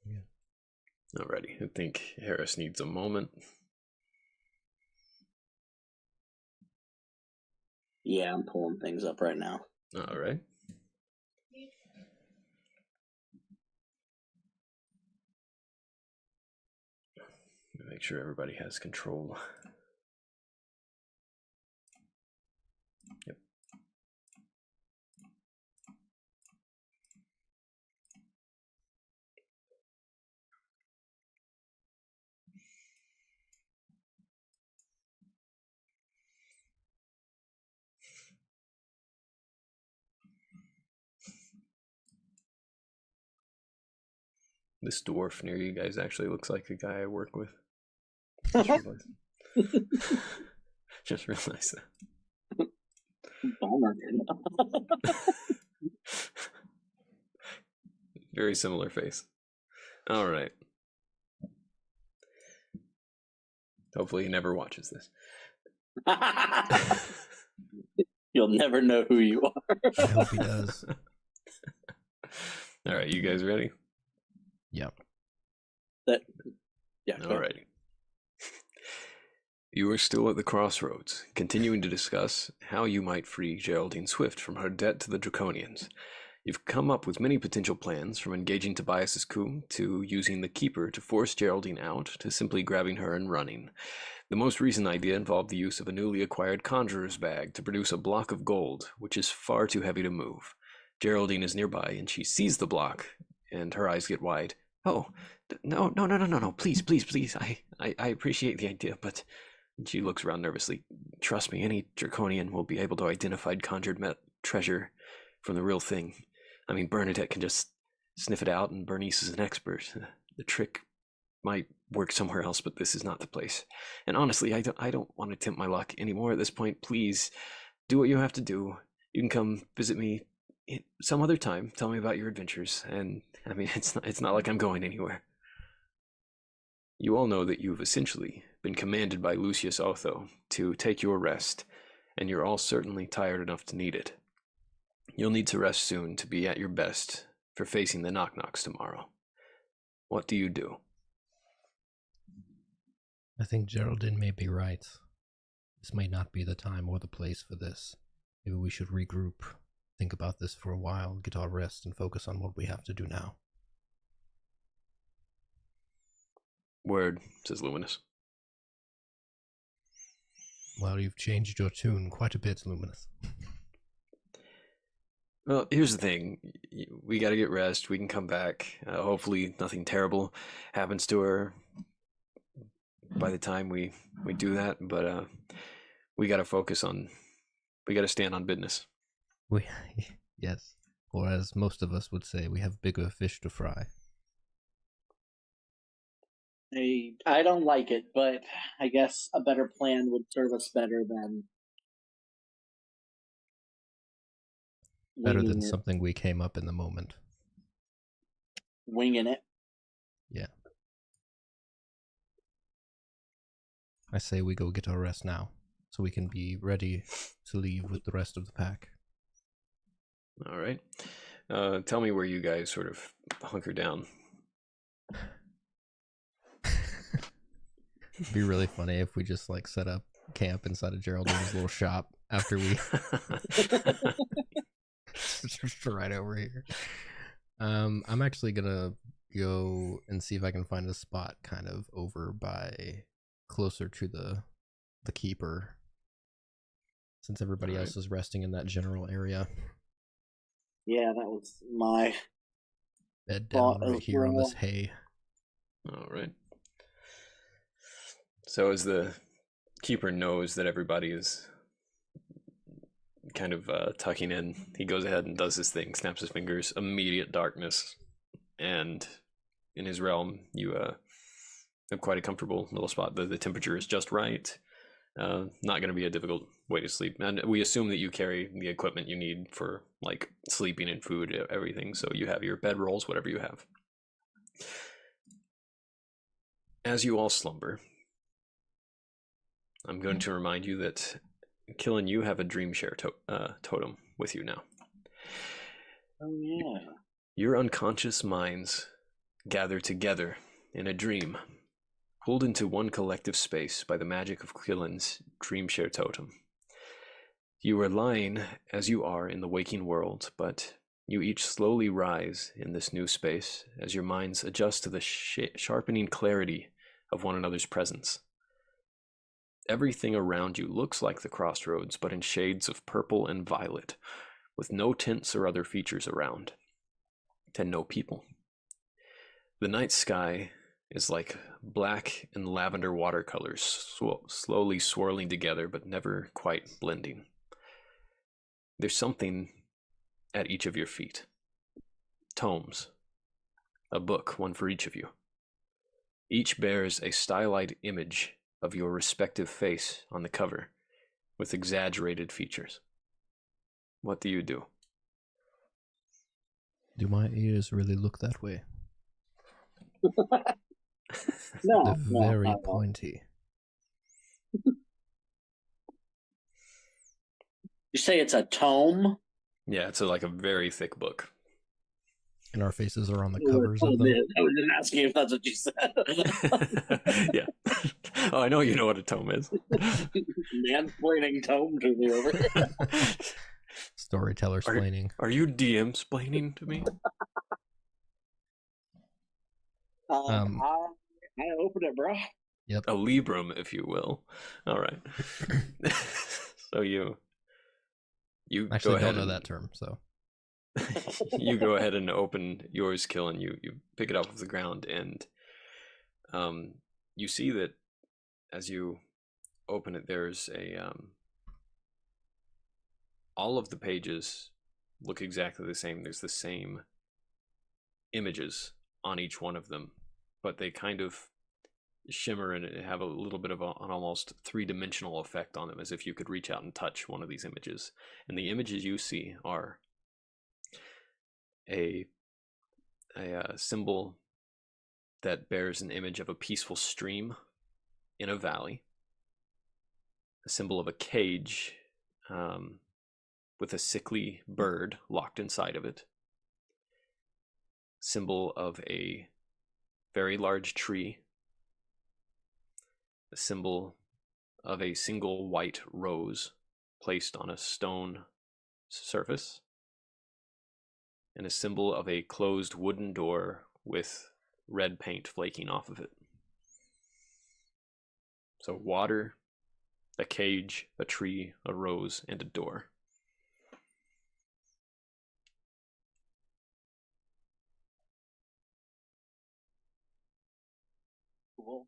Yeah. Alrighty, I think Harris needs a moment. Yeah, I'm pulling things up right now. Alright. Make sure everybody has control. Yep. This dwarf near you guys actually looks like a guy I work with. Just realized that. Bummer. Very similar face. All right. Hopefully he never watches this. You'll never know who you are. I hope he does. All right, you guys ready? Yep. Yeah. Alrighty. You are still at the crossroads, continuing to discuss how you might free Geraldine Swift from her debt to the Draconians. You've come up with many potential plans, from engaging Tobias's coup to using the Keeper to force Geraldine out to simply grabbing her and running. The most recent idea involved the use of a newly acquired conjurer's bag to produce a block of gold, which is far too heavy to move. Geraldine is nearby, and she sees the block, and her eyes get wide. Oh, no, please. I appreciate the idea, but... She looks around nervously. Trust me, any Draconian will be able to identify conjured treasure from the real thing. I mean, Bernadette can just sniff it out, and Bernice is an expert. The trick might work somewhere else, but this is not the place. And honestly, I don't want to tempt my luck anymore at this point. Please, do what you have to do. You can come visit me some other time. Tell me about your adventures. And I mean, it's not like I'm going anywhere. You all know that you've essentially been commanded by Lucius Otho to take your rest, and you're all certainly tired enough to need it. You'll need to rest soon to be at your best for facing the knock-knocks tomorrow. What do you do? I think Geraldine may be right. This may not be the time or the place for this. Maybe we should regroup, think about this for a while, get our rest, and focus on what we have to do now. Word, says Luminous. Well, you've changed your tune quite a bit, Luminous. Well, here's the thing. We gotta get rest. We can come back. Hopefully nothing terrible happens to her by the time we do that. But we gotta focus on... We gotta stand on business. Yes. Or as most of us would say, we have bigger fish to fry. I don't like it, but I guess a better plan would serve us better than something we came up in the moment. Winging it. Yeah. I say we go get our rest now, so we can be ready to leave with the rest of the pack. All right. Tell me where you guys sort of hunker down. It'd be really funny if we just like set up camp inside of Geraldine's little shop after we just right over here. I'm actually gonna go and see if I can find a spot kind of over by closer to the keeper, since everybody else is resting in that general area. Yeah, that was my bed down right here on this hay. All right. So as the keeper knows that everybody is kind of tucking in, he goes ahead and does his thing, snaps his fingers, immediate darkness, and in his realm you have quite a comfortable little spot. The temperature is just right. Not going to be a difficult way to sleep, and we assume that you carry the equipment you need for like sleeping and food, everything, so you have your bed rolls, whatever you have. As you all slumber, I'm going to remind you that, Killen, you have a dream share totem with you now. Oh, yeah. Your unconscious minds gather together in a dream, pulled into one collective space by the magic of Killen's Dreamshare totem. You are lying as you are in the waking world, but you each slowly rise in this new space as your minds adjust to the sharpening clarity of one another's presence. Everything around you looks like the crossroads, but in shades of purple and violet, with no tints or other features around, and no people. The night sky is like black and lavender watercolors, slowly swirling together, but never quite blending. There's something at each of your feet. Tomes. A book, one for each of you. Each bears a stylized image of your respective face on the cover, with exaggerated features. What do you do? Do my ears really look that way? No, They're very not at all. pointy. You say it's a tome? Yeah, it's like a very thick book. And our faces are on the What a covers of tome them. is. I was just asking if that's what you said. Yeah. Oh, I know you know what a tome is. Mansplaining tome to me over here. Storyteller splaining. Are you DM splaining to me? I open it, bro. Yep. A Librum, if you will. All right. So you Actually, go ahead don't know and, that term, so. you go ahead and open yours, Kill, and you pick it up off the ground, and you see that as you open it, there's a all of the pages look exactly the same. There's the same images on each one of them, but they kind of shimmer and have a little bit of an almost three-dimensional effect on them, as if you could reach out and touch one of these images. And the images you see are a symbol that bears an image of a peaceful stream in a valley, a symbol of a cage with a sickly bird locked inside of it, symbol of a very large tree, a symbol of a single white rose placed on a stone surface, and a symbol of a closed wooden door with red paint flaking off of it. So water, a cage, a tree, a rose, and a door. Cool.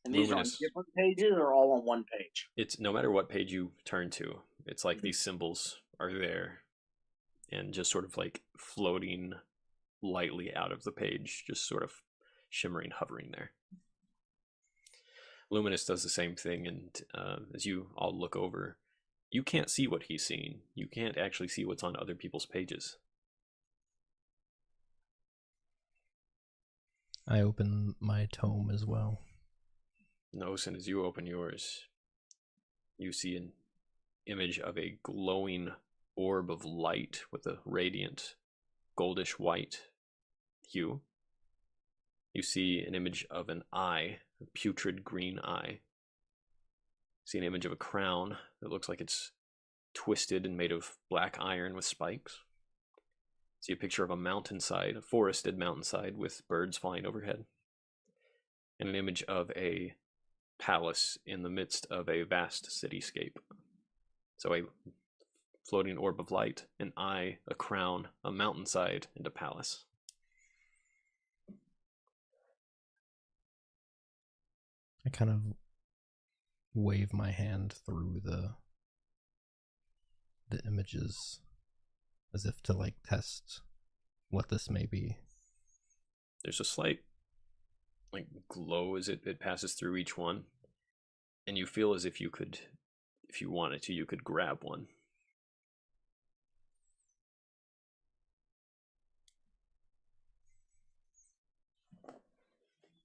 And these are on Luminous. different pages or all on one page? It's no matter what page you turn to, it's like these symbols are there and just sort of like floating lightly out of the page, just sort of shimmering, hovering there. Luminous does the same thing, and as you all look over, you can't see what he's seeing. You can't actually see what's on other people's pages. I open my tome as well. Notice, and as you open yours, you see an image of a glowing orb of light with a radiant goldish white hue. You see an image of an eye, a putrid green eye. You see an image of a crown that looks like it's twisted and made of black iron with spikes. You see a picture of a mountainside, a forested mountainside with birds flying overhead. And an image of a palace in the midst of a vast cityscape. So a floating orb of light, an eye, a crown, a mountainside, and a palace. I kind of wave my hand through the images as if to like test what this may be. There's a slight like glow as it passes through each one, and you feel as if you could, if you wanted to, you could grab one.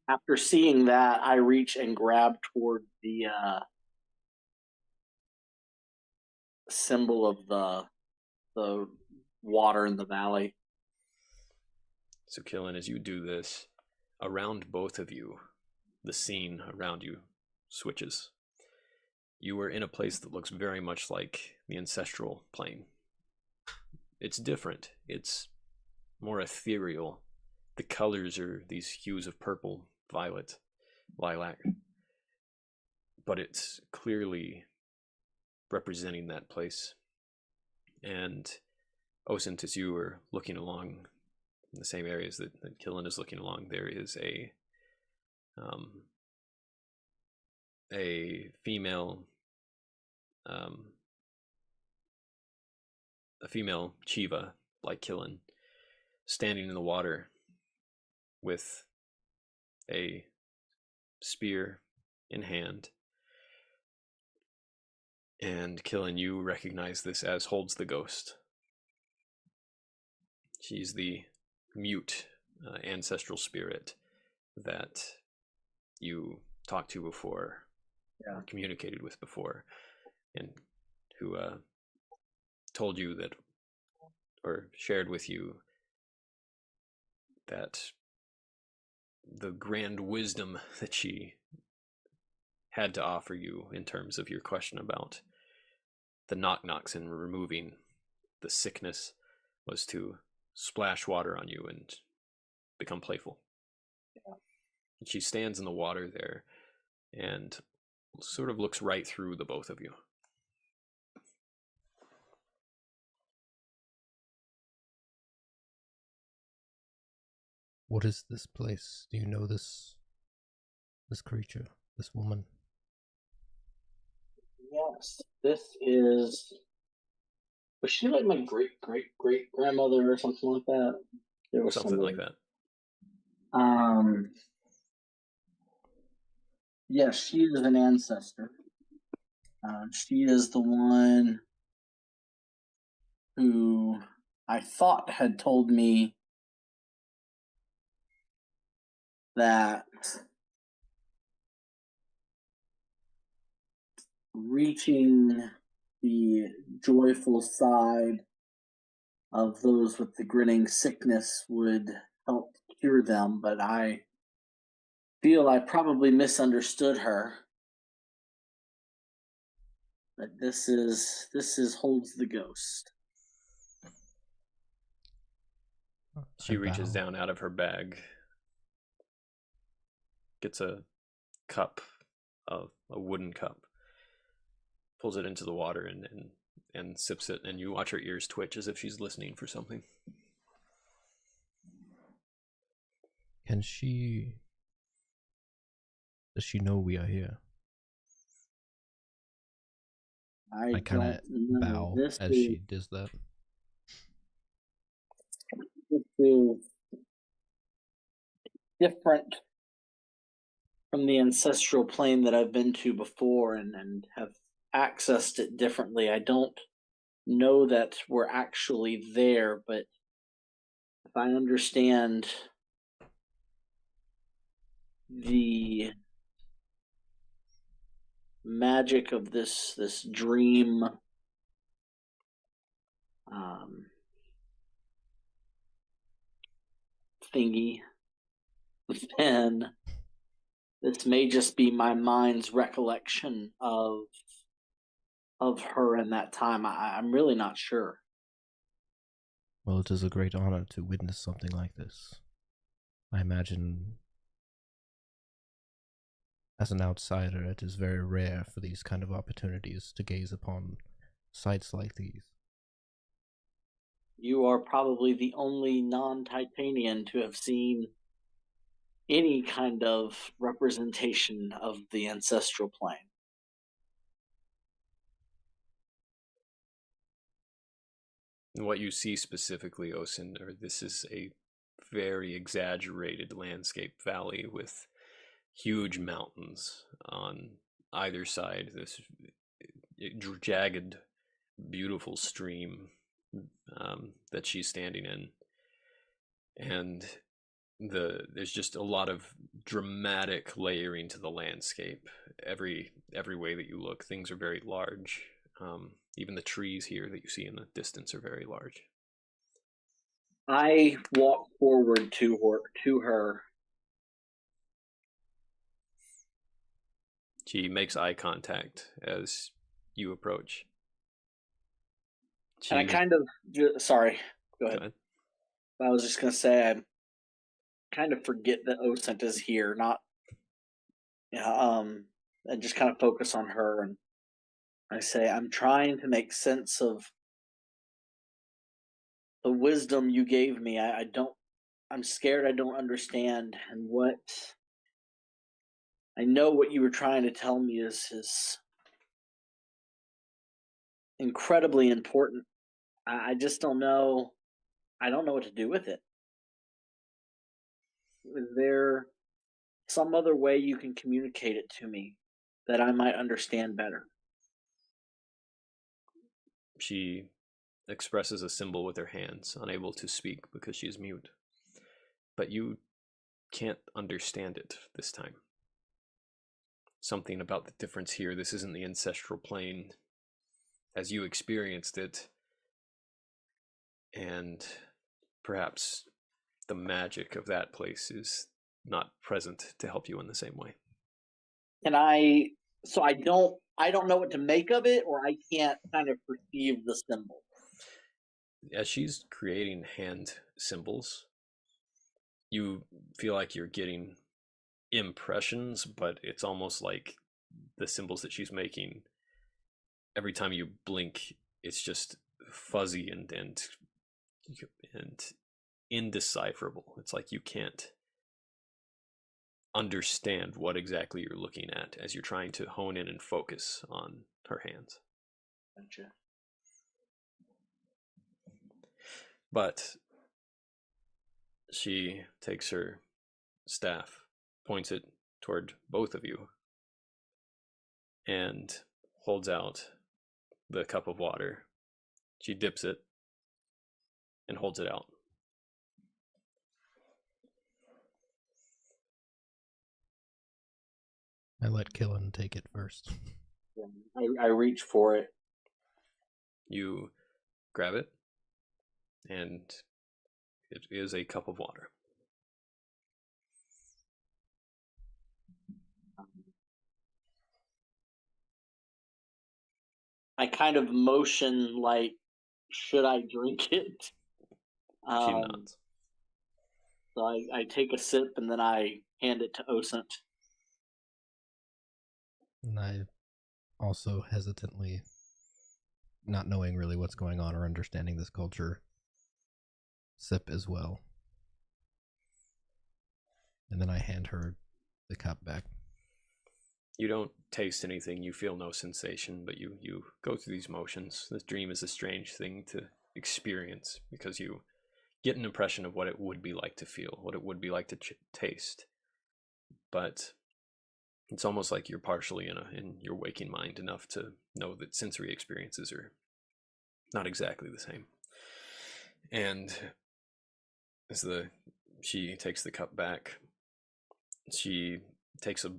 After seeing that, I reach and grab toward the symbol of the water in the valley. So, Killen, as you do this, around both of you, the scene around you switches. You are in a place that looks very much like the ancestral plane. It's different. It's more ethereal. The colors are these hues of purple, violet, lilac. But it's clearly representing that place. And Osint, as you are looking along in the same areas that Killen is looking along, there is a female Chiva like Killen standing in the water with a spear in hand. And Killen, you recognize this as Holds the Ghost. She's the mute ancestral spirit that you talked to before, or communicated with before, and who told you that, or shared with you, that the grand wisdom that she had to offer you in terms of your question about the knock-knocks and removing the sickness was to splash water on you and become playful. Yeah. And she stands in the water there and sort of looks right through the both of you. What is this place? Do you know this creature, this woman? Yes, this is. Was she like my great grandmother or something like that? There was something like that. Yes, she is an ancestor. She is the one who I thought had told me that reaching the joyful side of those with the grinning sickness would help cure them, but I feel I probably misunderstood her. But this is Holds the Ghost. She reaches down out of her bag, gets a cup, a wooden cup, pulls it into the water and sips it, and you watch her ears twitch as if she's listening for something. Does she know we are here? I kind of bow as she does that. This is different from the ancestral plane that I've been to before and have accessed it differently. I don't know that we're actually there, but if I understand the magic of this dream thingy, then this may just be my mind's recollection of her in that time. I'm really not sure. Well, it is a great honor to witness something like this. I imagine, as an outsider, it is very rare for these kind of opportunities to gaze upon sights like these. You are probably the only non-Titanian to have seen any kind of representation of the ancestral plane. And what you see specifically, Osinder, this is a very exaggerated landscape valley with huge mountains on either side. This jagged, beautiful stream that she's standing in, and there's just a lot of dramatic layering to the landscape. Every way that you look, things are very large. Even the trees here that you see in the distance are very large. I walk forward to her. She makes eye contact as you approach. And I kind of, sorry, go ahead. Go ahead. I was just going to say, I kind of forget that Osint is here, and just kind of focus on her. And I say, I'm trying to make sense of the wisdom you gave me. I'm scared I don't understand. And I know what you were trying to tell me is incredibly important. I just don't know. I don't know what to do with it. Is there some other way you can communicate it to me that I might understand better? She expresses a symbol with her hands, unable to speak because she is mute. But you can't understand it this time. Something about the difference here. This isn't the ancestral plane as you experienced it, and perhaps the magic of that place is not present to help you in the same way. And I don't know what to make of it, or I can't kind of perceive the symbol. As she's creating hand symbols, you feel like you're getting impressions, but it's almost like the symbols that she's making, every time you blink, it's just fuzzy and indecipherable. It's like you can't understand what exactly you're looking at as you're trying to hone in and focus on her hands. Gotcha. But she takes her staff, points it toward both of you, and holds out the cup of water. She dips it and holds it out. I let Killen take it first. I reach for it. You grab it, and it is a cup of water. I kind of motion like, should I drink it? She nods. So I take a sip and then I hand it to Osint. And I also hesitantly, not knowing really what's going on or understanding this culture, sip as well. And then I hand her the cup back. You don't taste anything, you feel no sensation, but you go through these motions. This dream is a strange thing to experience because you get an impression of what it would be like to feel, what it would be like to taste. But it's almost like you're partially in your waking mind enough to know that sensory experiences are not exactly the same. And as she takes the cup back, she takes a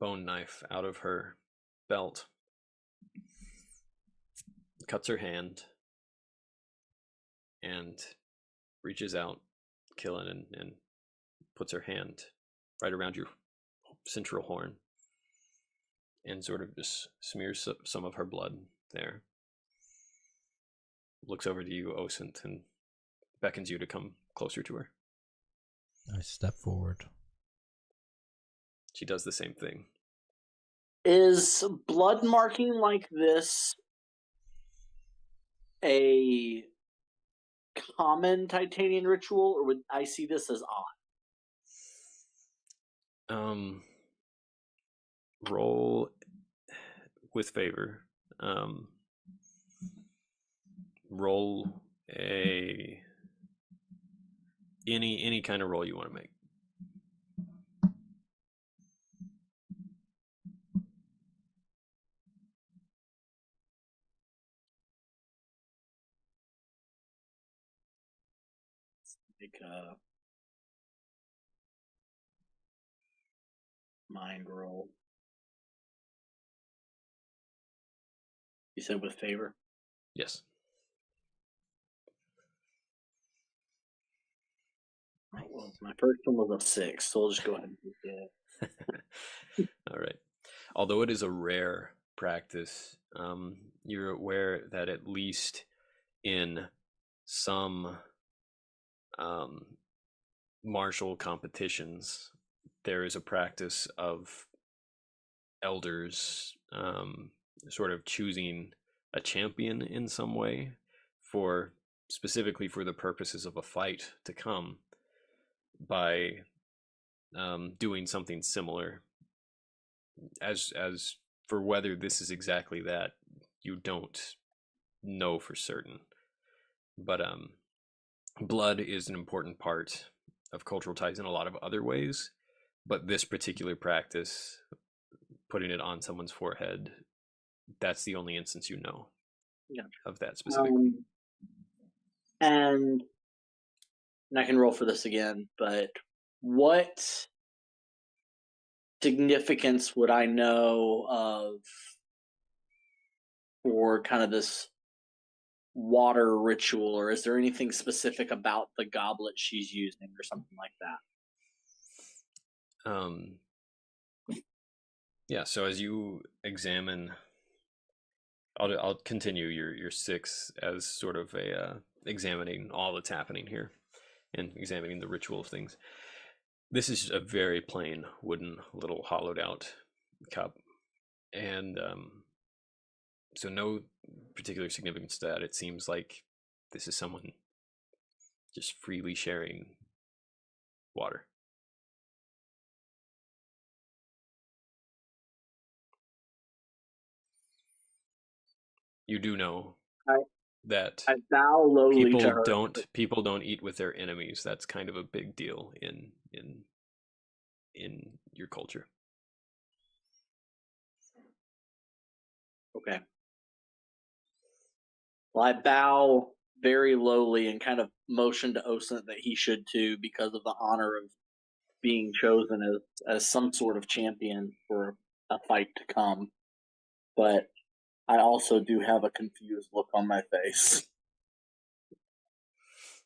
bone knife out of her belt, cuts her hand, and reaches out, Killen, and puts her hand right around your central horn and sort of just smears some of her blood there. Looks over to you, Osint, and beckons you to come closer to her. I step forward. She does the same thing. Is blood marking like this a common Titanian ritual, or would I see this as odd? Roll with favor. Roll any kind of roll you want to make. Like mind roll. You said with favor? Yes. Well, my first one was a 6, so we'll just go ahead and do it. All right. Although it is a rare practice, you're aware that at least in some martial competitions, there is a practice of elders sort of choosing a champion in some way for specifically for the purposes of a fight to come by doing something similar. As for whether this is exactly that, you don't know for certain. But blood is an important part of cultural ties in a lot of other ways. But this particular practice, putting it on someone's forehead, that's the only instance you know of that specifically. And I can roll for this again, but what significance would I know of for kind of this water ritual, or is there anything specific about the goblet she's using or something like that? Yeah, so as you examine, I'll continue your 6 as sort of a examining all that's happening here and examining the ritual of things. This is a very plain wooden little hollowed out cup, and so no particular significance to that. It seems like this is someone just freely sharing water. You do know that I bow lowly to her. people don't eat with their enemies. That's kind of a big deal in your culture. Okay. Well, I bow very lowly and kind of motion to Osint that he should too, because of the honor of being chosen as some sort of champion for a fight to come. But I also do have a confused look on my face.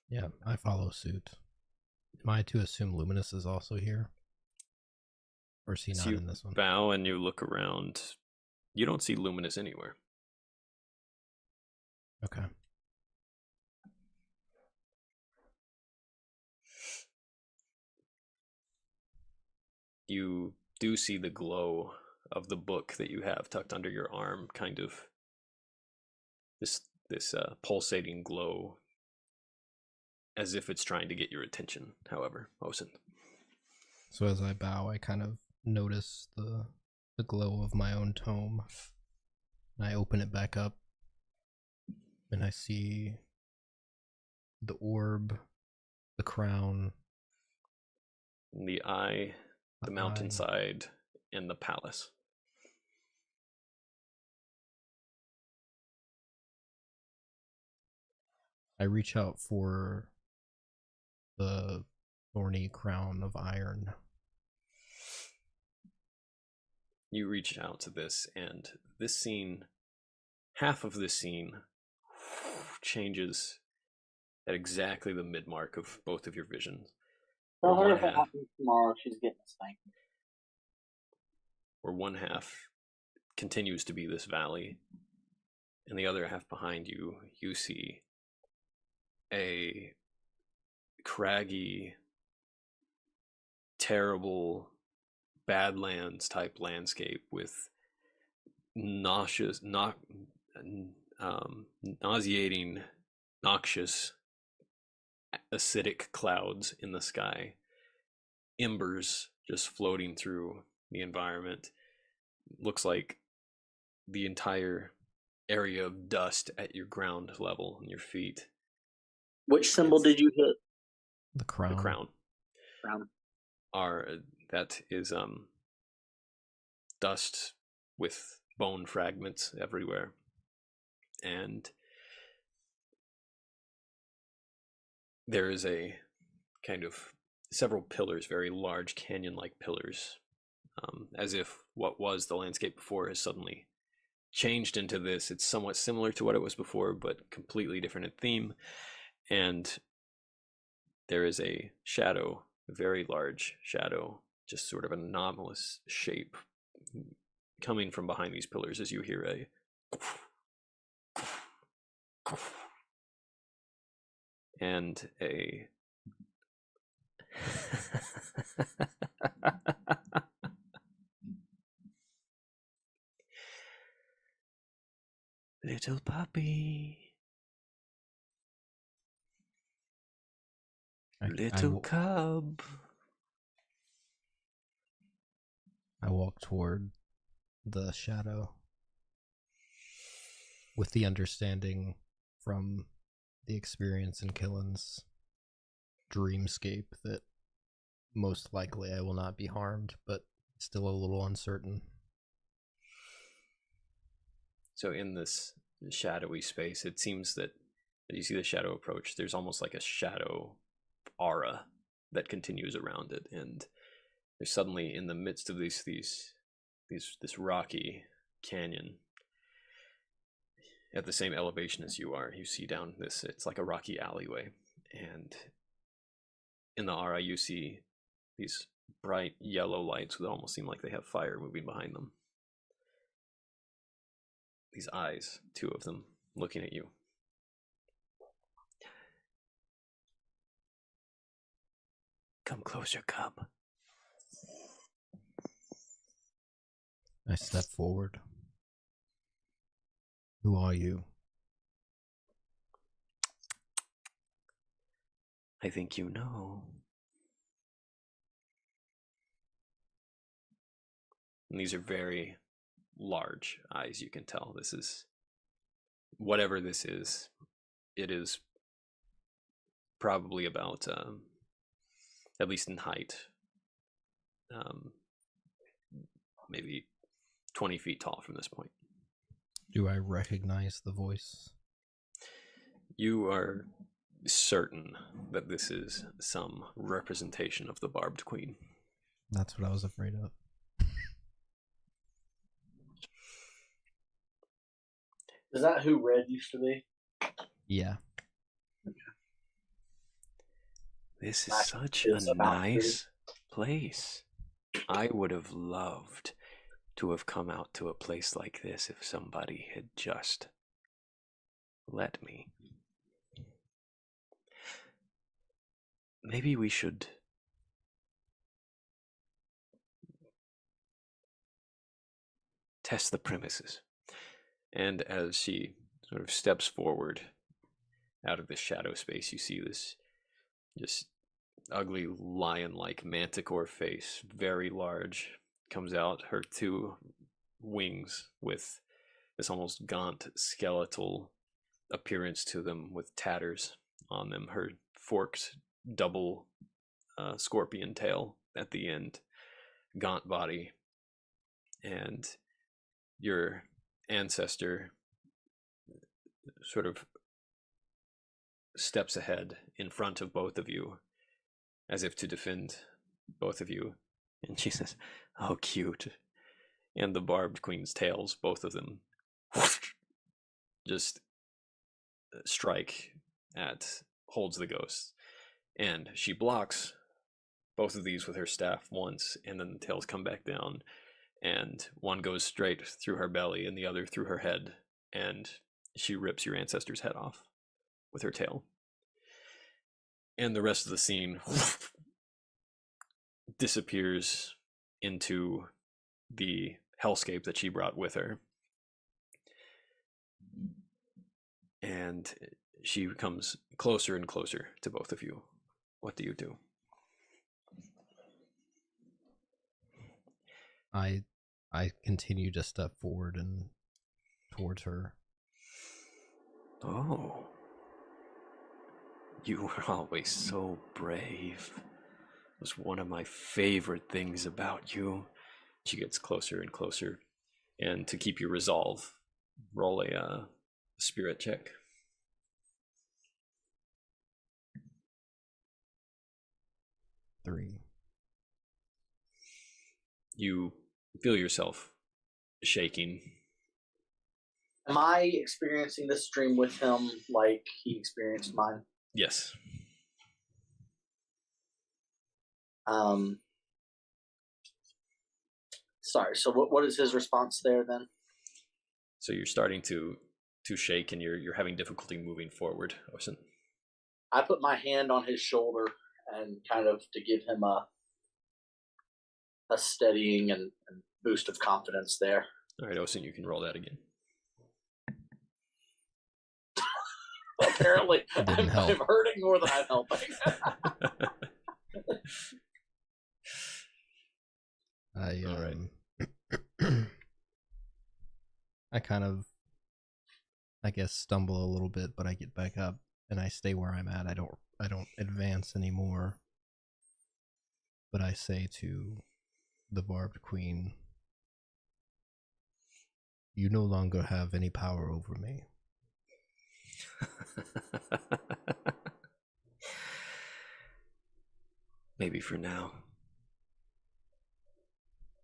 Yeah, I follow suit. Am I to assume Luminous is also here? Or is he not in this one? Bow and you look around. You don't see Luminous anywhere. Okay. You do see the glow of the book that you have tucked under your arm, kind of this pulsating glow, as if it's trying to get your attention. However, Osen. So as I bow, I kind of notice the glow of my own tome, and I open it back up, and I see the orb, the crown, The eye, the mountainside, and the palace. I reach out for the thorny crown of iron. You reach out to this, and this scene, half of this scene, changes at exactly the mid mark of both of your visions. Tell her if it happens tomorrow, she's getting a spanking. Where one half continues to be this valley, and the other half behind you, you see a craggy, terrible Badlands type landscape with nauseating, noxious, acidic clouds in the sky, embers just floating through the environment. Looks like the entire area of dust at your ground level and your feet. Which symbol did you hit? The crown. The crown. Crown. That is dust with bone fragments everywhere, and there is a kind of several pillars, very large canyon-like pillars, as if what was the landscape before has suddenly changed into this. It's somewhat similar to what it was before, but completely different in theme, and there is a shadow, a very large shadow, just sort of an anomalous shape coming from behind these pillars as you hear a and a little puppy, little cub. I walk toward the shadow with the understanding from the experience in Killen's dreamscape that most likely I will not be harmed, but still a little uncertain. So in this shadowy space, it seems that as you see the shadow approach, there's almost like a shadow aura that continues around it, and there's suddenly in the midst of this rocky canyon, at the same elevation as you are, you see down this, it's like a rocky alleyway, and in the aura you see these bright yellow lights that almost seem like they have fire moving behind them. These eyes, two of them, looking at you. Come closer, cub. I step forward. Who are you? I think you know. And these are very large eyes, you can tell. This is, whatever this is, it is probably about, at least in height, maybe 20 feet tall from this point. Do I recognize the voice? You are certain that this is some representation of the Barbed Queen. That's what I was afraid of. Is that who Red used to be? Yeah. This is such a nice place. I would have loved to have come out to a place like this if somebody had just let me. Maybe we should test the premises. And as she sort of steps forward out of the shadow space, you see this just ugly lion-like manticore face, very large, comes out, her two wings with this almost gaunt skeletal appearance to them with tatters on them, her forked double scorpion tail at the end, gaunt body, and your ancestor sort of steps ahead in front of both of you as if to defend both of you, and she says, "Oh, cute." And the Barbed Queen's tails, both of them, just strike at Holds the Ghost, and she blocks both of these with her staff once, and then the tails come back down, and one goes straight through her belly and the other through her head, and she rips your ancestor's head off with her tail. And the rest of the scene disappears into the hellscape that she brought with her. And she comes closer and closer to both of you. What do you do? I continue to step forward and towards her. Oh. You were always so brave. It was one of my favorite things about you. She gets closer and closer. And to keep your resolve, roll a spirit check. Three. You feel yourself shaking. Am I experiencing this dream with him like he experienced mine? Yes. Sorry. So what is his response there then? So you're starting to shake, and you're having difficulty moving forward, Orson. I put my hand on his shoulder and kind of to give him a steadying and boost of confidence there. All right, Orson, you can roll that again. Apparently, Didn't help. I'm hurting more than I'm helping. All right. I kind of, I guess, stumble a little bit, but I get back up and I stay where I'm at. I don't advance anymore. But I say to the Barbed Queen, "You no longer have any power over me." Maybe for now.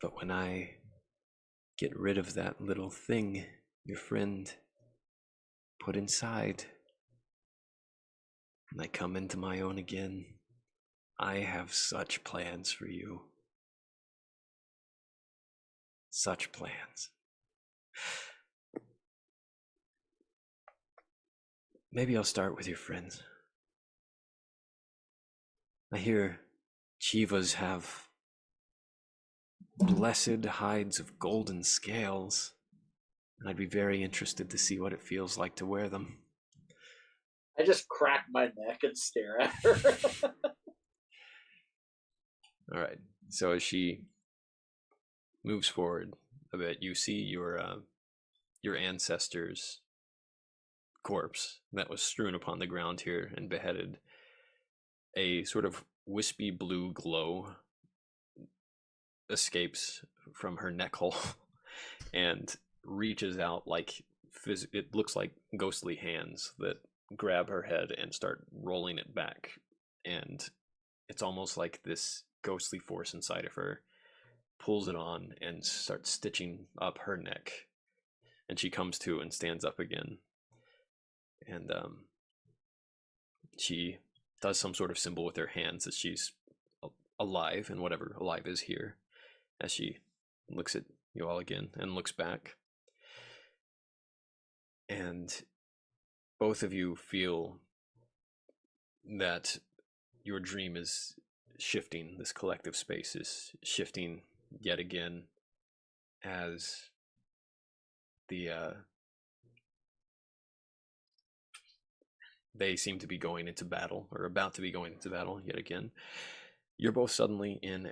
But when I get rid of that little thing your friend put inside, and I come into my own again, I have such plans for you. Such plans. Maybe I'll start with your friends. I hear Chivas have blessed hides of golden scales, and I'd be very interested to see what it feels like to wear them. I just crack my neck and stare at her. All right. So as she moves forward a bit, you see your ancestor's corpse that was strewn upon the ground here and beheaded. A sort of wispy blue glow escapes from her neck hole and reaches out like it looks like ghostly hands that grab her head and start rolling it back, and it's almost like this ghostly force inside of her pulls it on and starts stitching up her neck, and she comes to and stands up again, and she does some sort of symbol with her hands that she's alive, and whatever alive is here, as she looks at you all again and looks back. And both of you feel that your dream is shifting, this collective space is shifting yet again, as they seem to be going into battle, or about to be going into battle yet again. You're both suddenly in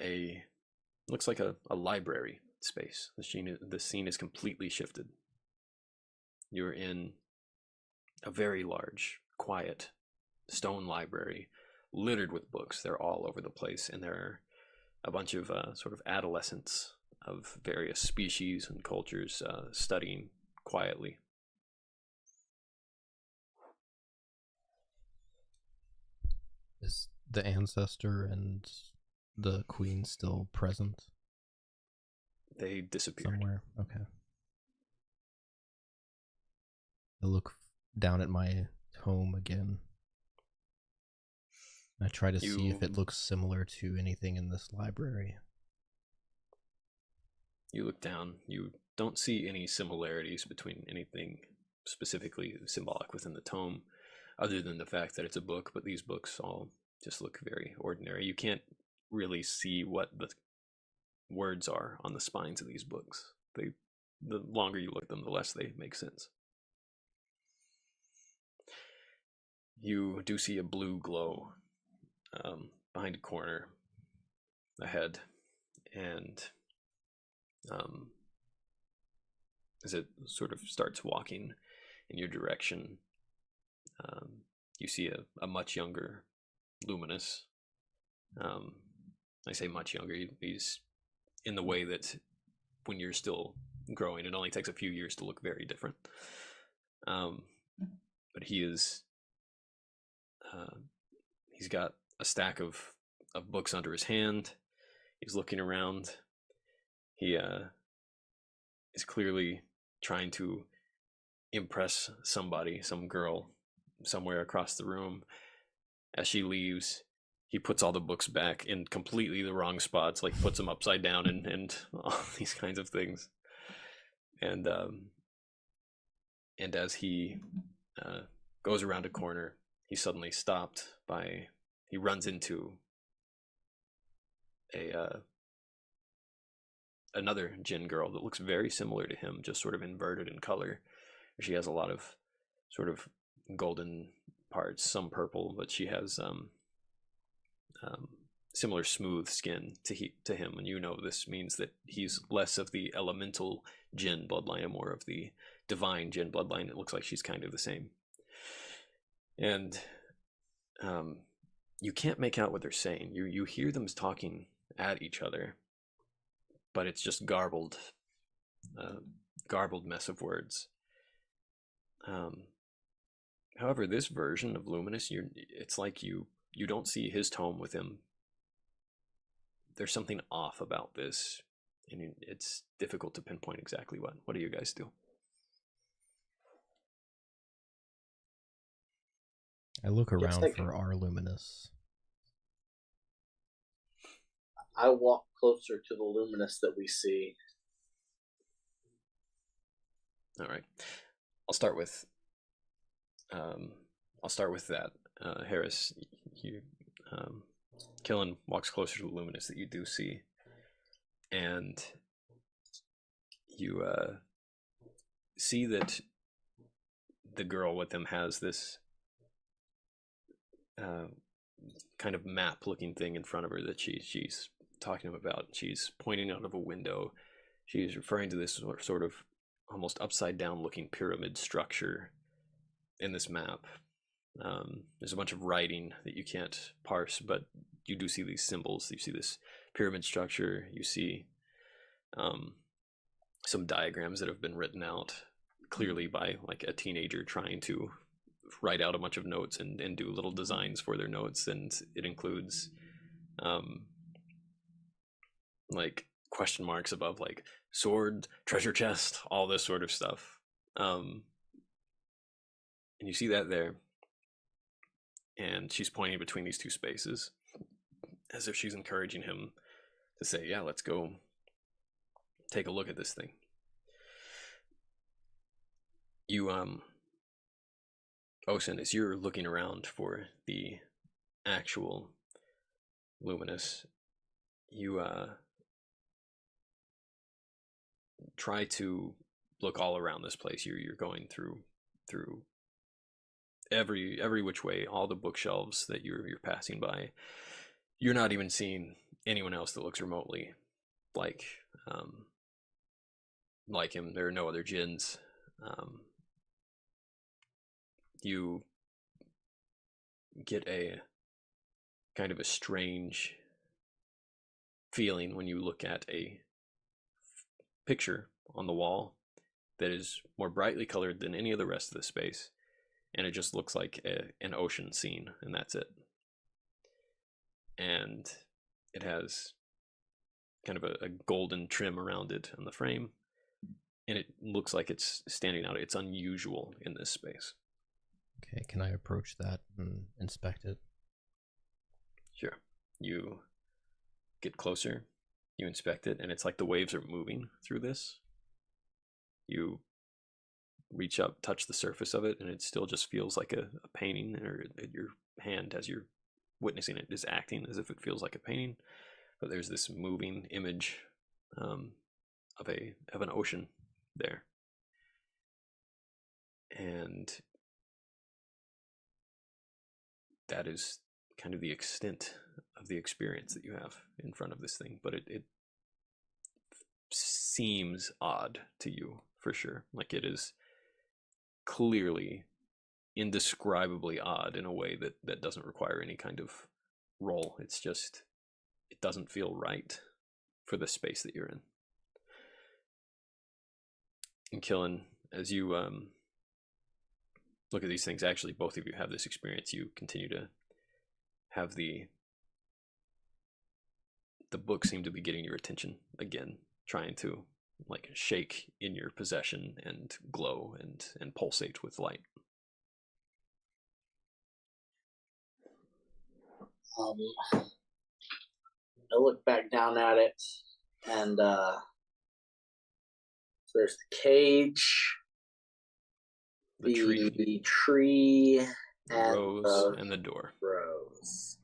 looks like a library space. The scene is completely shifted. You're in a very large, quiet stone library littered with books. They're all over the place, and there are a bunch of sort of adolescents of various species and cultures studying quietly. Is the ancestor and the queen still present? They disappeared. Somewhere? Okay. I look down at my tome again. I try to see if it looks similar to anything in this library. You look down. You don't see any similarities between anything specifically symbolic within the tome, other than the fact that it's a book, but these books all just look very ordinary. You can't really see what the words are on the spines of these books. The longer you look at them, the less they make sense. You do see a blue glow behind a corner ahead, and as it sort of starts walking in your direction, you see a much younger Luminous. I say much younger. He's in the way that when you're still growing, it only takes a few years to look very different. But he is. He's got a stack of books under his hand. He's looking around. He is clearly trying to impress somebody, some girl, somewhere across the room. As she leaves, he puts all the books back in completely the wrong spots, like puts them upside down and all these kinds of things. And as he goes around a corner, he's suddenly stopped by, he runs into another Jinn girl that looks very similar to him, just sort of inverted in color. She has a lot of sort of golden parts, some purple, but she has similar smooth skin to him, and you know this means that he's less of the elemental Jinn bloodline and more of the divine Jinn bloodline. It looks like she's kind of the same, and you can't make out what they're saying. You hear them talking at each other, but it's just garbled mess of words. However, this version of Luminous, it's like you don't see his tone with him. There's something off about this, and it's difficult to pinpoint exactly what. What do you guys do? I look around for our Luminous. I walk closer to the Luminous that we see. All right, I'll start with that. Harris, you Killen walks closer to the Luminous that you do see, and you see that the girl with him has this kind of map-looking thing in front of her that she's talking about. She's pointing out of a window. She's referring to this sort of almost upside-down looking pyramid structure in this map. There's a bunch of writing that you can't parse, but you do see these symbols. You see this pyramid structure. You see some diagrams that have been written out clearly by like a teenager trying to write out a bunch of notes and do little designs for their notes. And it includes like question marks above like sword, treasure chest, all this sort of stuff. And you see that there. And she's pointing between these two spaces as if she's encouraging him to say, yeah, let's go take a look at this thing. You, Osen, as you're looking around for the actual Luminous, you try to look all around this place. You're going through every which way, all the bookshelves that you're passing by. You're not even seeing anyone else that looks remotely like him. There are no other Jinns. You get a kind of a strange feeling when you look at a picture on the wall that is more brightly colored than any of the rest of the space, and it just looks like an ocean scene, and that's it. And it has kind of a golden trim around it on the frame, and it looks like it's standing out. It's unusual in this space. Okay, can I approach that and inspect it? Sure. You get closer, you inspect it, and it's like the waves are moving through this. You reach up, touch the surface of it, and it still just feels like a painting, or your hand, as you're witnessing it, is acting as if it feels like a painting. But there's this moving image of an ocean there. And that is kind of the extent of the experience that you have in front of this thing. But it seems odd to you, for sure. Like it is clearly indescribably odd in a way that doesn't require any kind of roll. It's just, it doesn't feel right for the space that you're in. And Killen, as you look at these things, actually both of you have this experience. You continue to have the book seem to be getting your attention again, trying to like shake in your possession and glow and pulsate with light. I look back down at it, and so there's the cage, the tree, and rose, and the door. Rose.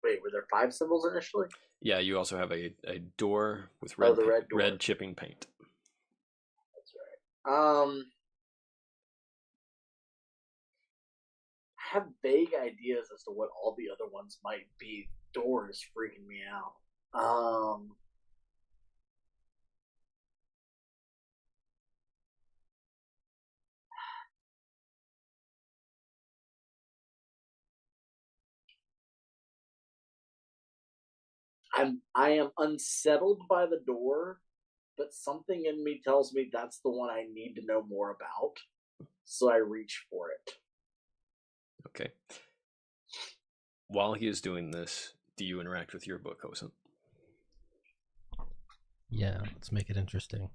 Wait, were there 5 symbols initially? Yeah, you also have a door with red chipping paint. That's right. I have vague ideas as to what all the other ones might be. Door is freaking me out. I am unsettled by the door, but something in me tells me that's the one I need to know more about. So I reach for it. Okay. While he is doing this, do you interact with your book, Hosen? Yeah, let's make it interesting.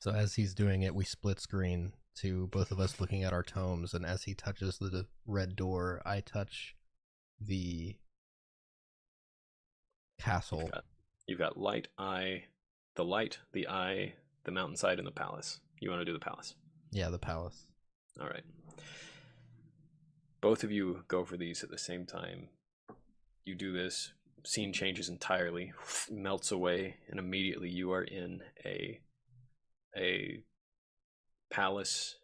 So as he's doing it, we split screen to both of us looking at our tomes, and as he touches the red door, I touch the castle. You've got light, eye, the mountainside, and the palace. You want to do the palace? Yeah, the palace. All right. Both of you go for these at the same time. You do this, scene changes entirely, melts away, and immediately you are in a palace,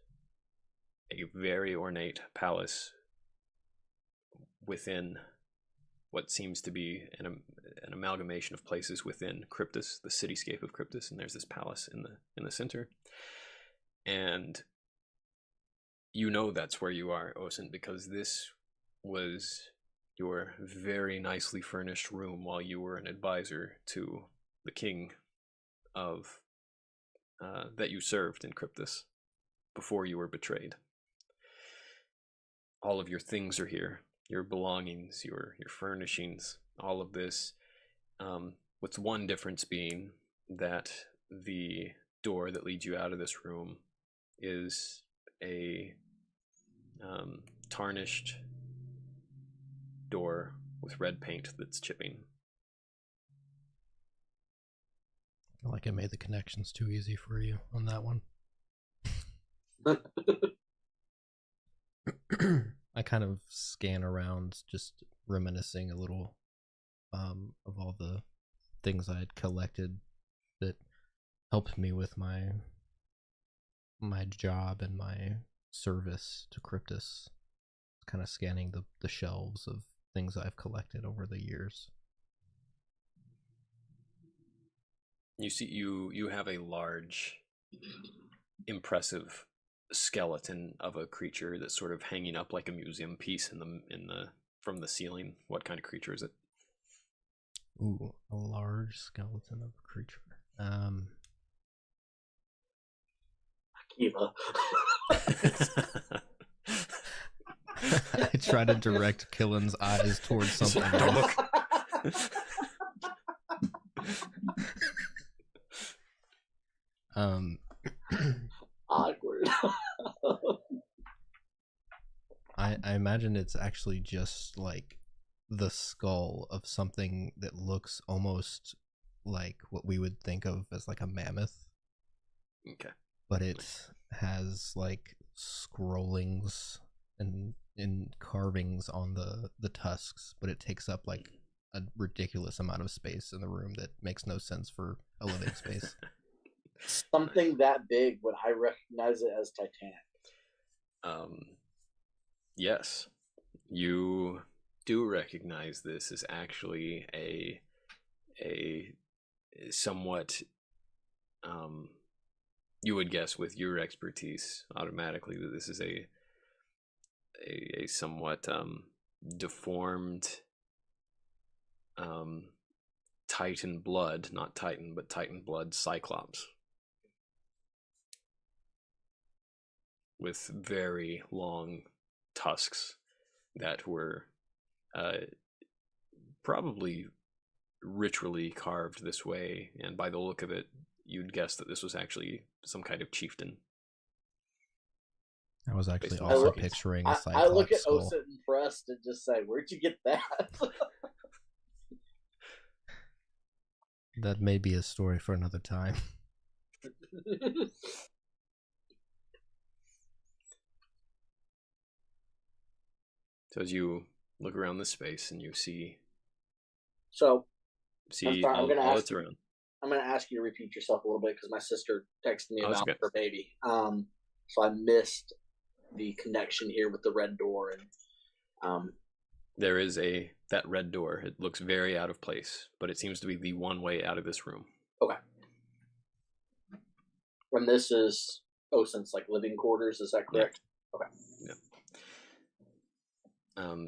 a very ornate palace within what seems to be an amalgamation of places within Cryptus, the cityscape of Cryptus, and there's this palace in the center. And you know that's where you are, Osen, because this was your very nicely furnished room while you were an advisor to the king of that you served in Cryptus before you were betrayed. All of your things are here, your belongings, your furnishings, all of this. With one difference being that the door that leads you out of this room is a tarnished door with red paint that's chipping. I feel like I made the connections too easy for you on that one. I kind of scan around, just reminiscing a little of all the things I had collected that helped me with my job and my service to Cryptus. Kind of scanning the shelves of things I've collected over the years. You see, you have a large, impressive skeleton of a creature that's sort of hanging up like a museum piece from the ceiling. What kind of creature is it? Ooh, a large skeleton of a creature. Akiva. I try to direct Killen's eyes towards something else. Awkward. I imagine it's actually just like the skull of something that looks almost like what we would think of as like a mammoth. Okay. But it has like scrollings and carvings on the tusks, but it takes up like a ridiculous amount of space in the room that makes no sense for a living space. Something that big, would I recognize it as Titanic? Yes, you do recognize this as actually a somewhat you would guess with your expertise automatically that this is a somewhat deformed Titan blood, not Titan, but Titan blood Cyclops with very long tusks that were probably ritually carved this way, and by the look of it, you'd guess that this was actually some kind of chieftain. I was actually Based on the also markings. picturing a I cyclops look at skull. Osit impressed and just say, "Where'd you get that?" That may be a story for another time. So as you look around this space and you see So I'm sorry, all that's around. I'm going to ask you to repeat yourself a little bit because my sister texted me Oh, that's about okay. her baby. So I missed the connection here with the red door, and There is that red door. It looks very out of place, but it seems to be the one way out of this room. okay. And this is Osen's like living quarters. Is that correct? Yeah. Okay. Yeah.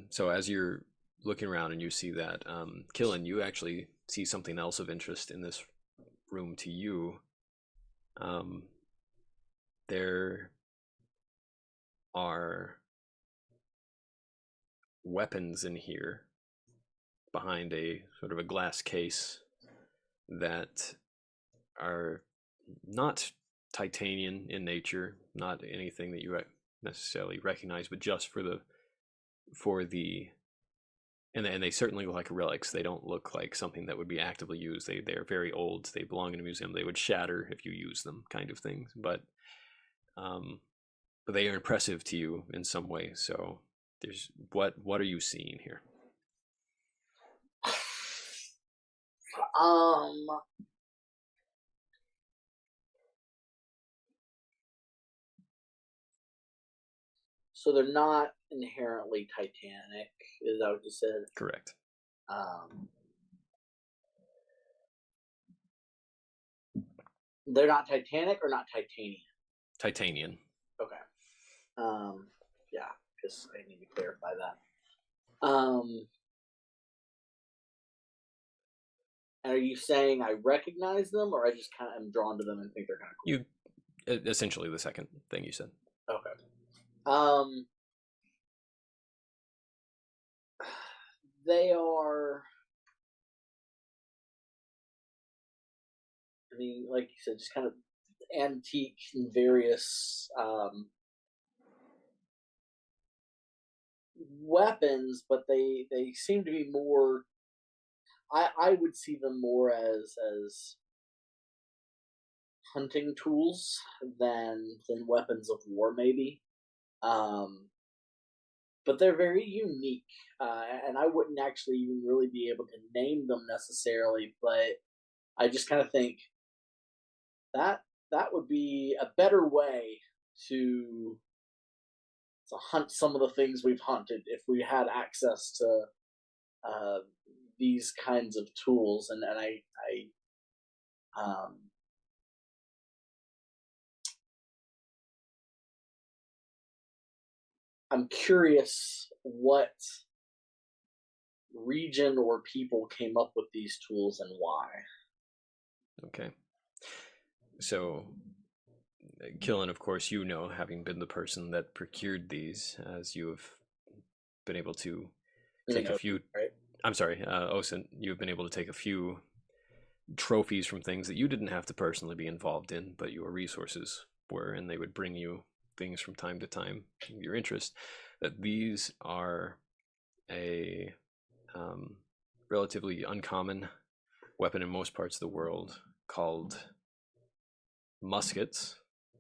So as you're looking around and you see that, Killen, you actually see something else of interest in this room to you. There are weapons in here behind a sort of a glass case that are not titanium in nature, not anything that you necessarily recognize, but just for the and they certainly look like relics. They don't look like something that would be actively used. They are very old. They belong in a museum. They would shatter if you use them, kind of things. But they are impressive to you in some way. So there's what are you seeing here? So they're not inherently Titanic. Is that what you said? Correct. They're not Titanic or not titanium? Titanium. Okay. Yeah, because I need to clarify that. Are you saying I recognize them, or I just kind of am drawn to them and think they're kind of cool? You essentially the second thing you said. Okay. They are. I mean, like you said, just kind of antique and various weapons, but they seem to be more. I would see them more as hunting tools than weapons of war, maybe. But they're very unique, and I wouldn't actually even really be able to name them necessarily. But I just kind of think that would be a better way to hunt some of the things we've hunted if we had access to these kinds of tools. And I'm curious what region or people came up with these tools and why. Okay. So, Killen, of course, you know, having been the person that procured these, as you have been able to take a few. Right? I'm sorry, Osen, you've been able to take a few trophies from things that you didn't have to personally be involved in, but your resources were, and they would bring you things from time to time of your interest. That these are a relatively uncommon weapon in most parts of the world called muskets.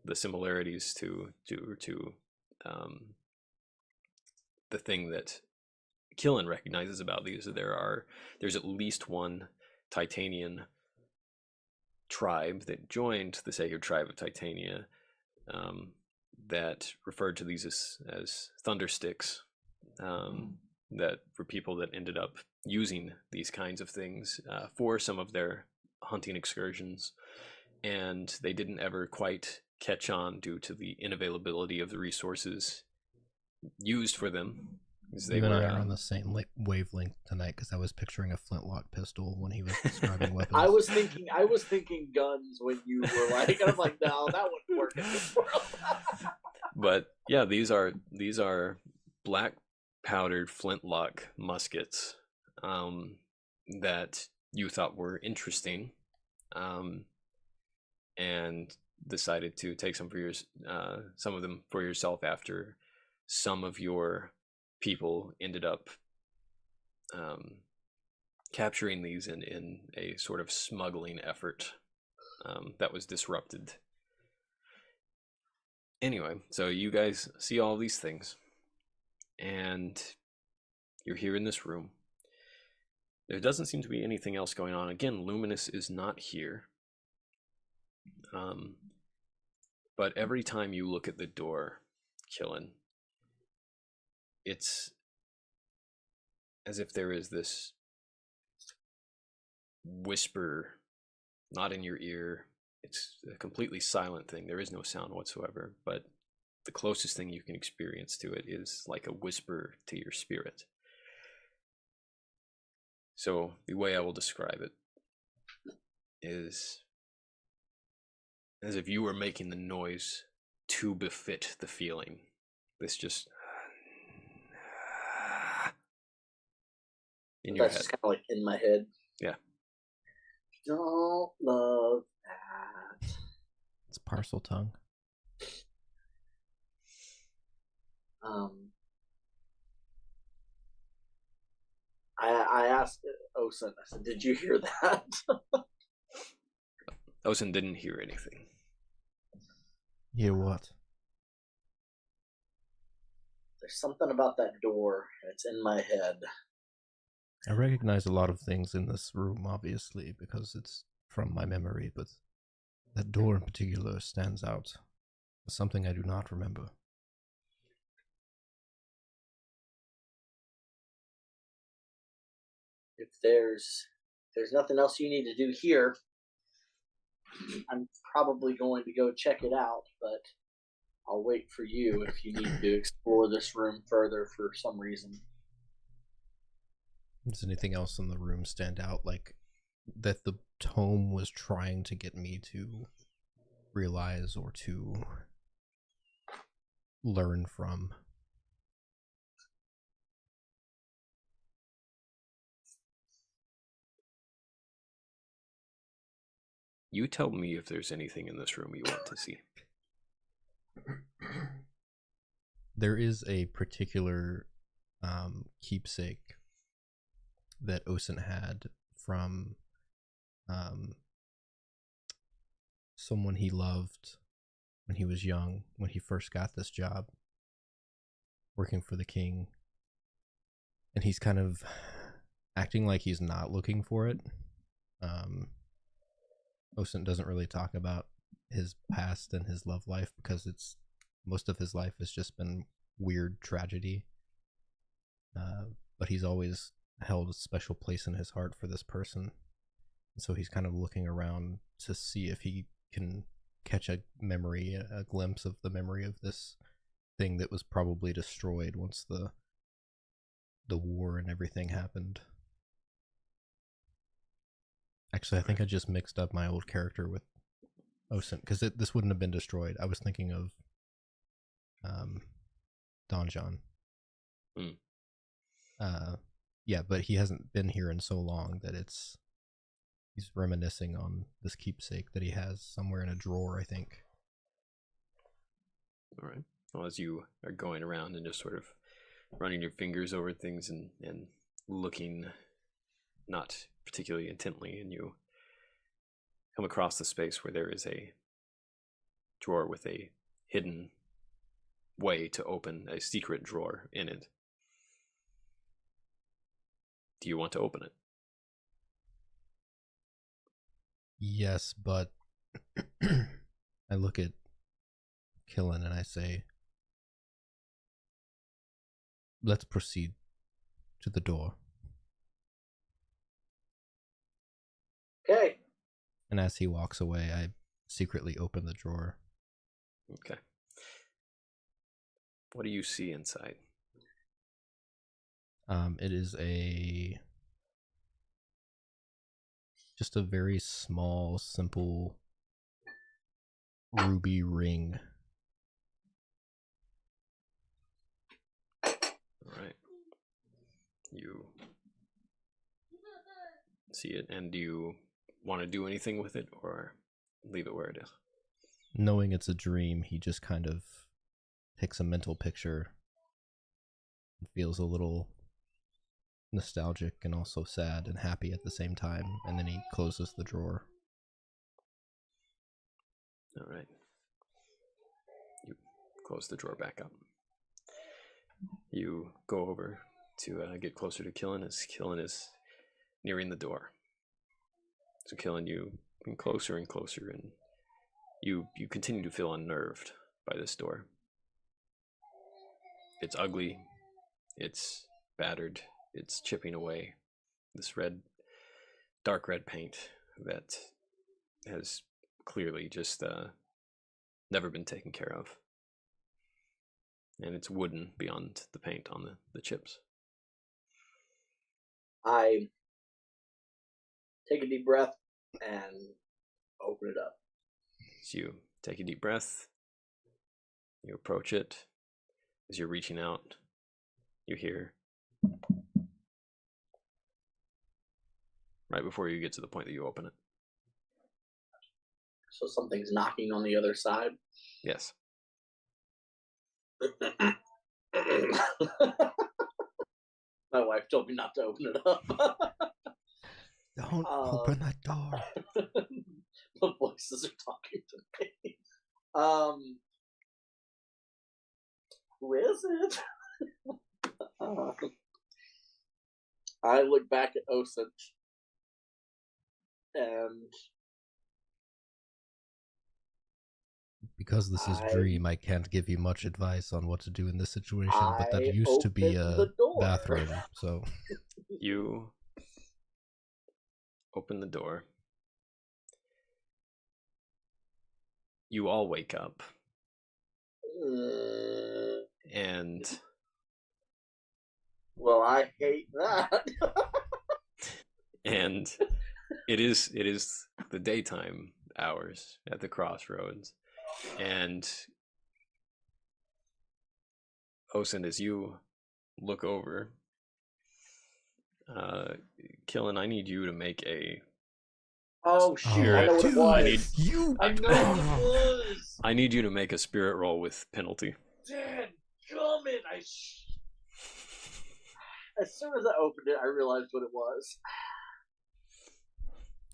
The similarities to the thing that Killen recognizes about these, there's at least one Titanian tribe that joined the sacred tribe of Titania, that referred to these as thundersticks, that were people that ended up using these kinds of things for some of their hunting excursions, and they didn't ever quite catch on due to the inavailability of the resources used for them. You and I are on the same wavelength tonight, because I was picturing a flintlock pistol when he was describing weapons. I was thinking guns when you were like, I'm like, no, that wouldn't work in this world. But yeah, these are black powdered flintlock muskets that you thought were interesting, and decided to take some of them for yourself after some of your people ended up capturing these in a sort of smuggling effort that was disrupted. Anyway, so you guys see all these things, and you're here in this room. There doesn't seem to be anything else going on. Again, Luminous is not here. But every time you look at the door, Killen, it's as if there is this whisper, not in your ear. It's a completely silent thing. There is no sound whatsoever, but the closest thing you can experience to it is like a whisper to your spirit. So the way I will describe it is as if you were making the noise to befit the feeling. This just in your head. That's just kind of like in my head. Yeah. Don't love that. It's parcel tongue. I asked Osen, I said, did you hear that? Osen didn't hear anything. Hear what? There's something about that door, and it's in my head. I recognize a lot of things in this room, obviously, because it's from my memory, but that door in particular stands out as something I do not remember. If there's nothing else you need to do here, I'm probably going to go check it out, but I'll wait for you if you need to explore this room further for some reason. Does anything else in the room stand out, like that the tome was trying to get me to realize or to learn from? You tell me if there's anything in this room you want to see. There is a particular keepsake that Osen had from someone he loved when he was young, when he first got this job working for the king. And he's kind of acting like he's not looking for it. Osen doesn't really talk about his past and his love life because most of his life has just been weird tragedy. But he's always held a special place in his heart for this person. And so he's kind of looking around to see if he can catch a memory, a glimpse of the memory of this thing that was probably destroyed once the war and everything happened. Actually, I think I just mixed up my old character with Osen, because this wouldn't have been destroyed. I was thinking of Donjon. Yeah, but he hasn't been here in so long that he's reminiscing on this keepsake that he has somewhere in a drawer, I think. All right. Well, as you are going around and just sort of running your fingers over things and looking not particularly intently, and you come across the space where there is a drawer with a hidden way to open a secret drawer in it. Do you want to open it? Yes, but I look at Killen and I say, let's proceed to the door. Okay. And as he walks away, I secretly open the drawer. Okay. What do you see inside? It is just a very small, simple ruby ring. All right. You see it, and do you want to do anything with it or leave it where it is? knowing it's a dream, he just kind of takes a mental picture and feels a little nostalgic and also sad and happy at the same time, and then he closes the drawer. All right. You close the drawer back up. You go over to get closer to Killen as Killen is nearing the door. So Killen, you get closer and closer, and you continue to feel unnerved by this door. It's ugly. It's battered. It's chipping away. This dark red paint that has clearly just never been taken care of. And it's wooden beyond the paint on the chips. I take a deep breath and open it up. So you take a deep breath. You approach it. As you're reaching out, you hear, right before you get to the point that you open it. So something's knocking on the other side. Yes. My wife told me not to open it up. Don't open that door. The voices are talking to me. Who is it? I look back at Osage and Because this is Dream, I can't give you much advice on what to do in this situation, but that used to be a bathroom, so... You open the door. You all wake up. And... Well, I hate that. And it is the daytime hours at the crossroads. And Osen, as you look over, Killen, I need you to make a... Oh, shoot, I know what it was. I know what it was. I need you to make a spirit roll with penalty. Dad, gummit! As soon as I opened it, I realized what it was.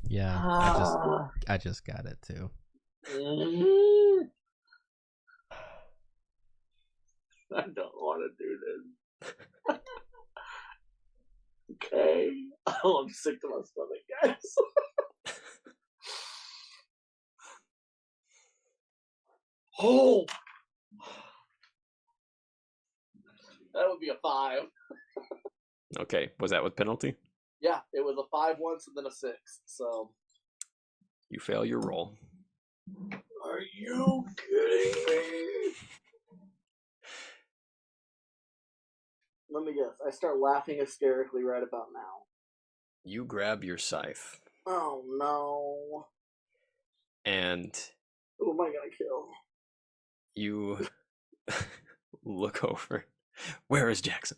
Yeah, I just got it too. I don't want to do this. Okay. Oh, I'm sick to my stomach, guys. Oh! That would be a 5. Okay, was that with penalty? Yeah, it was a 5 once and then a 6, so... You fail your roll. Are you kidding me? Let me guess. I start laughing hysterically right about now. You grab your scythe. Oh, no. And... Who am I gonna kill? You look over. Where is Jackson?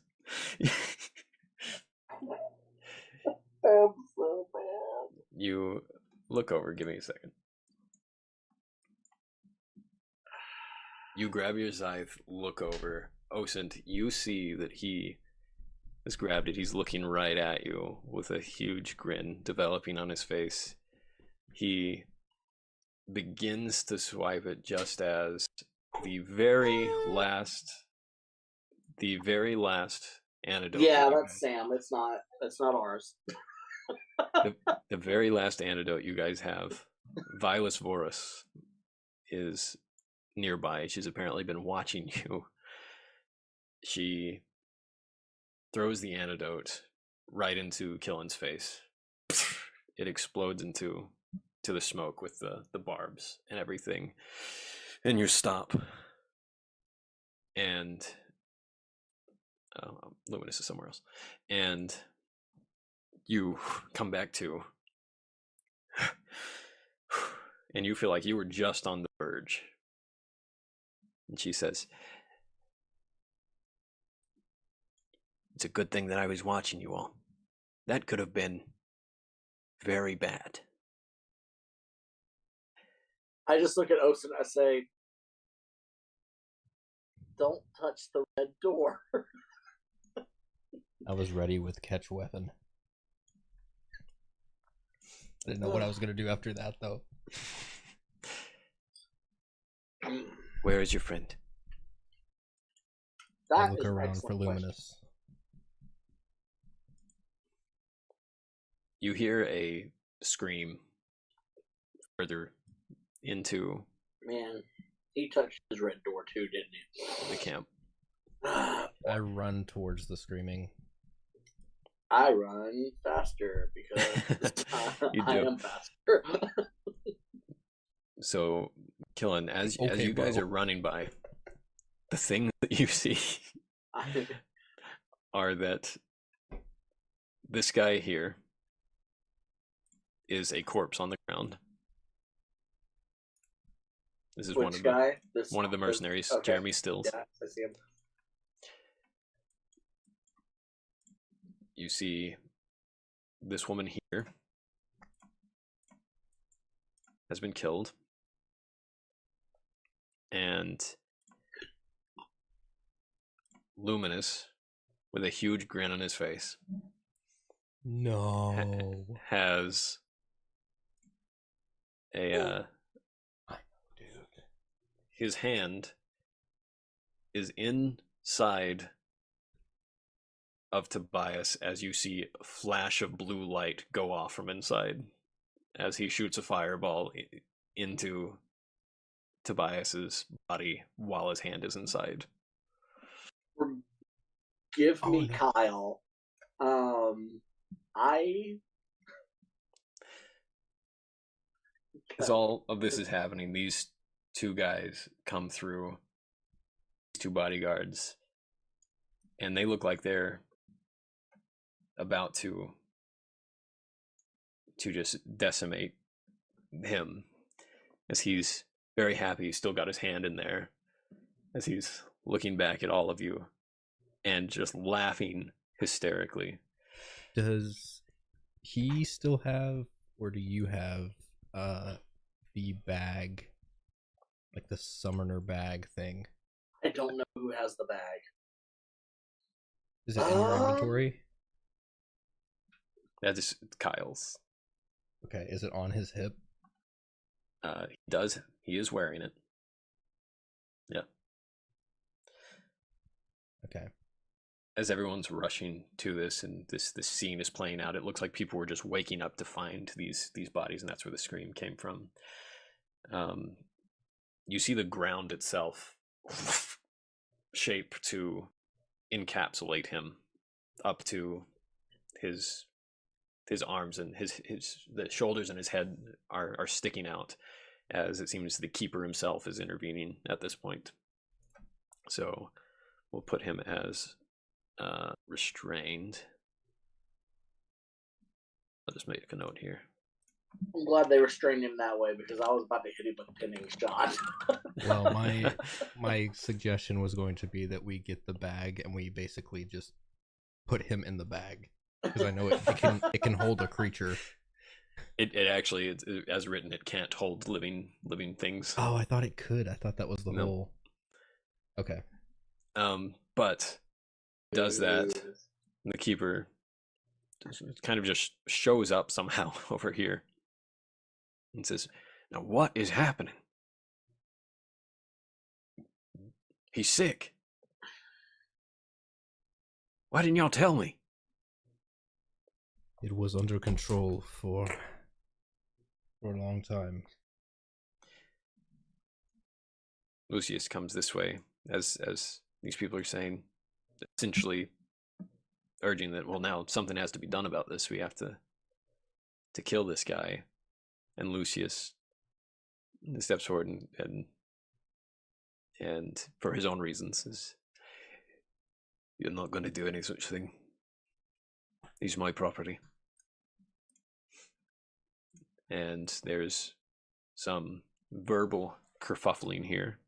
I'm so bad. You look over. Give me a second. You grab your scythe, look over. Osint, you see that he has grabbed it. He's looking right at you with a huge grin developing on his face. He begins to swipe it just as the very last antidote. Yeah, that's Sam. It's not ours. The very last antidote you guys have, Vilas Vorus, is nearby. She's apparently been watching you. She throws the antidote right into Killen's face. It explodes into the smoke with the barbs and everything. And you stop. And Luminous is somewhere else. And you come back to, and you feel like you were just on the verge. And she says, "It's a good thing that I was watching you all. That could have been very bad." I just look at Osen. I say, "Don't touch the red door." I was ready with catch weapon. I didn't know what I was gonna do after that, though. Where is your friend? I look around for Luminous. You hear a scream further into Man, he touched his red door too, didn't he? the camp. I run towards the screaming. I run faster because You I do. am faster. So, Killen, as Okay, you guys bro. are running by, the thing that you see are that this guy here is a corpse on the ground. This is Which one of guy? one of the mercenaries, okay. Jeremy Stills. Yeah, I see him. You see this woman here has been killed, and Luminous, with a huge grin on his face, No. has a Dude. his hand is inside of Tobias as you see a flash of blue light go off from inside as he shoots a fireball into Tobias's body while his hand is inside. Give Oh, me no. Kyle. As all of this is happening, these two guys come through, these two bodyguards, and they look like they're about to just decimate him, as he's very happy he's still got his hand in there, as he's looking back at all of you and just laughing hysterically. Does he still have, or do you have, the bag, like the summoner bag thing? I don't know who has the bag. Is it in your inventory? That is Kyle's. Okay, is it on his hip? He is wearing it. Yeah. Okay. As everyone's rushing to this and this scene is playing out, it looks like people were just waking up to find these bodies, and that's where the scream came from. You see the ground itself shape to encapsulate him up to his arms, and the shoulders and his head are sticking out, as it seems the keeper himself is intervening at this point. So we'll put him as restrained. I'll just make a note here. I'm glad they restrained him that way, because I was about to hit him with a pinning shot. Well, my suggestion was going to be that we get the bag and we basically just put him in the bag, because I know it can hold a creature. It actually, as written, it can't hold living things. Oh, I thought it could. I thought that was the whole. Okay. But does that, the keeper kind of just shows up somehow over here and says, "Now what is happening? He's sick. Why didn't y'all tell me?" It was under control for a long time. Lucius comes this way as these people are saying, essentially urging that, well, now something has to be done about this. We have to kill this guy. And Lucius steps forward and for his own reasons says, "You're not going to do any such thing. He's my property." And there's some verbal kerfuffling here.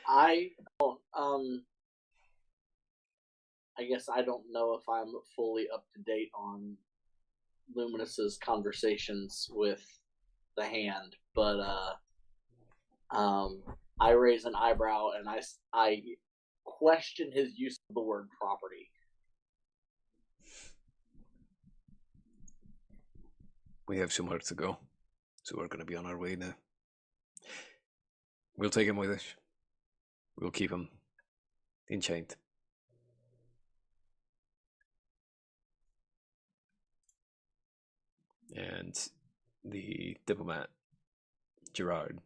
I guess I don't know if I'm fully up to date on Luminous's conversations with the hand, but I raise an eyebrow and I question his use of the word property. We have somewhere to go, so we're going to be on our way now. We'll take him with us. We'll keep him enchained. And the diplomat, Gerard,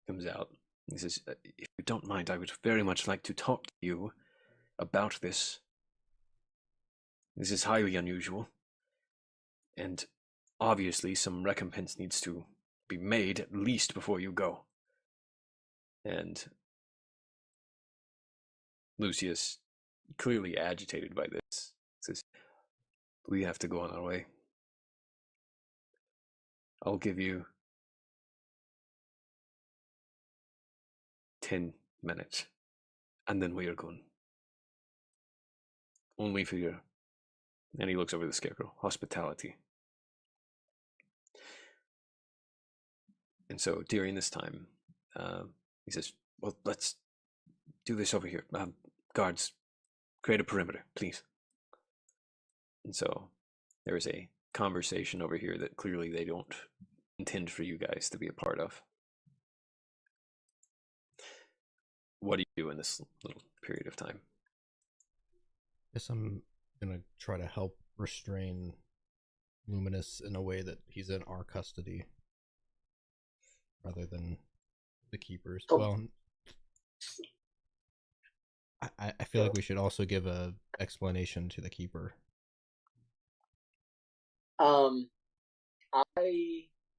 comes out. He says, if you don't mind, I would very much like to talk to you about this. This is highly unusual. And obviously some recompense needs to be made at least before you go. And Lucius, clearly agitated by this, says, we have to go on our way. I'll give you 10 minutes, and then we are gone. Only for your, and he looks over the scarecrow, hospitality. And so during this time, he says, well, let's do this over here. Guards, create a perimeter, please. And so there is a conversation over here that clearly they don't intend for you guys to be a part of. What do you do in this little period of time? Guess I'm gonna try to help restrain Luminous in a way that he's in our custody rather than the keepers. Oh. Well, I feel like we should also give a explanation to the keeper.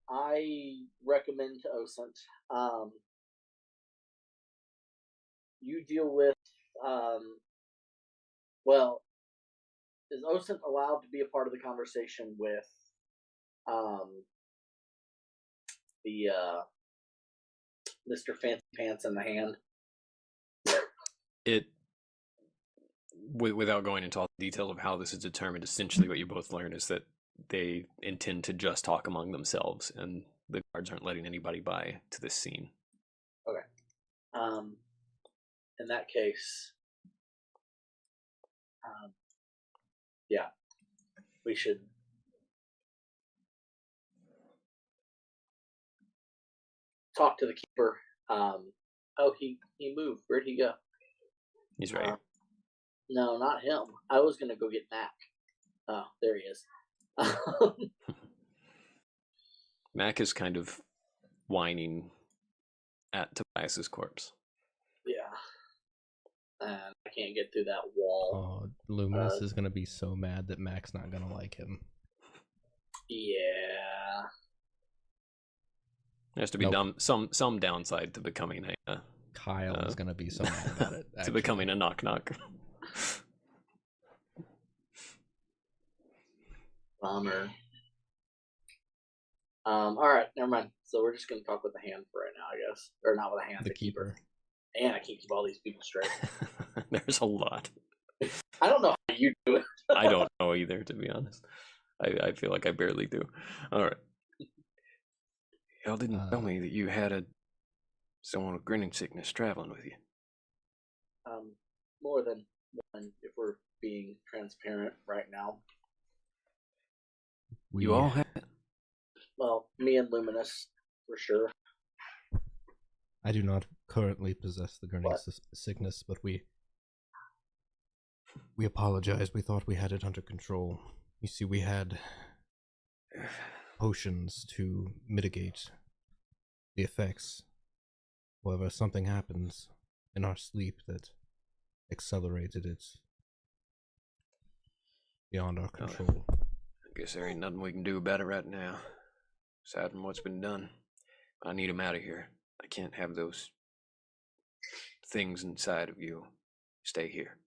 I recommend to Osint. You deal with well, is Osint allowed to be a part of the conversation with the Mr. Fancy Pants in the Hand? It, without going into all the details of how this is determined, essentially what you both learn is that they intend to just talk among themselves, and the guards aren't letting anybody by to this scene. Okay. In that case, yeah, we should talk to the keeper. Oh, he moved. Where'd he go? He's right here. No, not him. I was gonna go get Mac. Oh, there he is. Mac is kind of whining at Tobias's corpse. Yeah. And I can't get through that wall. Oh, Luminous is gonna be so mad that Mac's not gonna like him. Yeah. There has to be some downside to becoming a Kyle is gonna be so mad about it. to becoming a knock. Bummer. Alright, never mind. So we're just gonna talk with the hand for right now, I guess. Or not with the hand, The keeper. And I can't keep all these people straight. There's a lot. I don't know how you do it. I don't know either, to be honest. I feel like I barely do. Alright. Y'all didn't tell me that you had someone with grinning sickness traveling with you. More than one, if we're being transparent right now. You all had? Well, me and Luminous, for sure. I do not currently possess the grinning sickness, but we apologize. We thought we had it under control. You see, we had potions to mitigate the effects. However, something happens in our sleep that accelerated it beyond our control. I guess there ain't nothing we can do about it right now, aside from what's been done. I need him out of here. I can't have those things inside of you stay here.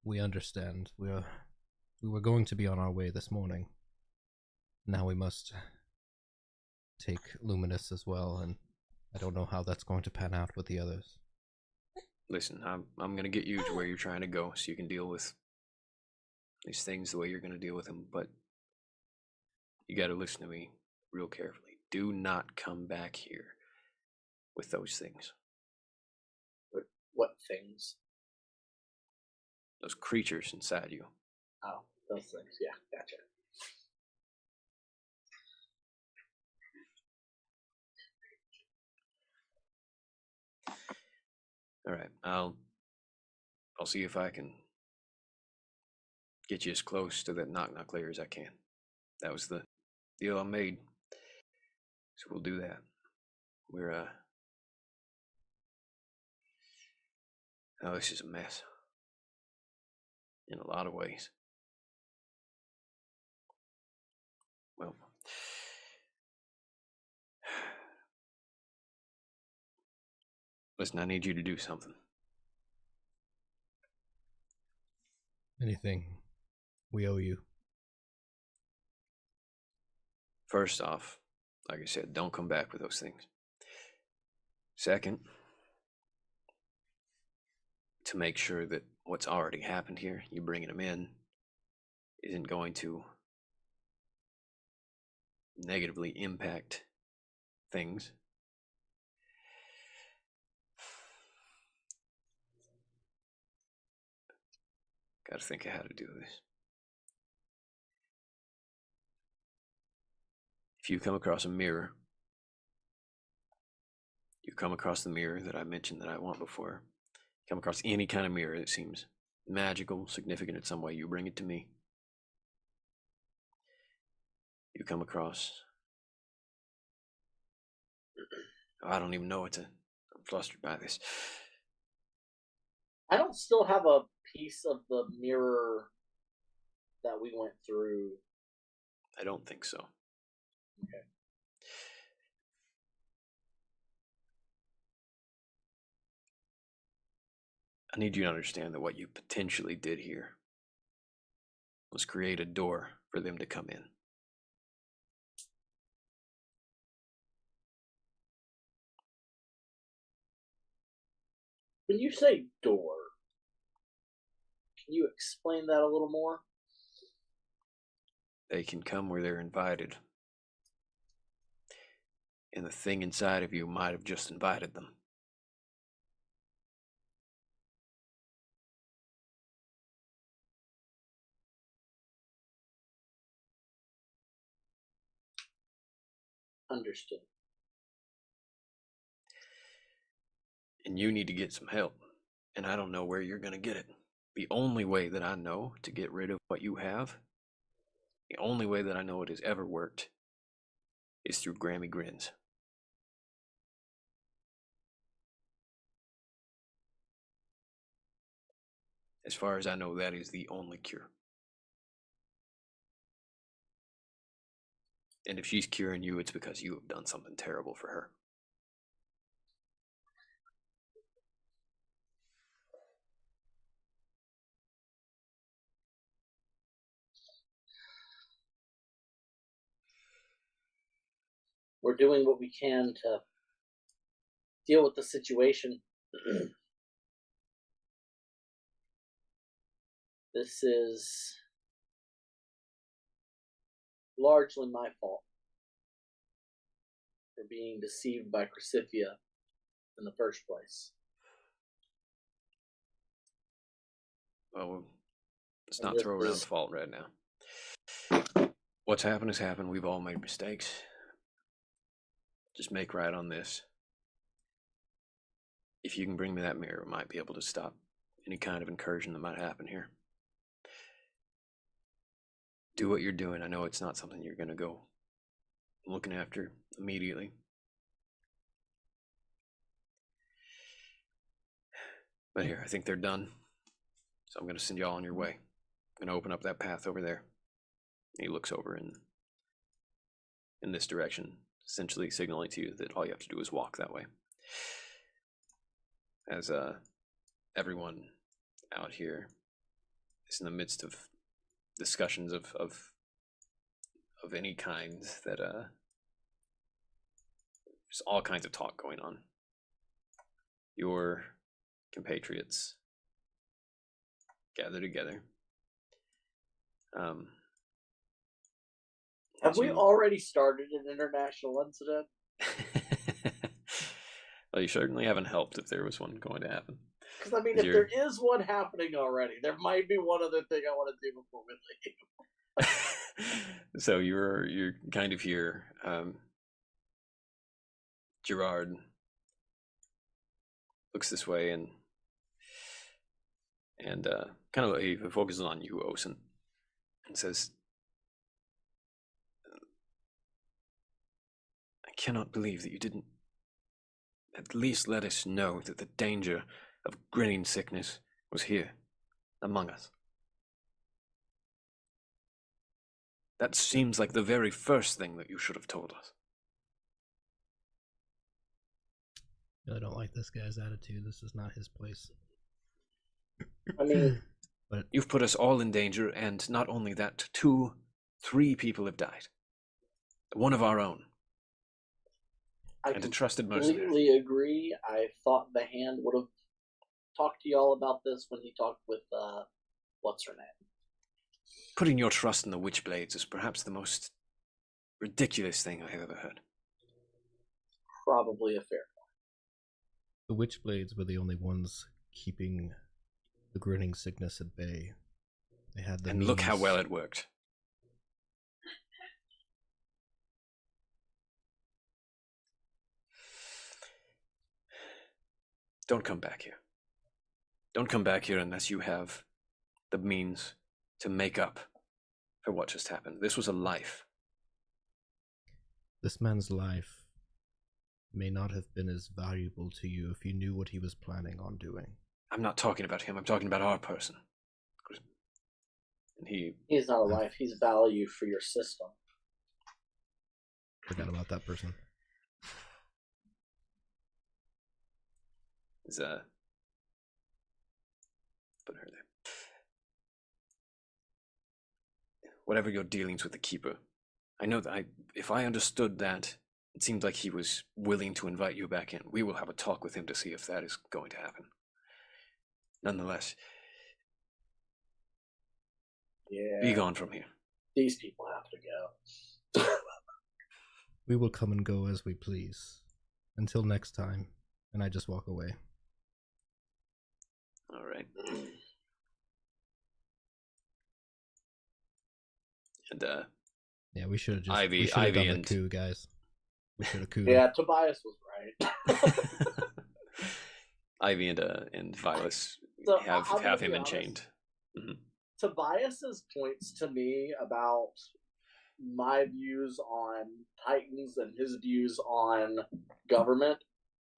We understand. We were going to be on our way this morning. Now we must take Luminous as well, and I don't know how that's going to pan out with the others. Listen, I'm gonna get you to where you're trying to go, so you can deal with these things the way you're gonna deal with them. But you got to listen to me real carefully. Do not come back here with those things. What things? Those creatures inside you. Oh, those things. Yeah, gotcha. All right, I'll see if I can get you as close to that knock layer as I can. That was the deal I made. So we'll do that. We're oh, this is a mess. In a lot of ways. Well, listen, I need you to do something. Anything we owe you. First off, like I said, don't come back with those things. Second, to make sure that what's already happened here, you bringing them in, isn't going to negatively impact things. Got to think of how to do this. If you come across a mirror, you come across the mirror that I mentioned that I want before, come across any kind of mirror that seems magical, significant in some way, you bring it to me. You come across, I don't even know what to, I'm flustered by this. I don't still have a piece of the mirror that we went through. I don't think so. Okay. I need you to understand that what you potentially did here was create a door for them to come in. When you say door, can you explain that a little more? They can come where they're invited. And the thing inside of you might have just invited them. Understood. And you need to get some help. And I don't know where you're going to get it. The only way that I know to get rid of what you have, the only way that I know it has ever worked, is through Grammy Grins. As far as I know, that is the only cure. And if she's curing you, it's because you have done something terrible for her. We're doing what we can to deal with the situation. This is largely my fault for being deceived by Crucifia in the first place. Well, let's not throw around fault right now. What's happened has happened. We've all made mistakes. Just make right on this. If you can bring me that mirror, it might be able to stop any kind of incursion that might happen here. Do what you're doing. I know it's not something you're going to go looking after immediately. But here, I think they're done. So I'm going to send y'all on your way. I'm going to open up that path over there. And he looks over in this direction, essentially signaling to you that all you have to do is walk that way. As everyone out here is in the midst of discussions of any kind, that there's all kinds of talk going on. Your compatriots gather together. Have we already started an international incident? Well, you certainly haven't helped if there was one going to happen. Because, I mean, if there is one happening already, there might be one other thing I want to do before we leave. So you're kind of here. Gerard looks this way and kind of he focuses on you, Osen, and says, I cannot believe that you didn't at least let us know that the danger of grinning sickness was here among us. That seems like the very first thing that you should have told us. I don't like this guy's attitude. This is not his place. I mean, but you've put us all in danger, and not only that, 3 people have died. One of our own. And a trusted mercenary. I completely agree. I thought the Hand would have talked to y'all about this when he talked with, what's her name? Putting your trust in the Witchblades is perhaps the most ridiculous thing I have ever heard. Probably a fair point. The Witchblades were the only ones keeping the grinning sickness at bay. They had the and look how well it worked. Don't come back here. Don't come back here unless you have the means to make up for what just happened. This was a life. This man's life may not have been as valuable to you if you knew what he was planning on doing. I'm not talking about him. I'm talking about our person. And he's not a life. He's value for your system. Forgot about that person. Is put her there. Whatever your dealings with the Keeper, I know that if I understood that, it seemed like he was willing to invite you back in. We will have a talk with him to see if that is going to happen. Nonetheless, be gone from here. These people have to go. We will come and go as we please. Until next time. And I just walk away. All right. And yeah, we should have just Ivy done and the coup, guys. We should have couped. Yeah, Tobias was right. Ivy and Vilas so have him enchained. Mm-hmm. Tobias's points to me about my views on Titans and his views on government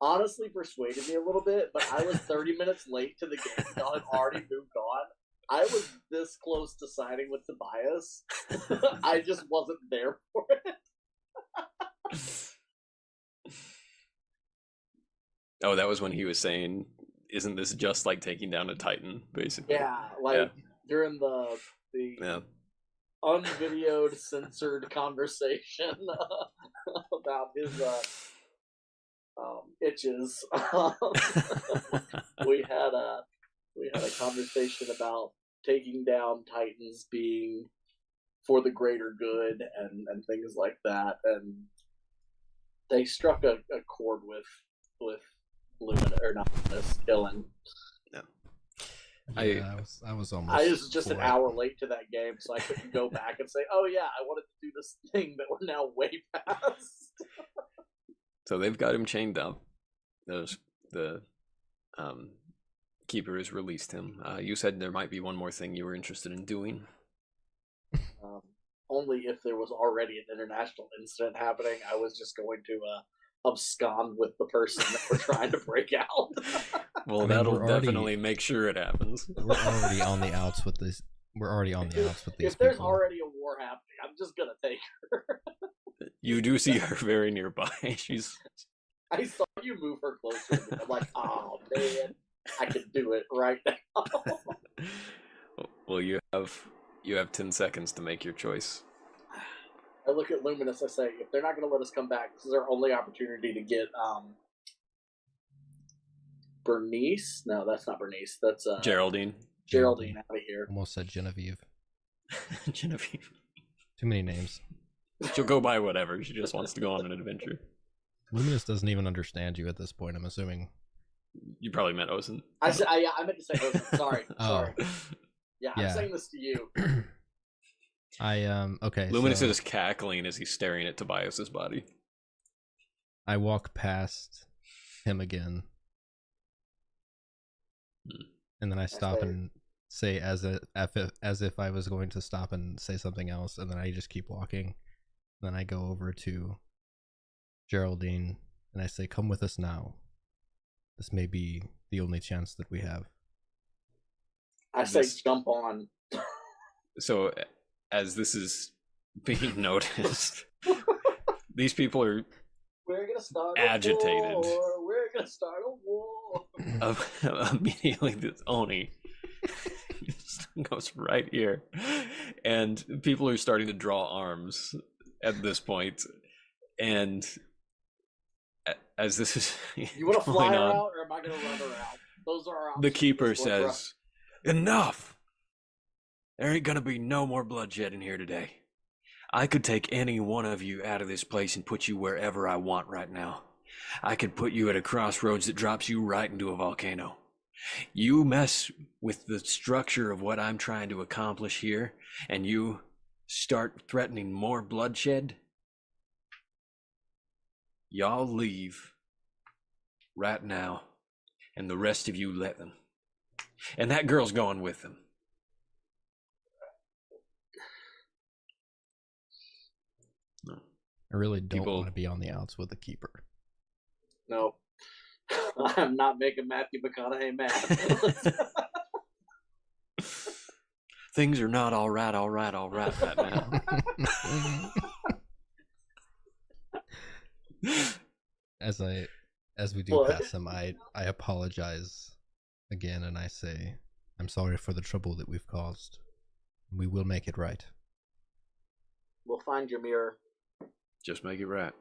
honestly persuaded me a little bit, but I was 30 minutes late to the game. Y'all had already moved on. I was this close to siding with Tobias. I just wasn't there for it. Oh, that was when he was saying, isn't this just like taking down a Titan, basically? Yeah, during the unvideoed, censored conversation about his itches. we had a conversation about taking down Titans being for the greater good and things like that, and they struck a chord with Lumina, or not this Dylan. No. I was almost. I was just an hour late to that game, so I couldn't go back and say, "Oh yeah, I wanted to do this thing that we're now way past." So they've got him chained up. The Keeper has released him. You said there might be one more thing you were interested in doing. Only if there was already an international incident happening. I was just going to abscond with the person that we're trying to break out. Well, that'll definitely make sure it happens. We're already on the outs with this. We're already on the outs with these. If there's already a war happening, I'm just gonna take her. You do see her very nearby. I saw you move her closer. I'm like, oh man, I can do it right now. Well, you have 10 seconds to make your choice. I look at Luminous. I say, if they're not going to let us come back, this is our only opportunity to get Bernice. No, that's not Bernice. That's Geraldine. Geraldine out of here. Almost said Genevieve. Genevieve. Too many names. She'll go by whatever. She just wants to go on an adventure. Luminous doesn't even understand you at this point, I'm assuming. You probably meant Ozen. I meant to say Ocean. Sorry. Oh. Yeah, I'm saying this to you. Okay. Luminous is cackling as he's staring at Tobias's body. I walk past him again. And then I stop and say as if I was going to stop and say something else, and then I just keep walking. Then I go over to Geraldine and I say, "Come with us now. This may be the only chance that we have." I say jump on. So as this is being noticed, these people are We're gonna start agitated. A war. We're gonna start a war. Immediately, this Oni goes right here, and people are starting to draw arms at this point. And as this is, you want to fly her out, or am I gonna run her out? Those are our options. The keeper says, "Enough! There ain't gonna be no more bloodshed in here today. I could take any one of you out of this place and put you wherever I want right now. I could put you at a crossroads that drops you right into a volcano. You mess with the structure of what I'm trying to accomplish here, and you start threatening more bloodshed, y'all leave right now, and the rest of you let them. And that girl's going with them." I really don't want to be on the outs with the keeper. No. I'm not making Matthew McConaughey mad. Things are not all right right now. As we do pass him, I apologize again, and I say, "I'm sorry for the trouble that we've caused. We will make it right. We'll find your mirror. Just make it right."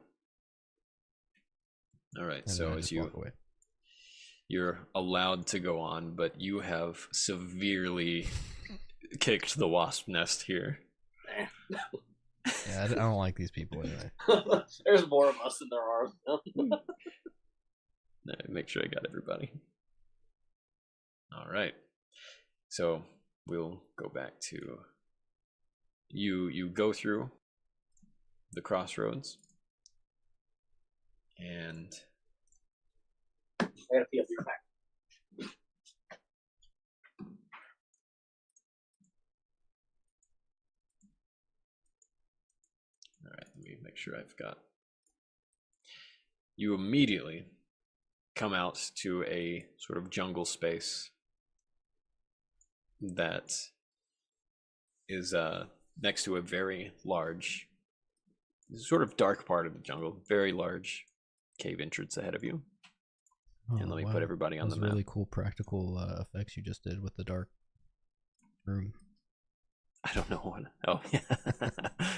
All right. And so then I as just walk away. you're allowed to go on, but you have severely kicked the wasp nest here. Yeah, I don't like these people anyway. There's more of us than there are of them. Make sure I got everybody. All right. So we'll go back to you go through the crossroads, and I gotta pee up your back. all right, let me make sure I've got. You immediately come out to a sort of jungle space that is next to a very large, sort of dark part of the jungle, very large cave entrance ahead of you. And let me put everybody on the map. Really cool practical effects you just did with the dark room. I don't know what. Oh, yeah.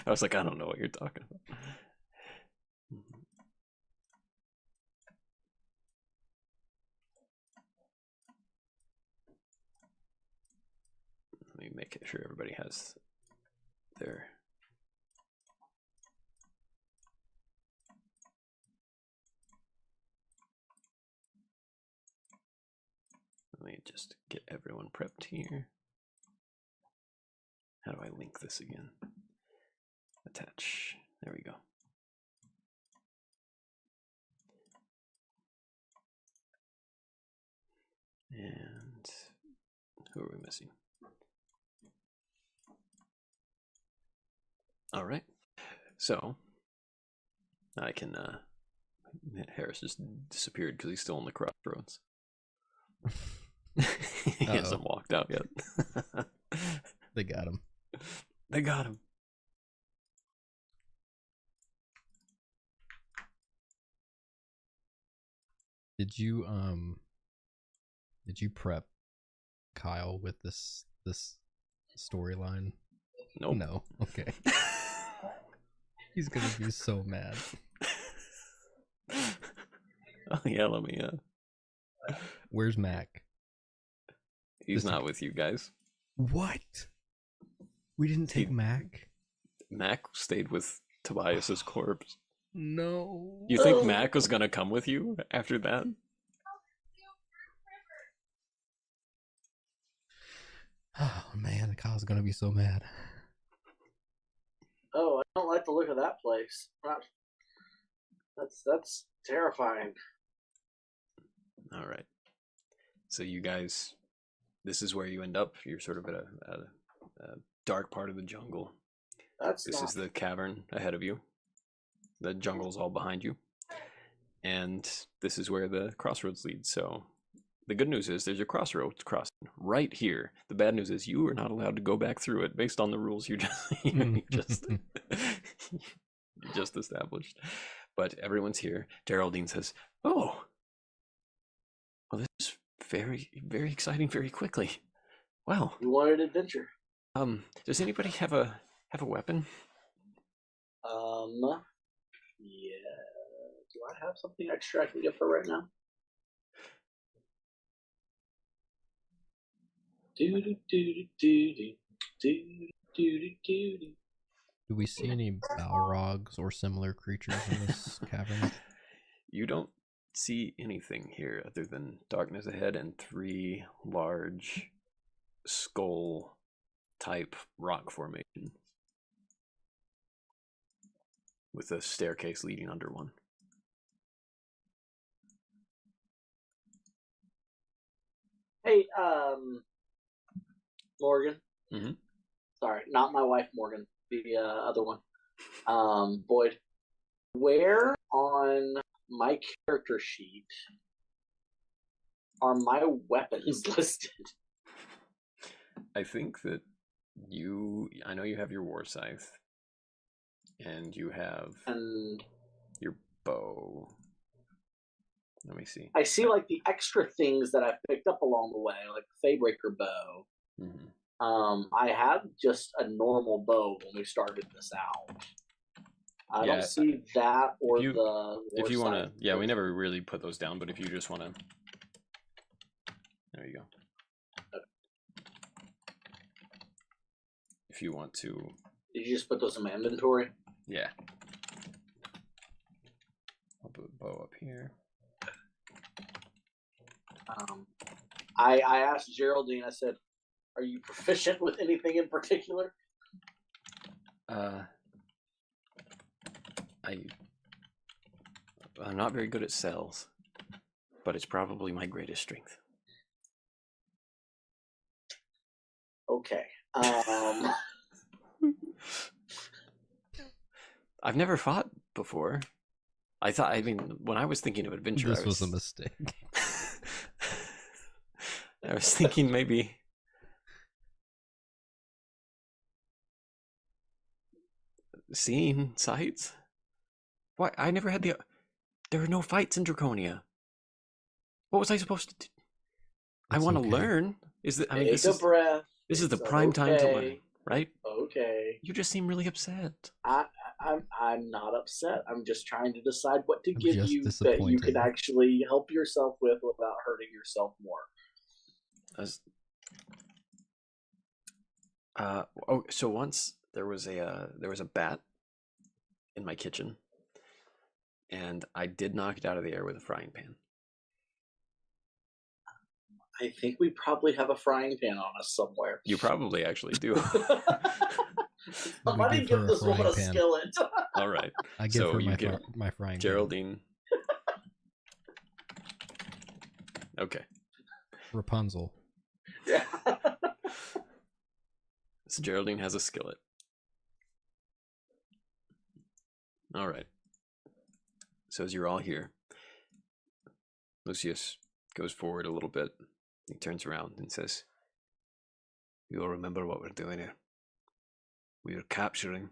I was like, I don't know what you're talking about. Let me make sure everybody has their. Let me just get everyone prepped here. How do I link this again? Attach. There we go. And who are we missing? All right. So I can. Harris just disappeared because he's still in the crossroads. He hasn't walked out yet. They got him. They got him. Did you prep Kyle with this storyline? Nope. No. Okay. He's gonna be so mad. Oh yeah, let me. Where's Mac? He's not with you guys. What? We didn't take Mac? Mac stayed with Tobias's corpse. No. You think Mac was gonna come with you after that? Oh man, Kyle's gonna be so mad. Oh, I don't like the look of that place. That's terrifying. All right. So you guys, this is where you end up. You're sort of at a dark part of the jungle. This is the cavern ahead of you. The jungle's all behind you. And this is where the crossroads lead. So the good news is there's a crossroads crossing right here. The bad news is you are not allowed to go back through it based on the rules you just just established. But everyone's here. Geraldine says, "Oh, well, this is very, very exciting. Very quickly. Wow. You wanted adventure. Does anybody have a weapon?" Yeah. Do I have something extra I can give her right now? Do we see any Balrogs or similar creatures in this cavern? You don't see anything here other than darkness ahead and 3 large skull type rock formations with a staircase leading under one. Hey, Morgan. Mm-hmm. Sorry, not my wife, Morgan. The other one. Boyd. Where on my character sheet are my weapons listed? I think that I know you have your war scythe, and you have your bow. Let me see. I see like the extra things that I've picked up along the way, like the Faybreaker bow. Mm-hmm. I had just a normal bow when we started this out. I don't see that or the war if you want to, scythe. yeah, we never really put those down, but if you just want to, there you go. If you want to, did you just put those in my inventory? Yeah. I'll put a bow up here. I asked Geraldine, I said, "Are you proficient with anything in particular?" I'm not very good at cells, but it's probably my greatest strength. Okay. I've never fought before. I mean, when I was thinking of adventure, This was a mistake. I was thinking maybe seeing sights. Why? I never had there were no fights in Draconia. What was I supposed to do? I want to learn. This is the prime time to learn, right? Okay. You just seem really upset. I'm not upset. I'm just trying to decide what to give you that you can actually help yourself with without hurting yourself more. So once there was a bat in my kitchen, and I did knock it out of the air with a frying pan. I think we probably have a frying pan on us somewhere. You probably actually do. Somebody give this woman a skillet. All right. I give her my frying Geraldine. Pan. Okay. Rapunzel. Yeah. So Geraldine has a skillet. All right. So as you're all here, Lucius goes forward a little bit. He turns around and says, "You all remember what we're doing here? We are capturing.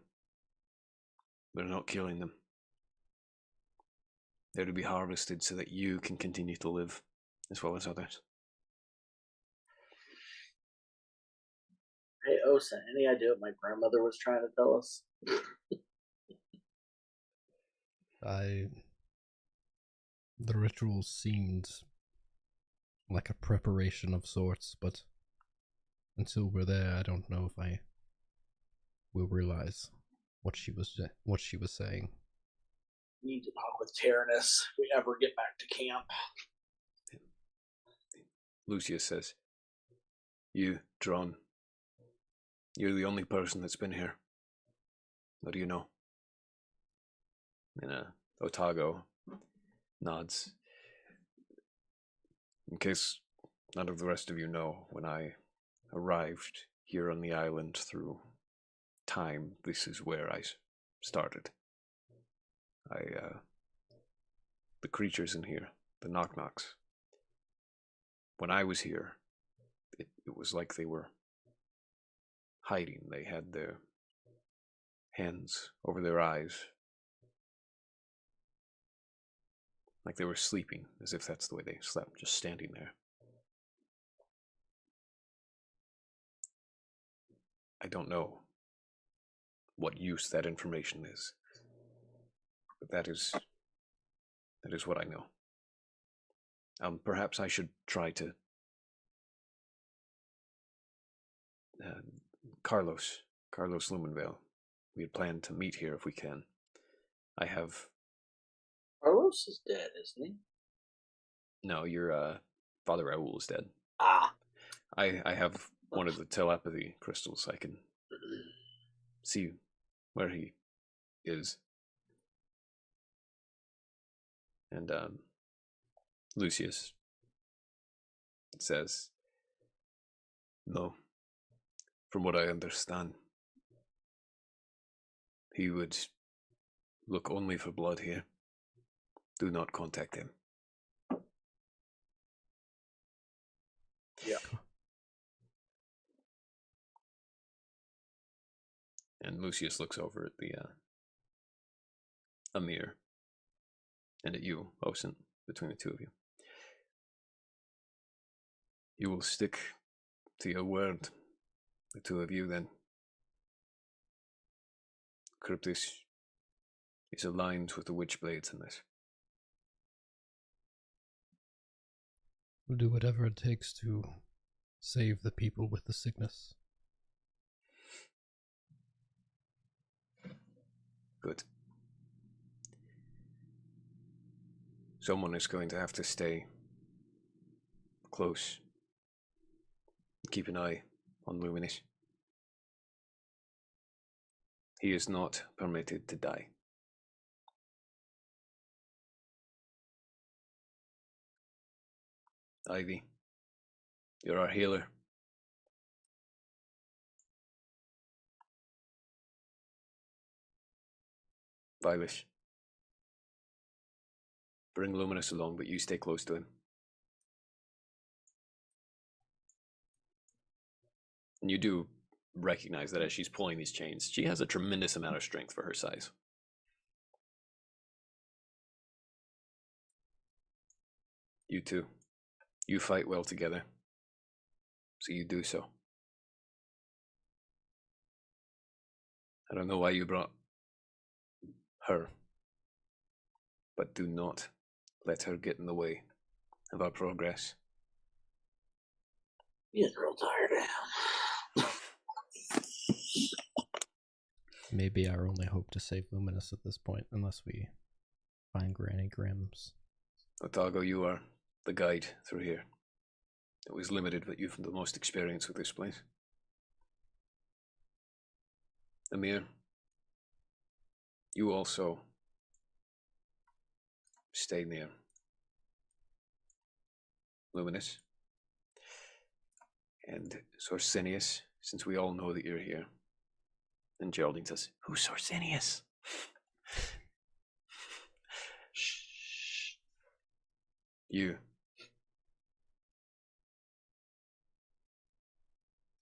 We're not killing them. They're to be harvested so that you can continue to live as well as others." Hey, Osa, any idea what my grandmother was trying to tell us? The ritual seemed like a preparation of sorts, but until we're there, I don't know if I will realize what she was saying. Need to talk with Tyrannus if we ever get back to camp. Lucius says, "You, Dron, you're the only person that's been here. What do you know?" And Otago nods. "In case none of the rest of you know, when I arrived here on the island through time, this is where I started. The creatures in here, the knock-knocks, when I was here, it was like they were hiding. They had their hands over their eyes, like they were sleeping, as if that's the way they slept, just standing there. I don't know what use that information is, but that is what I know. Perhaps I should try to... Carlos Lumenvale. We had planned to meet here if we can. I have... Carlos is dead, isn't he? No, your Father Raoul is dead. Ah. I have one of the telepathy crystals. I can see where he is. And Lucius says, "No, from what I understand, he would look only for blood here. Do not contact him." Yeah. And Lucius looks over at the Amir and at you, Osen, between the two of you. "You will stick to your word, the two of you, then. Cryptis is aligned with the Witchblades in this." We'll do whatever it takes to save the people with the sickness. Good. Someone is going to have to stay close. Keep an eye on Luminous. He is not permitted to die. Ivy, you're our healer. Violet, bring Luminous along, but you stay close to him. And you do recognize that as she's pulling these chains, she has a tremendous amount of strength for her size. You two, you fight well together, so you do so. I don't know why you brought her, but do not let her get in the way of our progress. He's real tired of him. Maybe our only hope to save Luminous at this point, unless we find Granny Grimm's. Otago, you are the guide through here. It was limited, but you've the most experience with this place. Amir, you also stay near Luminous. And Sorsinius, since we all know that you're here. And Geraldine says, "Who's Sorsinius?" Shh. You.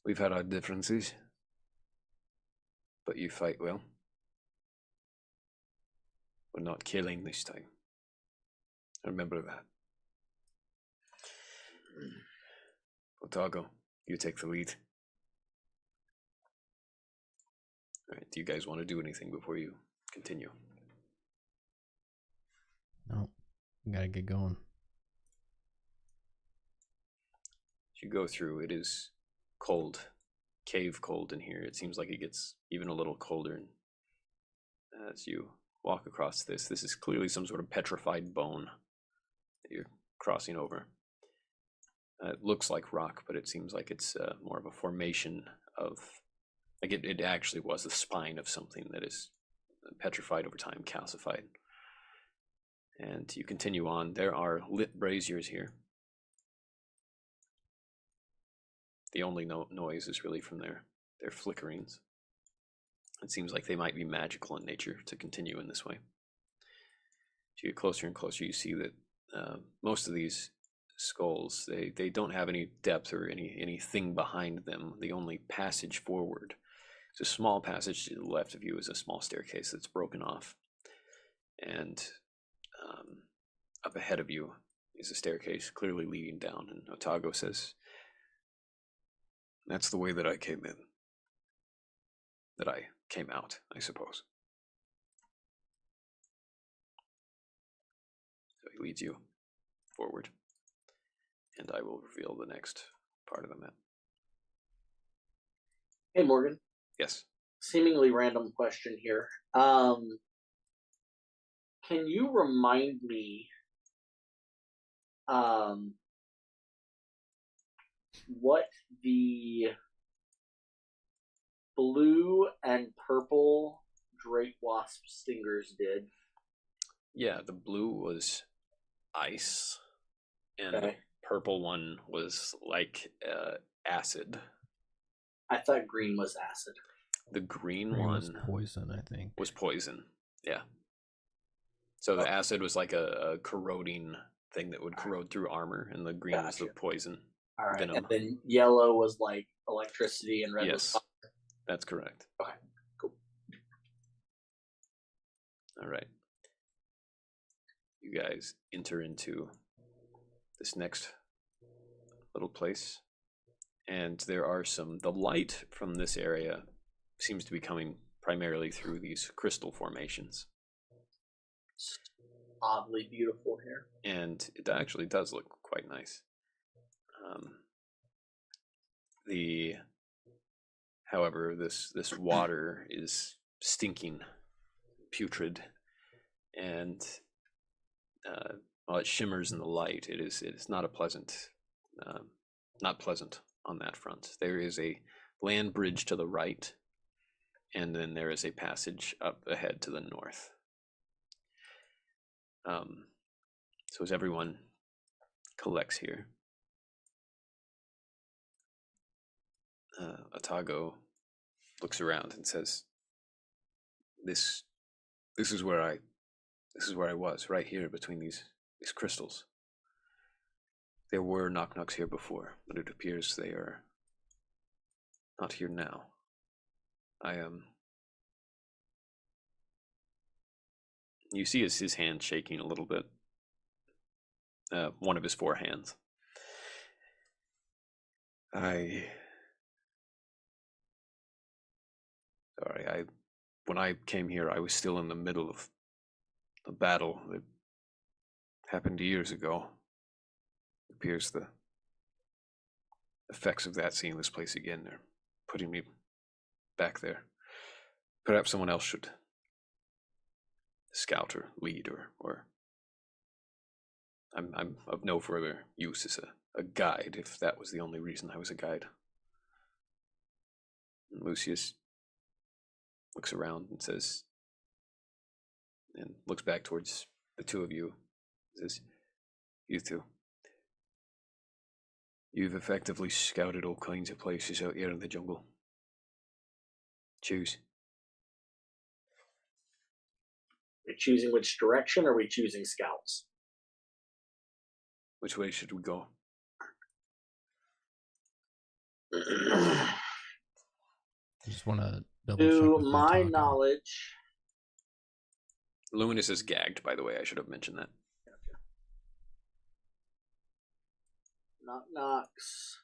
We've had our differences, but you fight well. We're not killing this time. Remember that. Otago, you take the lead. Alright, do you guys want to do anything before you continue? No, we gotta get going. As you go through, it is cold, cave cold in here. It seems like it gets even a little colder. And as you walk across this. This is clearly some sort of petrified bone that you're crossing over. It looks like rock, but it seems like it's more of a formation of, like it actually was the spine of something that is petrified over time, calcified. And you continue on. There are lit braziers here. The only noise is really from their flickerings. It seems like they might be magical in nature to continue in this way. As you get closer and closer, you see that most of these skulls, they don't have any depth or anything behind them. The only passage forward is a small passage to the left of you, is a small staircase that's broken off. And up ahead of you is a staircase clearly leading down. And Otago says, "That's the way that I came in. That I came out, I suppose." So he leads you forward, and I will reveal the next part of the map. Hey, Morgan. Yes. Seemingly random question here. Can you remind me what the blue and purple drake wasp stingers did? Yeah, the blue was ice, and the purple one was like acid. I thought green was acid. The green one was poison, I think. Was poison, yeah. So the acid was like a corroding thing that would corrode through armor, and the green was the poison. All right, venom. And then yellow was like electricity, and red was fire. That's correct. Okay, cool. All right. You guys enter into this next little place, and there are the light from this area seems to be coming primarily through these crystal formations. Oddly beautiful here. And it actually does look quite nice. However, this water is stinking, putrid, and while it shimmers in the light, it is not not pleasant on that front. There is a land bridge to the right, and then there is a passage up ahead to the north. So as everyone collects here, Otago looks around and says, "This is where I was, right here between these crystals. There were knock-knocks here before, but it appears they are not here now. I am." You see his hand shaking a little bit. One of his four hands. When I came here, I was still in the middle of a battle that happened years ago. It appears the effects of that, seeing this place again, are putting me back there. Perhaps someone else should scout or lead, or I'm of no further use as a guide, if that was the only reason I was a guide. And Lucius looks around and says, and looks back towards the two of you, says, "You two, you've effectively scouted all kinds of places out here in the jungle. Choose." We're choosing which direction, or are we choosing scouts? Which way should we go? I just want to double check. To my knowledge, Luminous is gagged, by the way. I should have mentioned that. Knock-knocks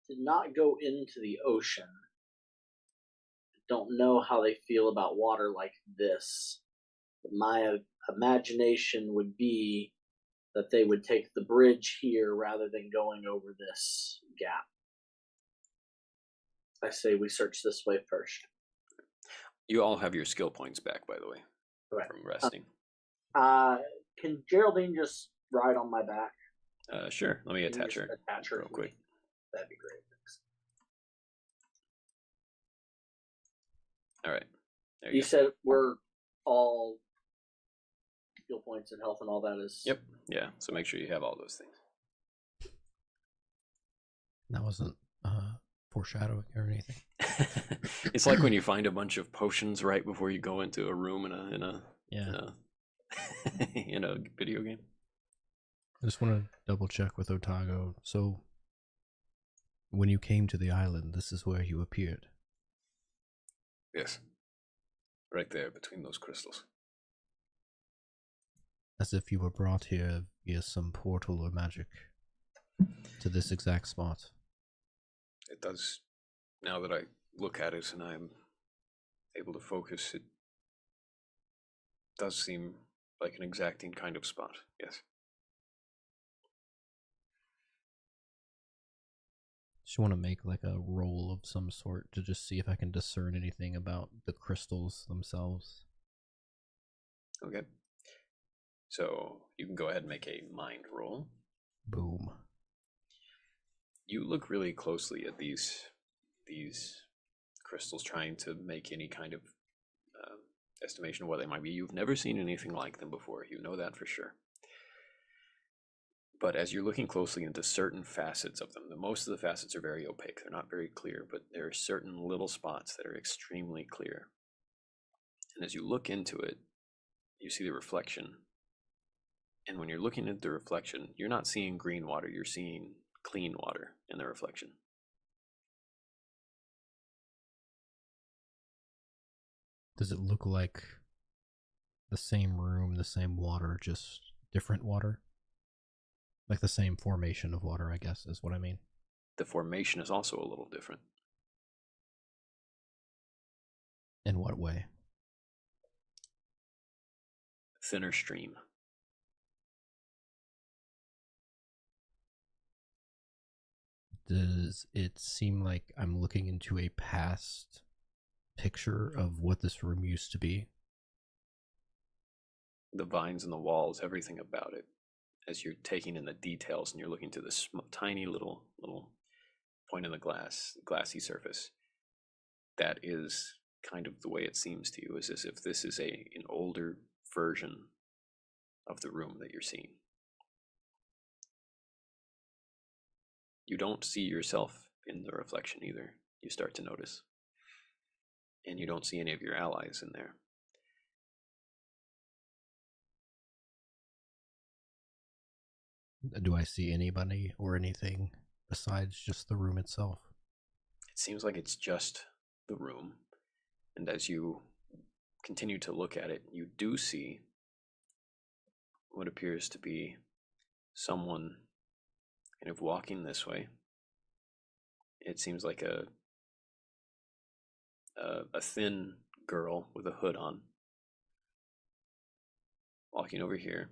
did not go into the ocean. I don't know how they feel about water like this. But my imagination would be that they would take the bridge here rather than going over this gap. I say we search this way first. You all have your skill points back, by the way, Right. from resting. Can Geraldine just ride on my back? Sure. Let me attach her real to quick. me? That'd be great. Thanks. All right. There You go. said we're all skill points and health and all that is. Yep. Yeah. So make sure you have all those things. That wasn't foreshadowing or anything. It's like when you find a bunch of potions right before you go into a room in a video game. I just want to double check with Otago. So, when you came to the island, this is where you appeared. Yes. Right there between those crystals. As if you were brought here via some portal or magic to this exact spot. It does, now that I look at it and I'm able to focus, it does seem like an exacting kind of spot, yes. Just want to make like a roll of some sort to just see if I can discern anything about the crystals themselves. Okay. So you can go ahead and make a mind roll. Boom. You look really closely at these crystals, trying to make any kind of estimation of what they might be. You've never seen anything like them before. You know that for sure. But as you're looking closely into certain facets of them, most of the facets are very opaque. They're not very clear, but there are certain little spots that are extremely clear. And as you look into it, you see the reflection. And when you're looking at the reflection, you're not seeing green water, you're seeing clean water in the reflection. Does it look like the same room, the same water, just different water? Like the same formation of water, I guess, is what I mean. The formation is also a little different. In what way? Thinner stream. Does it seem like I'm looking into a past picture of what this room used to be? The vines and the walls, everything about it, as you're taking in the details and you're looking to this tiny little point in the glassy surface, that is kind of the way it seems to you, is as if this is an older version of the room that you're seeing. You don't see yourself in the reflection either, you start to notice. And you don't see any of your allies in there. Do I see anybody or anything besides just the room itself? It seems like it's just the room. And as you continue to look at it, you do see what appears to be someone kind of walking this way. It seems like a thin girl with a hood on, walking over here,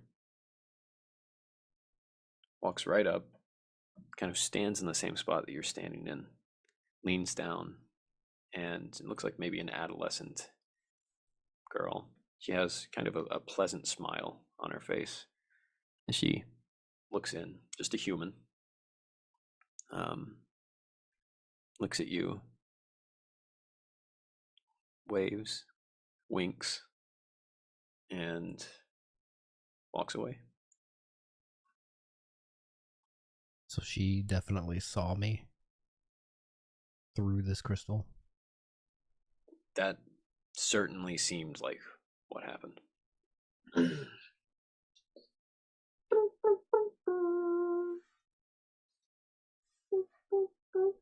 walks right up, kind of stands in the same spot that you're standing in, leans down, and it looks like maybe an adolescent girl. She has kind of a pleasant smile on her face, and she looks in, just a human, looks at you, waves, winks, and walks away. So she definitely saw me through this crystal. That certainly seemed like what happened.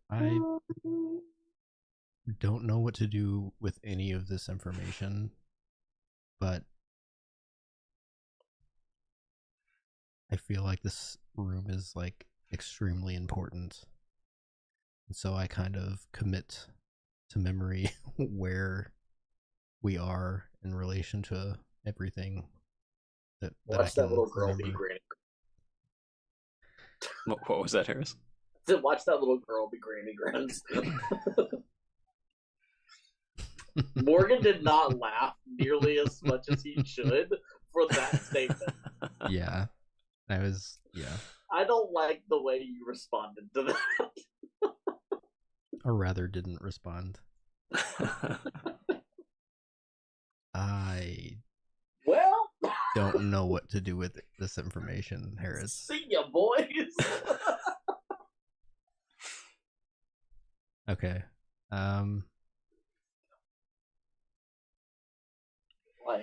I don't know what to do with any of this information, but I feel like this room is like extremely important. And so I kind of commit to memory where we are in relation to everything that Watch that little girl be Granny. What was that, Harris? Watch that little girl be Granny Grams. Morgan did not laugh nearly as much as he should for that statement. Yeah. Yeah. I don't like the way you responded to that. Or rather, didn't respond. I Well, don't know what to do with this information, Harris. see ya, boys. Okay. I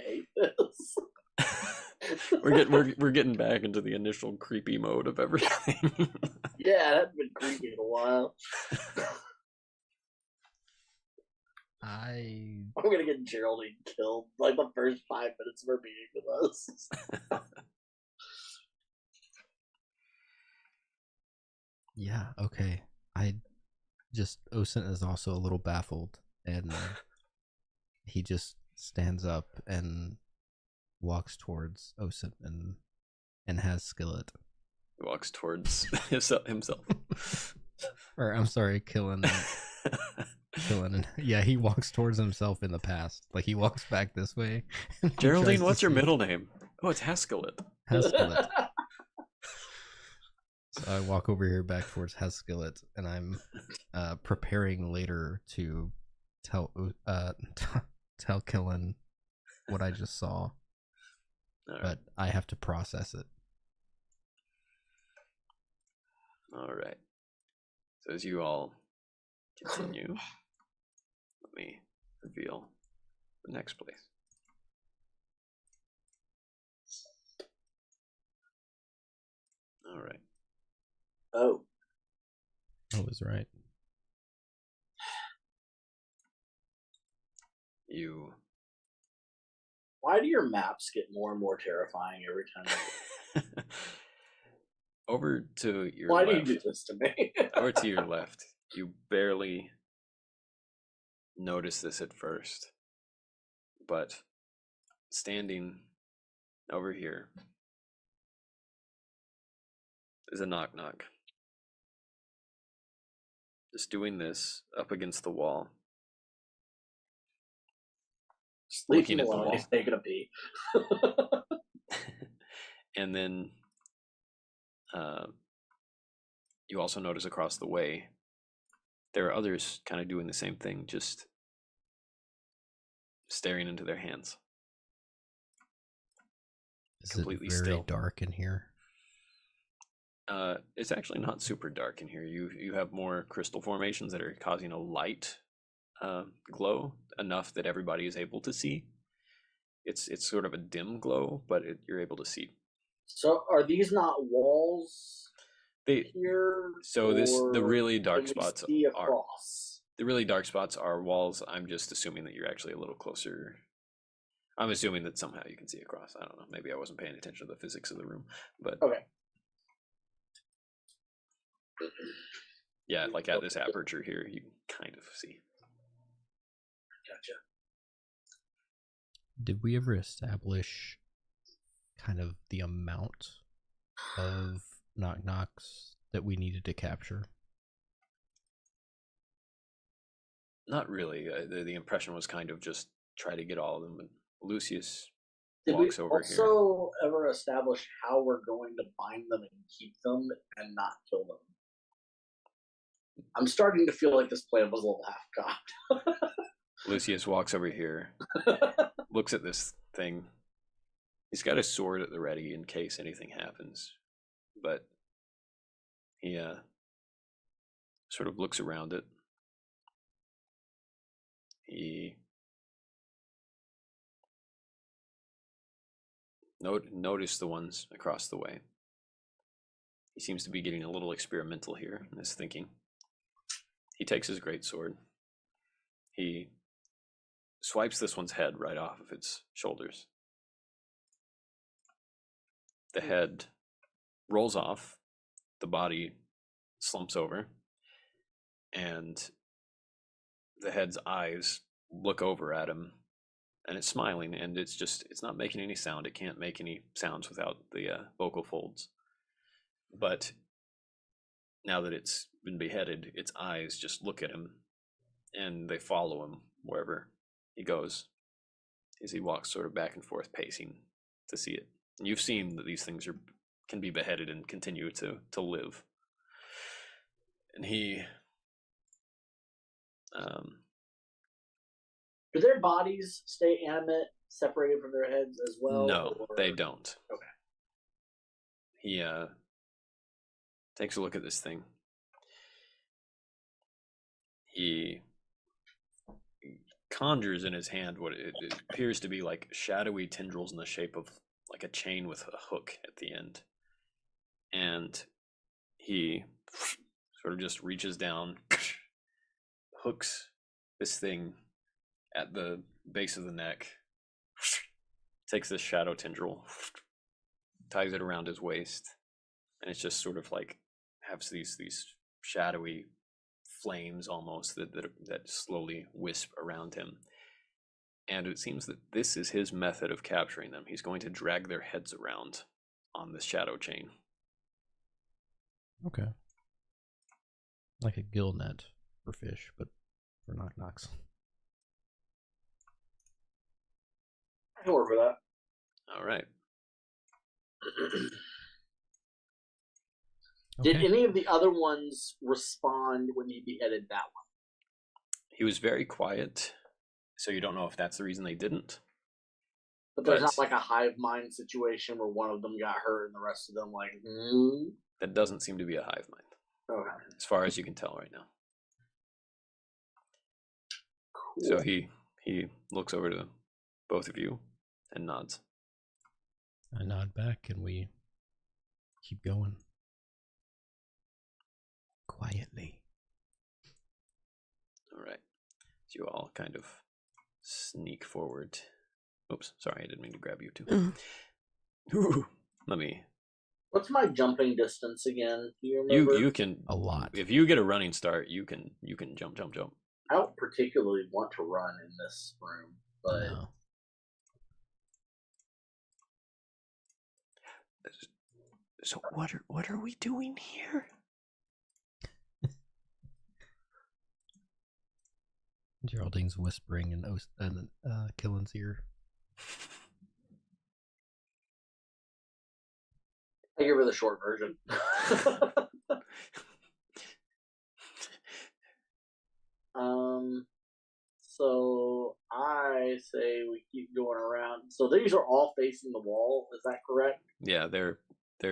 hate this. we're getting back into the initial creepy mode of everything. Yeah, it hasn't been creepy in a while. I'm gonna get Geraldine killed like the first 5 minutes of her meeting with us. Yeah, okay. Osen is also a little baffled, and he just stands up and walks towards Osen and has Skillet. He walks towards himself. Or I'm sorry, Killen. Yeah, he walks towards himself in the past. Like he walks back this way. Geraldine, what's your middle name? Oh, it's Haskillet. Haskillet. So I walk over here back towards Haskillet, and I'm preparing later to tell Killen what I just saw. All right. But I have to process it. All right. So as you all continue, let me reveal the next place. All right. Oh. I was right. You. Why do your maps get more and more terrifying every time? Over to your Why left. do you do this to me? Over to your left. You barely notice this at first, but standing over here is a knock-knock. Just doing this up against the wall. Looking Looking at the alone, wall. he's taking a pee. And then you also notice across the way there are others kind of doing the same thing, just staring into their hands. Is completely it very still. dark in here? It's actually not super dark in here. You have more crystal formations that are causing a light glow, enough that everybody is able to see. It's sort of a dim glow, but you're able to see. So are these not walls here? So the really dark can we spots see are across? the really dark spots are walls. I'm just assuming that you're actually a little closer. I'm assuming that somehow you can see across. I don't know. Maybe I wasn't paying attention to the physics of the room, but Okay. Yeah, like at this aperture here, you can kind of see. Gotcha. Did we ever establish kind of the amount of knock-knocks that we needed to capture? Not really. The impression was kind of just try to get all of them. But Lucius Did we walks over here. also ever establish how we're going to bind them and keep them and not kill them? I'm starting to feel like this plan was a little half-cocked. Lucius walks over here, looks at this thing. He's got a sword at the ready in case anything happens, but he sort of looks around it. He noticed the ones across the way. He seems to be getting a little experimental here in his thinking. He takes his greatsword. He swipes this one's head right off of its shoulders. The head rolls off, the body slumps over, and the head's eyes look over at him, and it's smiling, and it's not making any sound. It can't make any sounds without the vocal folds. But now that it's been beheaded, its eyes just look at him, and they follow him wherever he goes as he walks sort of back and forth, pacing to see it. And you've seen that these things can be beheaded and continue to live. And he do their bodies stay animate, separated from their heads as well? No, they don't. Okay. He takes a look at this thing. He conjures in his hand what it appears to be like shadowy tendrils in the shape of like a chain with a hook at the end. And he sort of just reaches down, hooks this thing at the base of the neck, takes this shadow tendril, ties it around his waist, and it's just sort of like has these shadowy flames almost that slowly wisp around him. And it seems that this is his method of capturing them. He's going to drag their heads around on this shadow chain. Okay. Like a gill net for fish, but for knock-knocks. I can work with that. All right. Did any of the other ones respond when he beheaded that one? He was very quiet, so you don't know if that's the reason they didn't. But there's not like a hive mind situation where one of them got hurt and the rest of them like. That doesn't seem to be a hive mind. Okay. As far as you can tell right now. Cool. So he looks over to both of you and nods. I nod back and we keep going. Quietly. All right. So you all kind of sneak forward. Oops, sorry, I didn't mean to grab you too. Let me. What's my jumping distance again? Do you remember? You can a lot. If you get a running start, you can jump. I don't particularly want to run in this room, but No. So what are we doing here? Geraldine's whispering in Killen's ear. I give her the short version. So I say we keep going around. So these are all facing the wall. Is that correct? Yeah, they're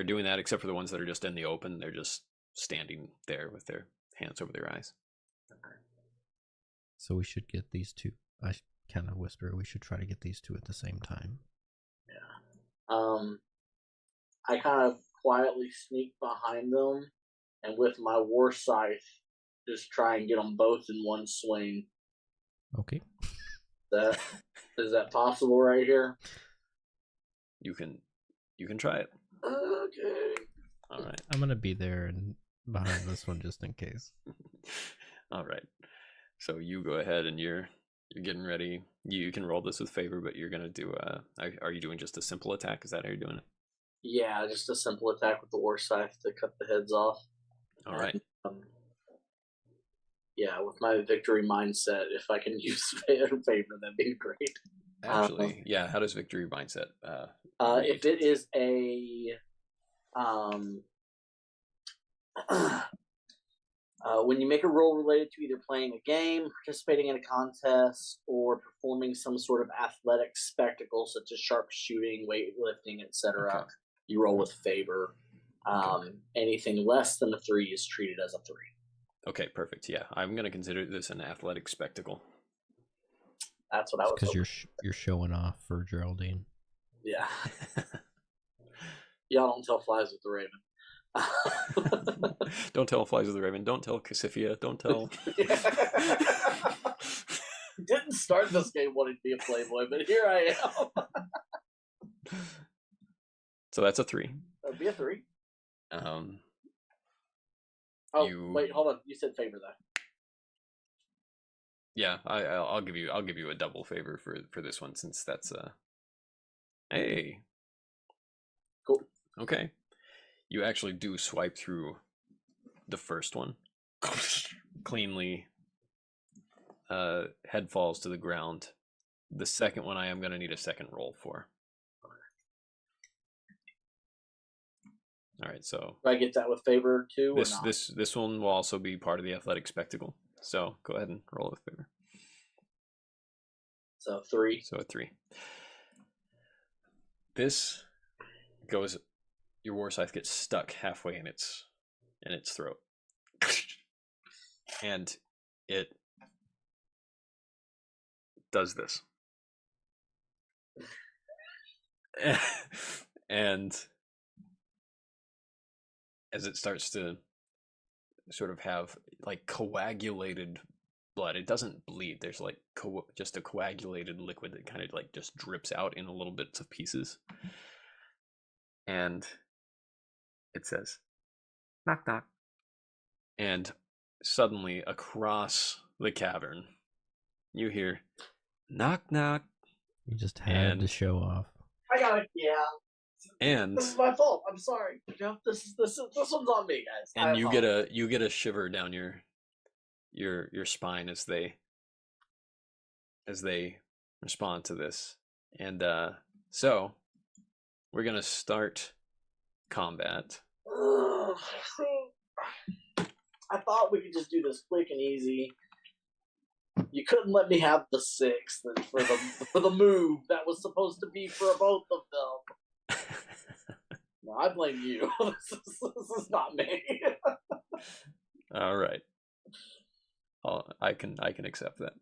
doing that, except for the ones that are just in the open. They're just standing there with their hands over their eyes. So we should get these two. I kind of whisper, we should try to get these two at the same time. Yeah. I kind of quietly sneak behind them, and with my war scythe, just try and get them both in one swing. Okay. Is that possible right here? You can try it. Okay. All right. I'm gonna be there and behind this one just in case. All right. So you go ahead and you're getting ready. You can roll this with favor, but you're gonna do are you doing just a simple attack? Is that how you're doing it? Yeah, just a simple attack with the war scythe to cut the heads off. All right. Yeah, with my victory mindset, if I can use favor, that'd be great. Actually, yeah. How does victory mindset? If it is a when you make a roll related to either playing a game, participating in a contest, or performing some sort of athletic spectacle such as sharpshooting, weightlifting, etc., you roll with favor. Anything less than a 3 is treated as a 3. Okay, perfect. Yeah, I'm going to consider this an athletic spectacle. That's what I was. Because you're showing off for Geraldine. Yeah. Y'all don't tell flies with the raven. Don't tell flies with the raven. Don't tell Cassifia. Don't tell. Didn't start this game wanting to be a playboy, but here I am. So that's a 3. That'd be a 3. Wait, hold on. You said favor though. Yeah, I'll give you a double favor for this one, since that's hey. Cool. Okay. You actually do swipe through the first one cleanly. Head falls to the ground, The second one I am going to need a second roll for. All right, so do I get that with favor too, or not? This one will also be part of the athletic spectacle. So go ahead and roll with favor. So 3. So a 3. This goes. Your war scythe gets stuck halfway in its throat, and it does this, and as it starts to sort of have like coagulated blood, it doesn't bleed. There's like just a coagulated liquid that kind of like just drips out in a little bits of pieces, and it says, "Knock knock," and suddenly across the cavern, you hear, "Knock knock." You just had to show off. I got it. Yeah. And this is my fault. I'm sorry. This one's on me, guys. And you get a shiver down your spine as they respond to this. And so we're gonna start combat. I thought we could just do this quick and easy. You couldn't let me have the 6th for the move that was supposed to be for both of them. No, I blame you. This is not me. All right. I can accept that.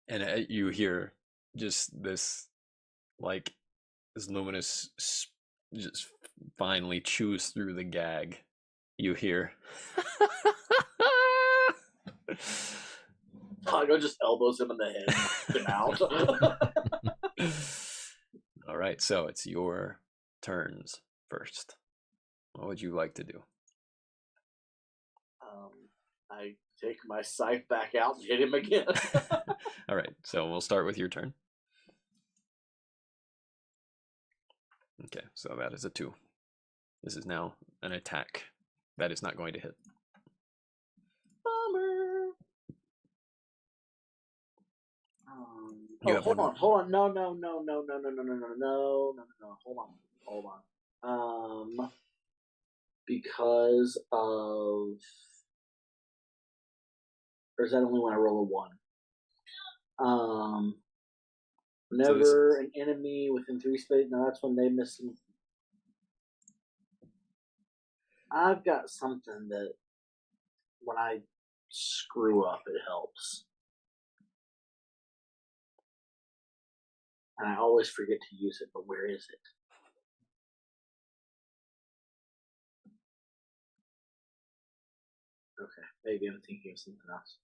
And you hear just this, like, as Luminous just finally chews through the gag. You hear. Tago just elbows him in the head, him out. All right, so it's your turns first. What would you like to do? I take my scythe back out and hit him again. All right, so we'll start with your turn. Okay, so that is a 2. This is now an attack. That is not going to hit. Bummer. Hold on. No. Hold on. Because of, or is that only when I roll a 1? Whenever an enemy within 3 space. No, that's when they miss them. I've got something that when I screw up, it helps. And I always forget to use it, but where is it? Okay, maybe I'm thinking of something else.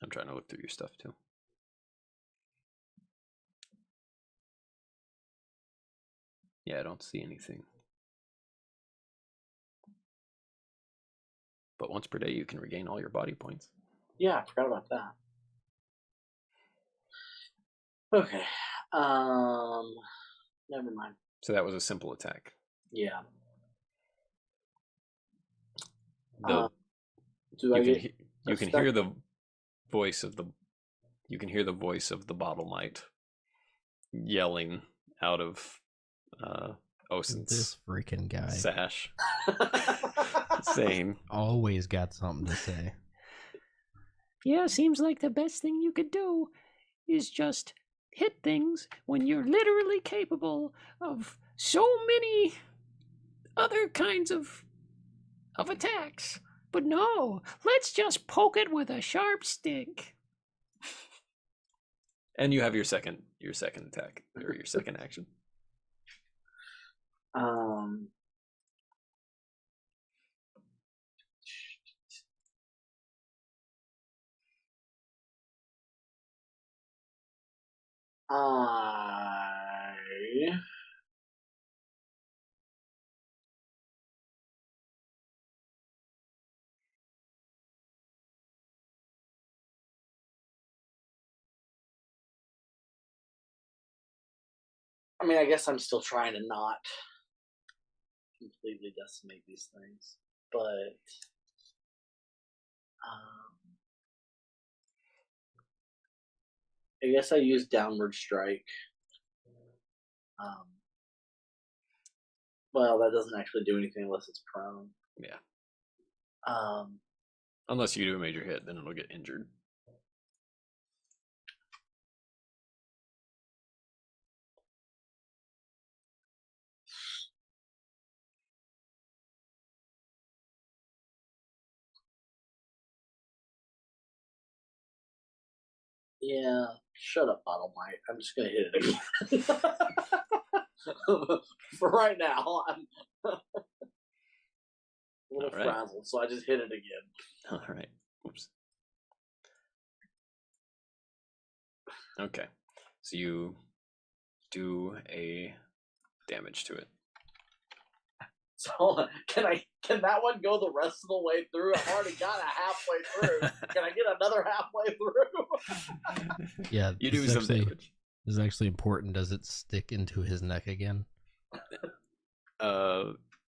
I'm trying to look through your stuff too. Yeah, I don't see anything. But once per day, you can regain all your body points. Yeah, I forgot about that. Okay. Never mind. So that was a simple attack. Yeah. You can hear the voice of the bottle mite yelling out of Osin's this freaking guy sash, saying, always got something to say. Yeah, seems like the best thing you could do is just hit things when you're literally capable of so many other kinds of attacks. But no, let's just poke it with a sharp stick. And you have your second attack, or your second action. I mean, I guess I'm still trying to not completely decimate these things, but I guess I use Downward Strike. Well, that doesn't actually do anything unless it's prone. Yeah. Unless you do a major hit, then it'll get injured. Yeah, shut up, Bottle Might. I'm just gonna hit it again. For right now, I'm a little frazzled, so I just hit it again. All right. Oops. Okay. So you do a damage to it. So can that one go the rest of the way through? I've already got it halfway through. Can I get another halfway through? Yeah, you do some damage. This is actually important. Does it stick into his neck again?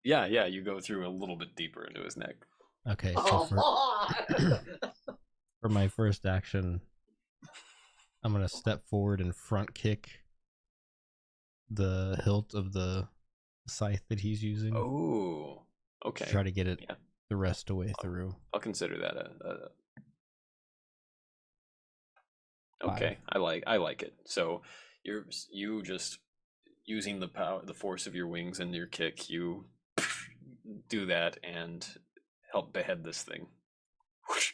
Yeah, you go through a little bit deeper into his neck. Okay, so for my first action, I'm gonna step forward and front kick the hilt of the scythe that he's using. Oh, okay. To try to get it the rest away through. I'll consider that okay. I like it. So you just using the power, the force of your wings and your kick, you do that and help behead this thing. Whoosh.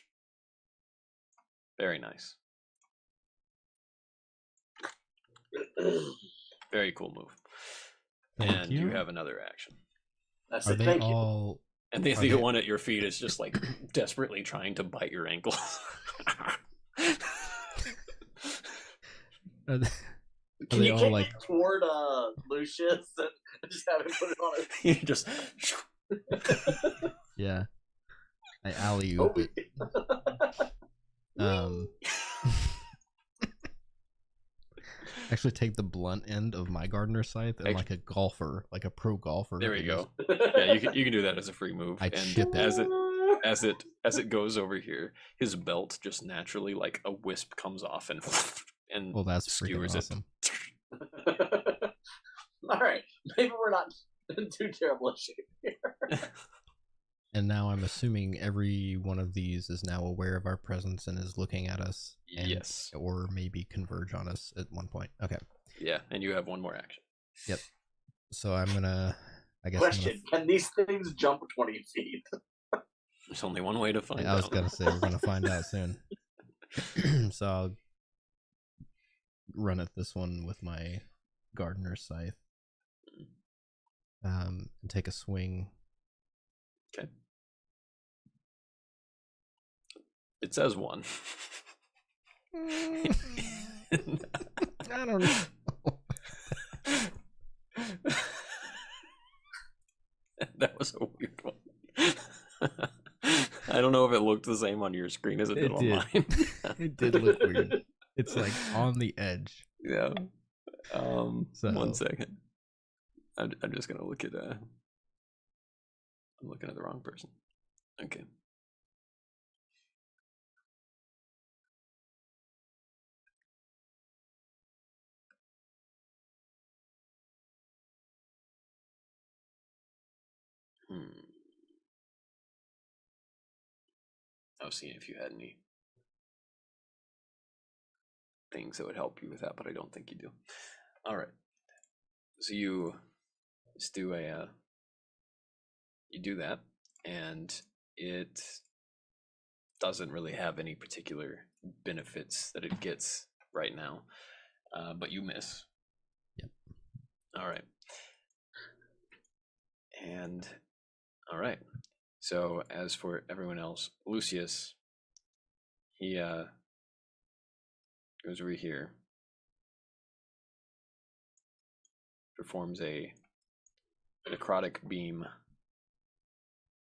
Very nice. Very cool move. Thank you. You have another action. Are they all? And the one at your feet is just like desperately trying to bite your ankle. Can you kick it toward Lucius and just have him put it on his? You just. Yeah. I alley-oop it. Actually take the blunt end of my gardener scythe and like a golfer, like a pro golfer. There we go. Yeah, you can do that as a free move. I chip it. As it goes over here, his belt just naturally like a wisp comes off and well, that's skewers awesome. It. All right, maybe we're not in too terrible a shape here. And now I'm assuming every one of these is now aware of our presence and is looking at us. And, yes. Or maybe converge on us at one point. Okay. Yeah, and you have one more action. Yep. So I'm gonna. I guess. Question: can these things jump 20 feet? There's only one way to find out. I was gonna say we're gonna find out soon. So I'll run at this one with my gardener scythe. And take a swing. Okay. It says one. I don't know. That was a weird one. I don't know if it looked the same on your screen as it did on mine. It did look weird. It's like on the edge. Yeah. 1 second. I'm just gonna look at I'm looking at the wrong person. Okay. I was seeing if you had any things that would help you with that, but I don't think you do. All right. So you just do you do that, and it doesn't really have any particular benefits that it gets right now, but you miss. Yep. All right. And all right. So as for everyone else, Lucius, he goes over here, performs a necrotic beam.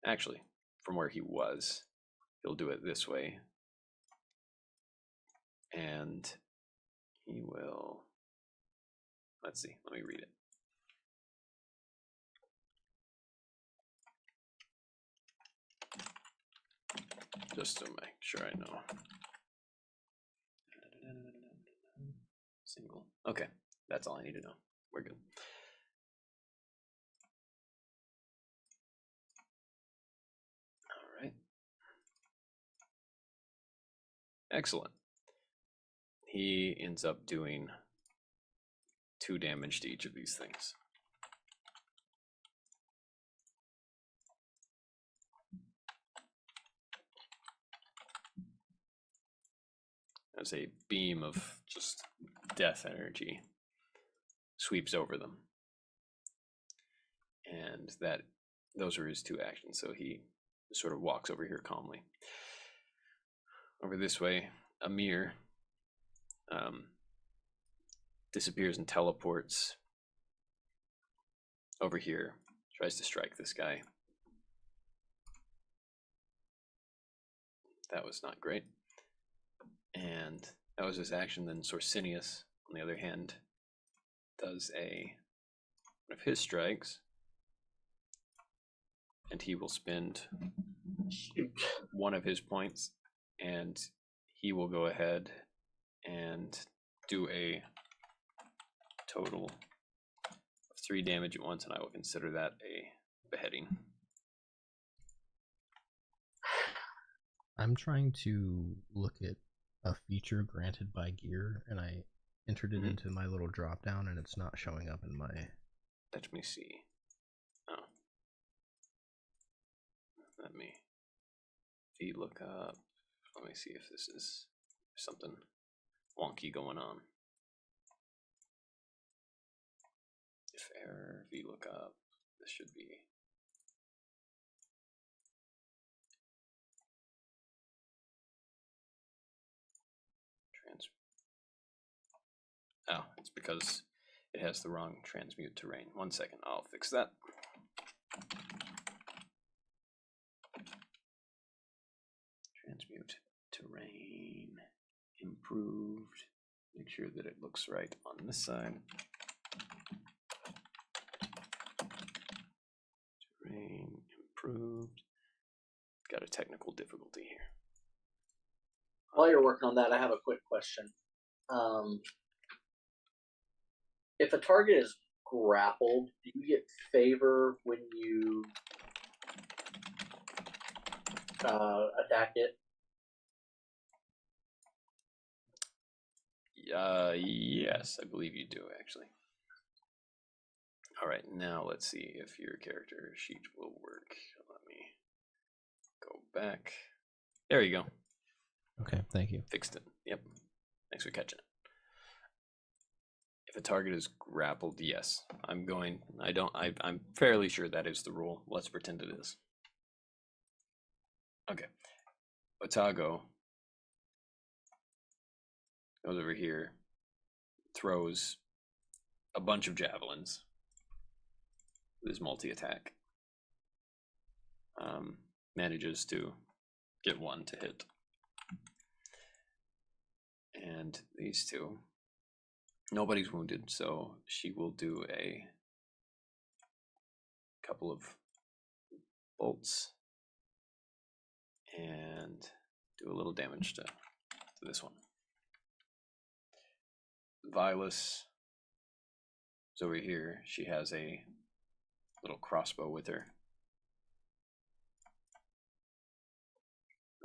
Actually, from where he was, he'll do it this way. And he will, let's see, let me read it. Just to make sure I know. Single. Okay, that's all I need to know. We're good. All right. Excellent. He ends up doing 2 damage to each of these things. As a beam of just death energy sweeps over them. And those are his 2 actions, so he sort of walks over here calmly. Over this way, Amir disappears and teleports over here, tries to strike this guy. That was not great. And that was his action. Then Sorsinius, on the other hand, does one of his strikes. And he will spend 1 of his points, and he will go ahead and do a total of 3 damage at once, and I will consider that a beheading. I'm trying to look at a feature granted by gear, and I entered it into my little drop down, and it's not showing up in my. Let me see. Oh. Let me look up. Let me see if this is something wonky going on. If error VLOOKUP, this should be. Oh, it's because it has the wrong transmute terrain. 1 second, I'll fix that. Transmute terrain improved. Make sure that it looks right on this side. Terrain improved. Got a technical difficulty here. While you're working on that, I have a quick question. If a target is grappled, do you get favor when you attack it? Yes, I believe you do, actually. All right, now let's see if your character sheet will work. Let me go back. There you go. Okay, thank you. Fixed it. Yep. Thanks for catching it. If a target is grappled, yes. I'm fairly sure that is the rule. Let's pretend it is. Okay. Otago goes over here, throws a bunch of javelins with his multi-attack. Manages to get 1 to hit. And these 2, nobody's wounded, so she will do a couple of bolts and do a little damage to this one. Vilas is over here. She has a little crossbow with her.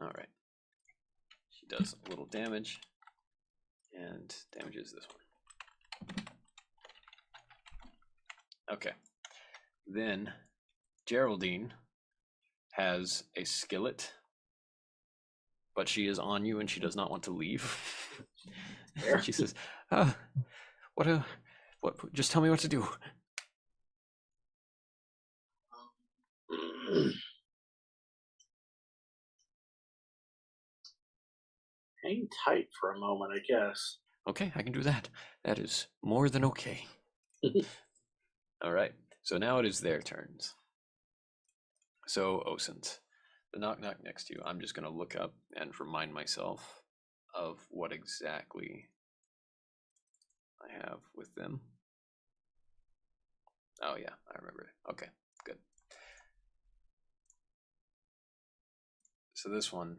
All right. She does a little damage and damages this one. Okay. Then Geraldine has a skillet, but she is on you and she does not want to leave. She says, what, just tell me what to do. Hang tight for a moment, I guess. Okay, I can do that. That is more than okay. All right, so now it is their turns. So, Osint, the knock-knock next to you, I'm just going to look up and remind myself of what exactly I have with them. Oh, yeah, I remember it. Okay, good. So this one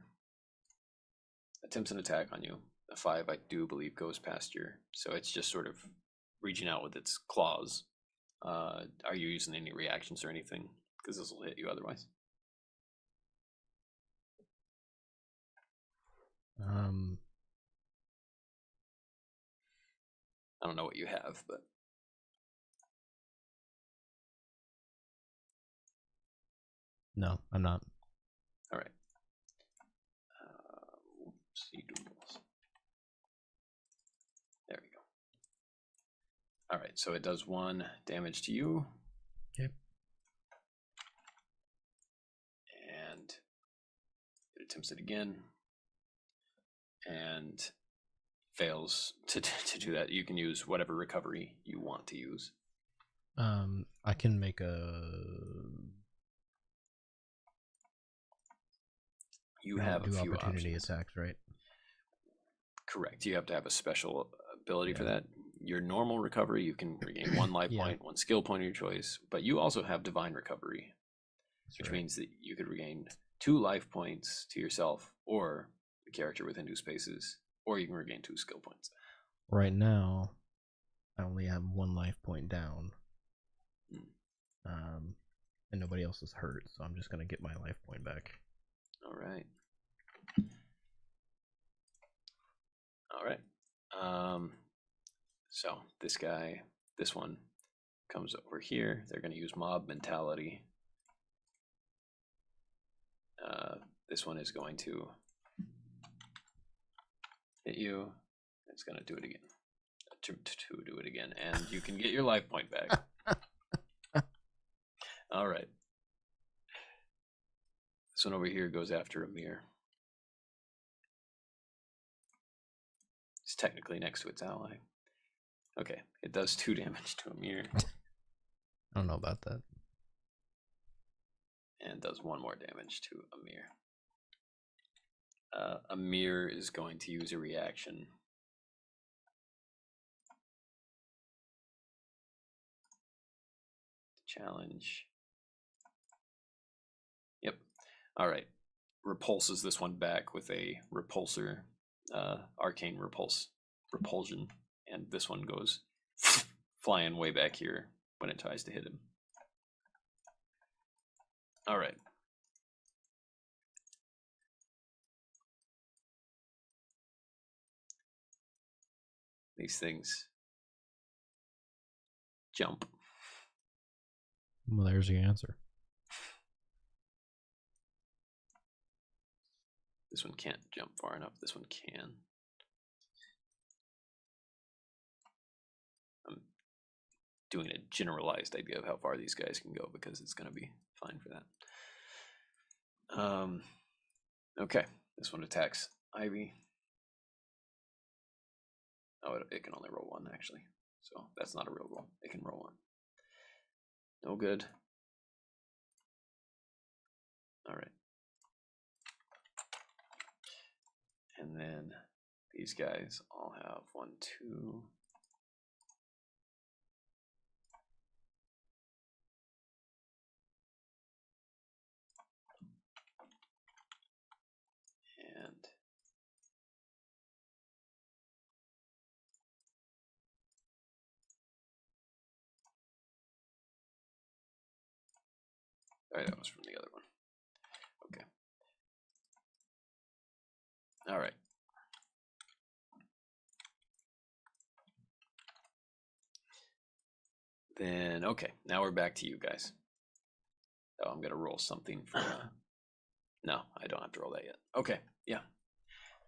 attempts an attack on you. A 5, I do believe, goes past your. So it's just sort of reaching out with its claws. Are you using any reactions or anything? Because this will hit you otherwise. I don't know what you have, but No, I'm not. all right. Whoopsie doodles. There we go. All right, so it does 1 damage to you. Okay. And it attempts it again. And fails to do that. You can use whatever recovery you want to use. I can make a. You have a few opportunity options. attacks, right? Correct. You have to have a special ability for that. Your normal recovery, you can regain 1 life point, 1 skill point of your choice, but you also have divine recovery, which means that you could regain 2 life points to yourself or the character within 2 spaces, or you can regain 2 skill points. Right now, I only have 1 life point down. And nobody else is hurt, so I'm just gonna get my life point back. All right. All right. So this one comes over here. They're going to use mob mentality. This one is going to hit you. It's going to do it again. To do it again, and you can get your life point back. All right. This one over here goes after Amir. It's technically next to its ally. Okay, it does 2 damage to Amir. I don't know about that. And does 1 more damage to Amir. Amir is going to use a reaction. Challenge. Yep. All right. Repulses this one back with a repulsor, arcane repulsion, and this one goes flying way back here when it tries to hit him. All right. These things jump. Well, there's the answer. This one can't jump far enough. This one can. I'm doing a generalized idea of how far these guys can go because it's going to be fine for that. Okay, this one attacks Ivy. Oh, it can only roll 1 actually, so that's not a real roll. It can roll 1. No good. All right. And then these guys all have 1, 2. And all right, that was from the other one. Okay. All right. Then, okay, now we're back to you guys. Oh, I'm going to roll something for... No, I don't have to roll that yet. Okay, yeah.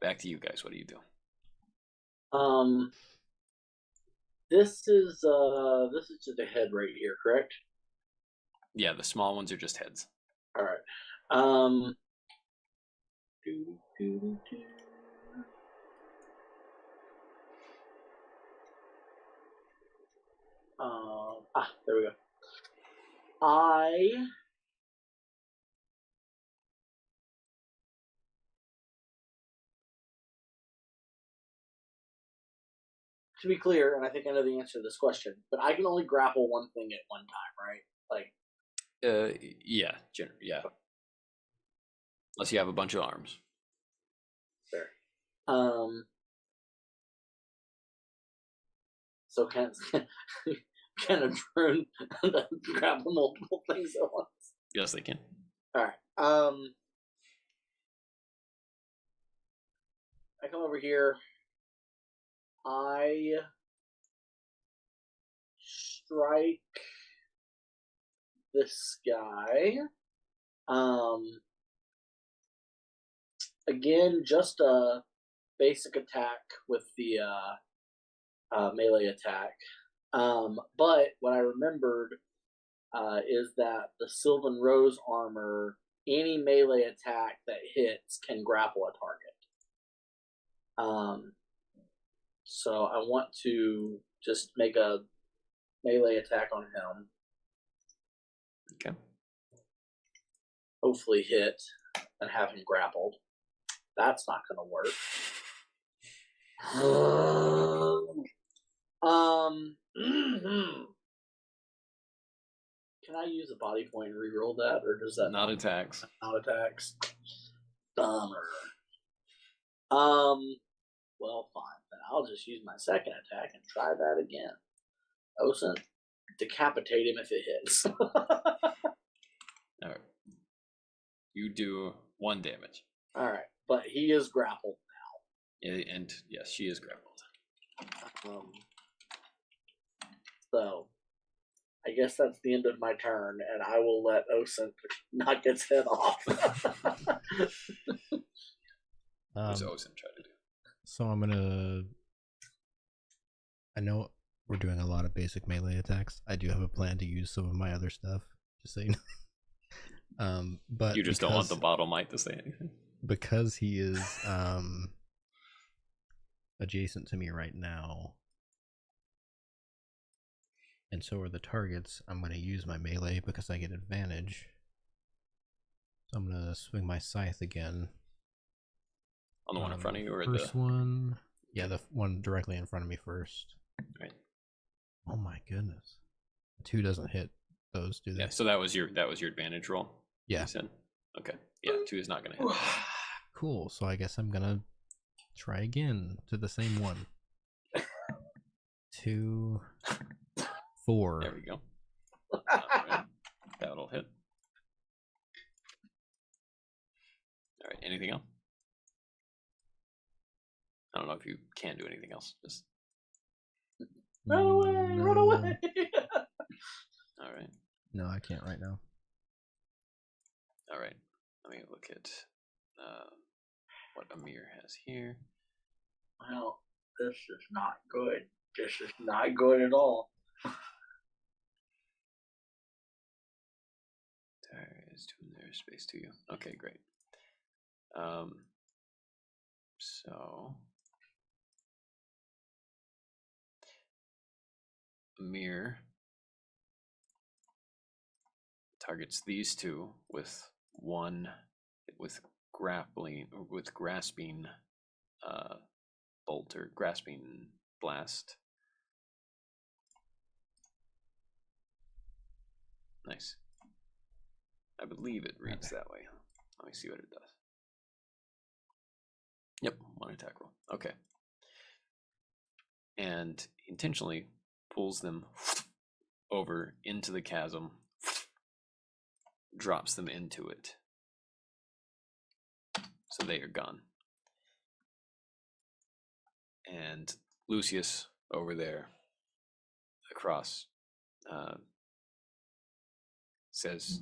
Back to you guys. What do you do? This is just a head right here, correct? Yeah, the small ones are just heads. All right. There we go. To be clear, and I think I know the answer to this question, but I can only grapple one thing at one time, right? Like, Yeah, yeah. Unless you have a bunch of arms. Fair. So can a drone grapple multiple things at once? Yes, they can. All right. I come over here. I strike this guy. Again, just a basic attack with the melee attack. But what I remembered is that the Sylvan Rose armor, any melee attack that hits can grapple a target. So I want to just make a melee attack on him. Okay. Hopefully hit and have him grappled. That's not going to work. Can I use a body point and reroll that, or does that not attacks? Not attacks. Bummer. Well, fine. Then I'll just use my second attack and try that again. Osen, decapitate him if it hits. All right. You do 1 damage. All right, but he is grappled now. And yes, she is grappled. So, I guess that's the end of my turn, and I will let Osen knock its head off. What's Osen try to do? So I know we're doing a lot of basic melee attacks. I do have a plan to use some of my other stuff, just so you know. But you just don't want the bottle mite to say anything. Because he is adjacent to me right now, and so are the targets, I'm going to use my melee because I get advantage. So I'm going to swing my scythe again. On the one in front of you, or first one? Yeah, the one directly in front of me first. Right. Oh my goodness. 2 doesn't hit those, do they? Yeah, so that was your advantage roll? Yeah. You said? Okay. Yeah, 2 is not going to hit. Cool, so I guess I'm going to try again to the same one. 2, 4. There we go. Right. That'll hit. All right, anything else? I don't know if you can do anything else. Just run away! Run away! all right. No, I can't right now. All right. Let me look at what Amir has here. Well, this is not good. This is not good at all. There is 2 in there, space 2 you. Okay, great. So Amir targets these 2 with grasping bolt or grasping blast. Nice. I believe it reads that way. Let me see what it does. Yep, 1 attack roll. Okay. And intentionally pulls them over into the chasm, drops them into it. So they are gone. And Lucius over there across says,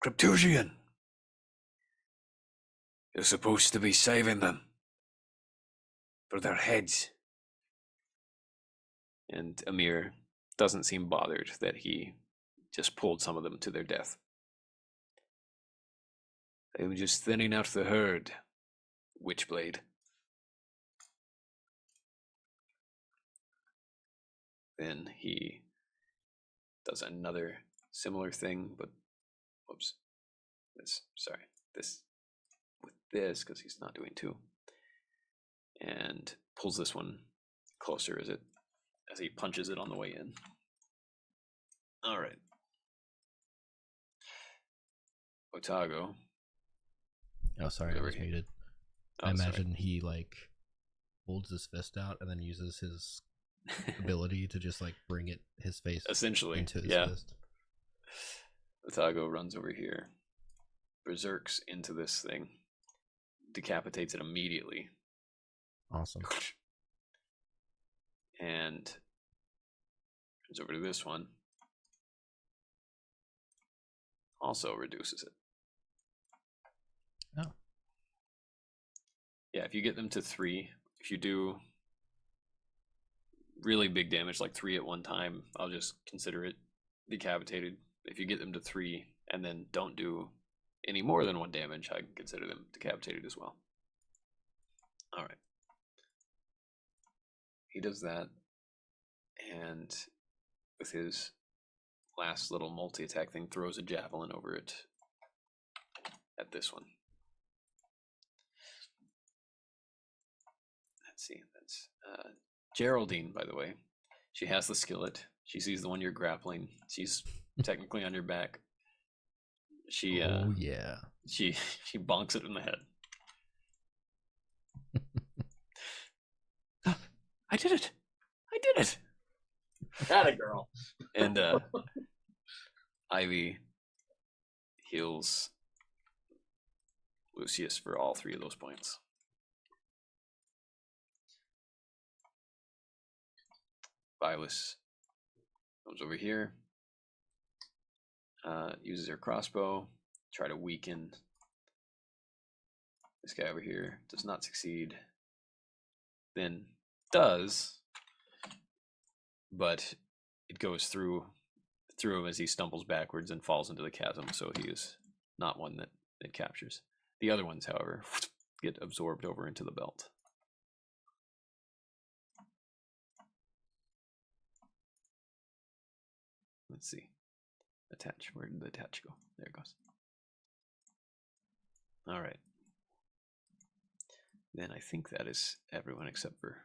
Cryptusian, you're supposed to be saving them for their heads. And Amir doesn't seem bothered that he just pulled some of them to their death. I'm just thinning out the herd, Witchblade. Then he does another similar thing, but whoops. This with this, because he's not doing 2. And pulls this one closer as he punches it on the way in. All right. Otago Oh, sorry, I was muted. Oh, I imagine he like holds his fist out and then uses his ability to just like bring his face essentially into his fist. Otago runs over here, berserks into this thing, decapitates it immediately. Awesome. And turns over to this one. Also reduces it. Oh. Yeah, if you get them to 3, if you do really big damage, like 3 at one time, I'll just consider it decapitated. If you get them to 3 and then don't do any more than 1 damage, I can consider them decapitated as well. All right. He does that, and with his last little multi-attack thing, throws a javelin over it at this one. Let's see, that's Geraldine, by the way. She has the skillet. She sees the one you're grappling. She's technically on your back. She she bonks it in the head. I did it! I did it! Atta girl. And Ivy heals Lucius for all 3 of those points. Vilas comes over here, uses her crossbow, try to weaken this guy over here. Does not succeed. Then does, but it goes through him as he stumbles backwards and falls into the chasm, so he is not one that it captures. The other ones, however, get absorbed over into the belt. Let's see. Attach. Where did the attach go? There it goes. All right. Then I think that is everyone except for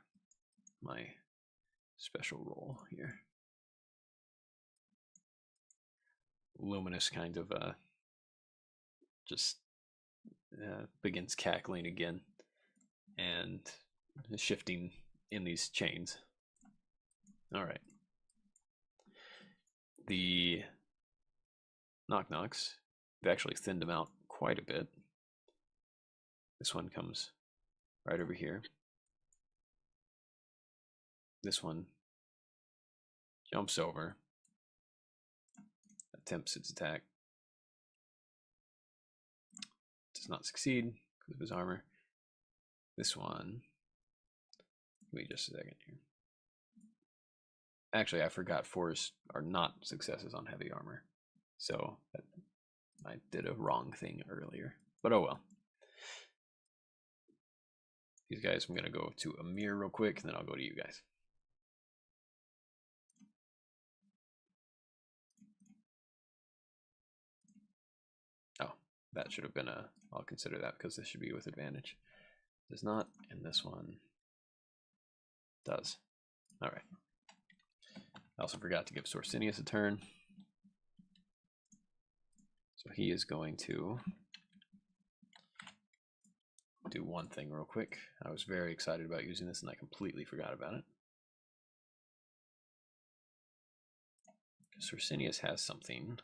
my special role here. Luminous kind of just begins cackling again and shifting in these chains. All right. The knock-knocks, they've actually thinned them out quite a bit. This one comes right over here. This one jumps over, attempts its attack. Does not succeed because of his armor. This one, give me just a second here. Actually, I forgot 4s are not successes on heavy armor. So I did a wrong thing earlier. But oh well. These guys, I'm going to go to Amir real quick, and then I'll go to you guys. Oh, that should have been a... I'll consider that because this should be with advantage. Does not, and this one does. All right. I also forgot to give Sorsinius a turn. So he is going to do one thing real quick. I was very excited about using this and I completely forgot about it. Sorsinius has something.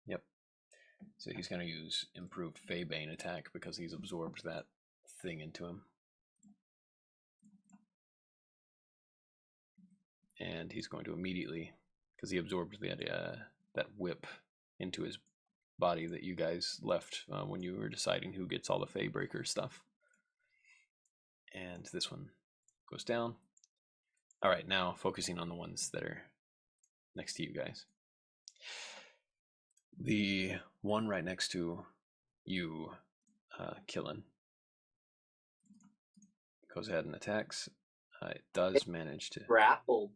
Yep. So he's going to use improved Feybane attack because he's absorbed that thing into him. And he's going to immediately, because he absorbed that whip into his body that you guys left when you were deciding who gets all the Feybreaker stuff. And this one goes down. All right, now focusing on the ones that are next to you guys. The one right next to you, Killen, goes ahead and attacks. It does manage to grappled.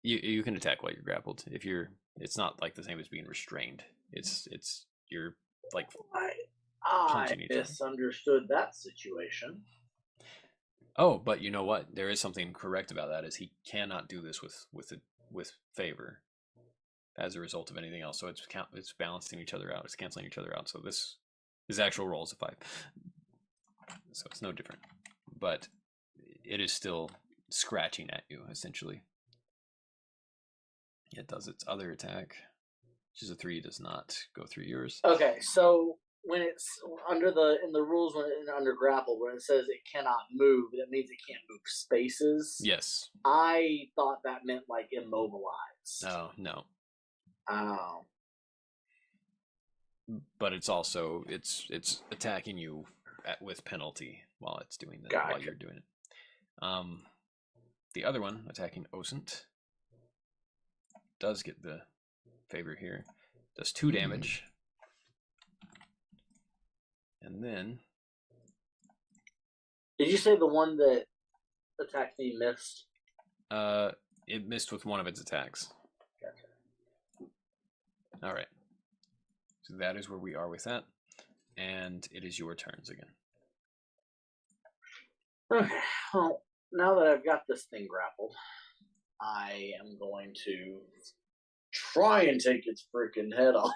You can attack while you're grappled. If you're, it's not like the same as being restrained. It's you're like I misunderstood that situation. Oh, but you know what? There is something correct about that. Is he cannot do this with favor as a result of anything else. So it's balancing each other out. It's canceling each other out. So his actual roll is a 5. So it's no different. But it is still scratching at you essentially. It does its other attack, which is a 3. Does not go through yours. Okay, so when it's in the rules under grapple, when it says it cannot move, that means it can't move spaces. Yes. I thought that meant like immobilized. Oh no. Oh. But it's also it's attacking you with penalty while it's doing that. Gotcha. While you're doing it. The other one attacking Osint does get the favor here. Does 2 damage. And then Did you say the one that attacked me missed? it missed with one of its attacks. Gotcha. All right. So that is where we are with that. And it is your turns again. Okay. Well, now that I've got this thing grappled, I am going to try and take its freaking head off.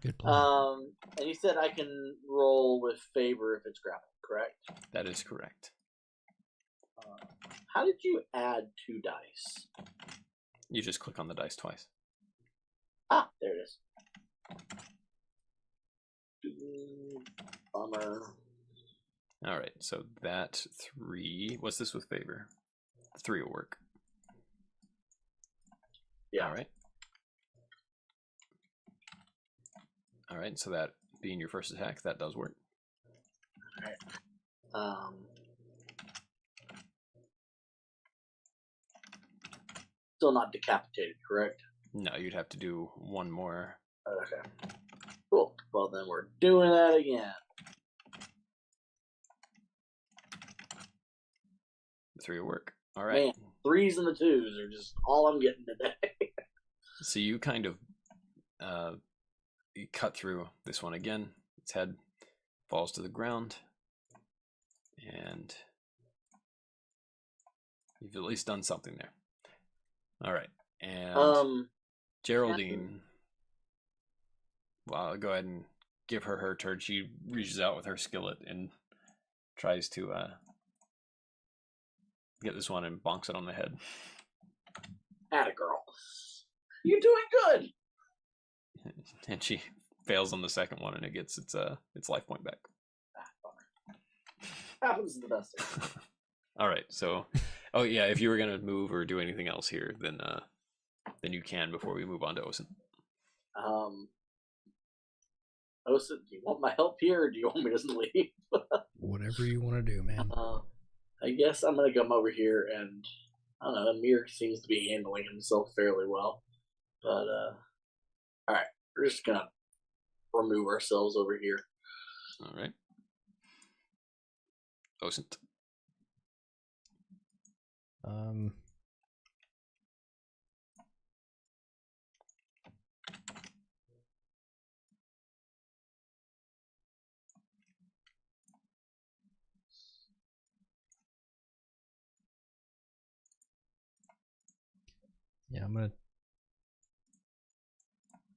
Good plan. And you said I can roll with favor if it's grappled, correct? That is correct. How did you add 2 dice? You just click on the dice twice. Ah, there it is. Bummer. All right, so that 3. What's this with favor? 3 will work. Yeah. All right. All right, so that being your first attack, that does work. All right. Still not decapitated, correct? No, you'd have to do one more. Okay. Cool. Well, then we're doing that again. The 3 will work. All right. Man, 3s and the 2s are just all I'm getting today. So you kind of you cut through this one again. Its head falls to the ground, and you've at least done something there. All right, and Geraldine. Well, I'll go ahead and give her turn. She reaches out with her skillet and tries to get this one and bonks it on the head. Atta girl. You're doing good. And she fails on the second one, and it gets its life point back. Happens to the best. All right, so, oh yeah, if you were gonna move or do anything else here, then you can before we move on to Osin. Osin, do you want my help here, or do you want me to just leave? Whatever you want to do, man. I guess I'm gonna come over here, and I don't know. Amir seems to be handling himself fairly well, but all right, we're just gonna remove ourselves over here. All right, Osint. Yeah, I'm gonna.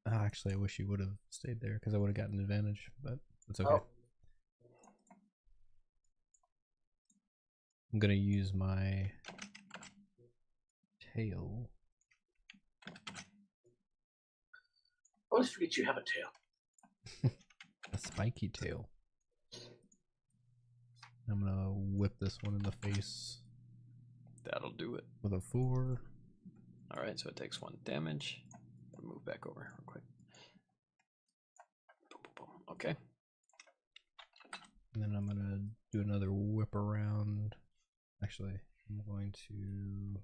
Actually, I wish you would have stayed there because I would have gotten advantage, but it's okay. Oh. I'm gonna use my tail. I always forget you have a tail. A spiky tail. I'm gonna whip this one in the face. That'll do it. With a 4. All right, so it takes 1 damage. I'll move back over real quick. Boom, boom, boom. Okay. And then I'm gonna do another whip around. Actually, I'm going to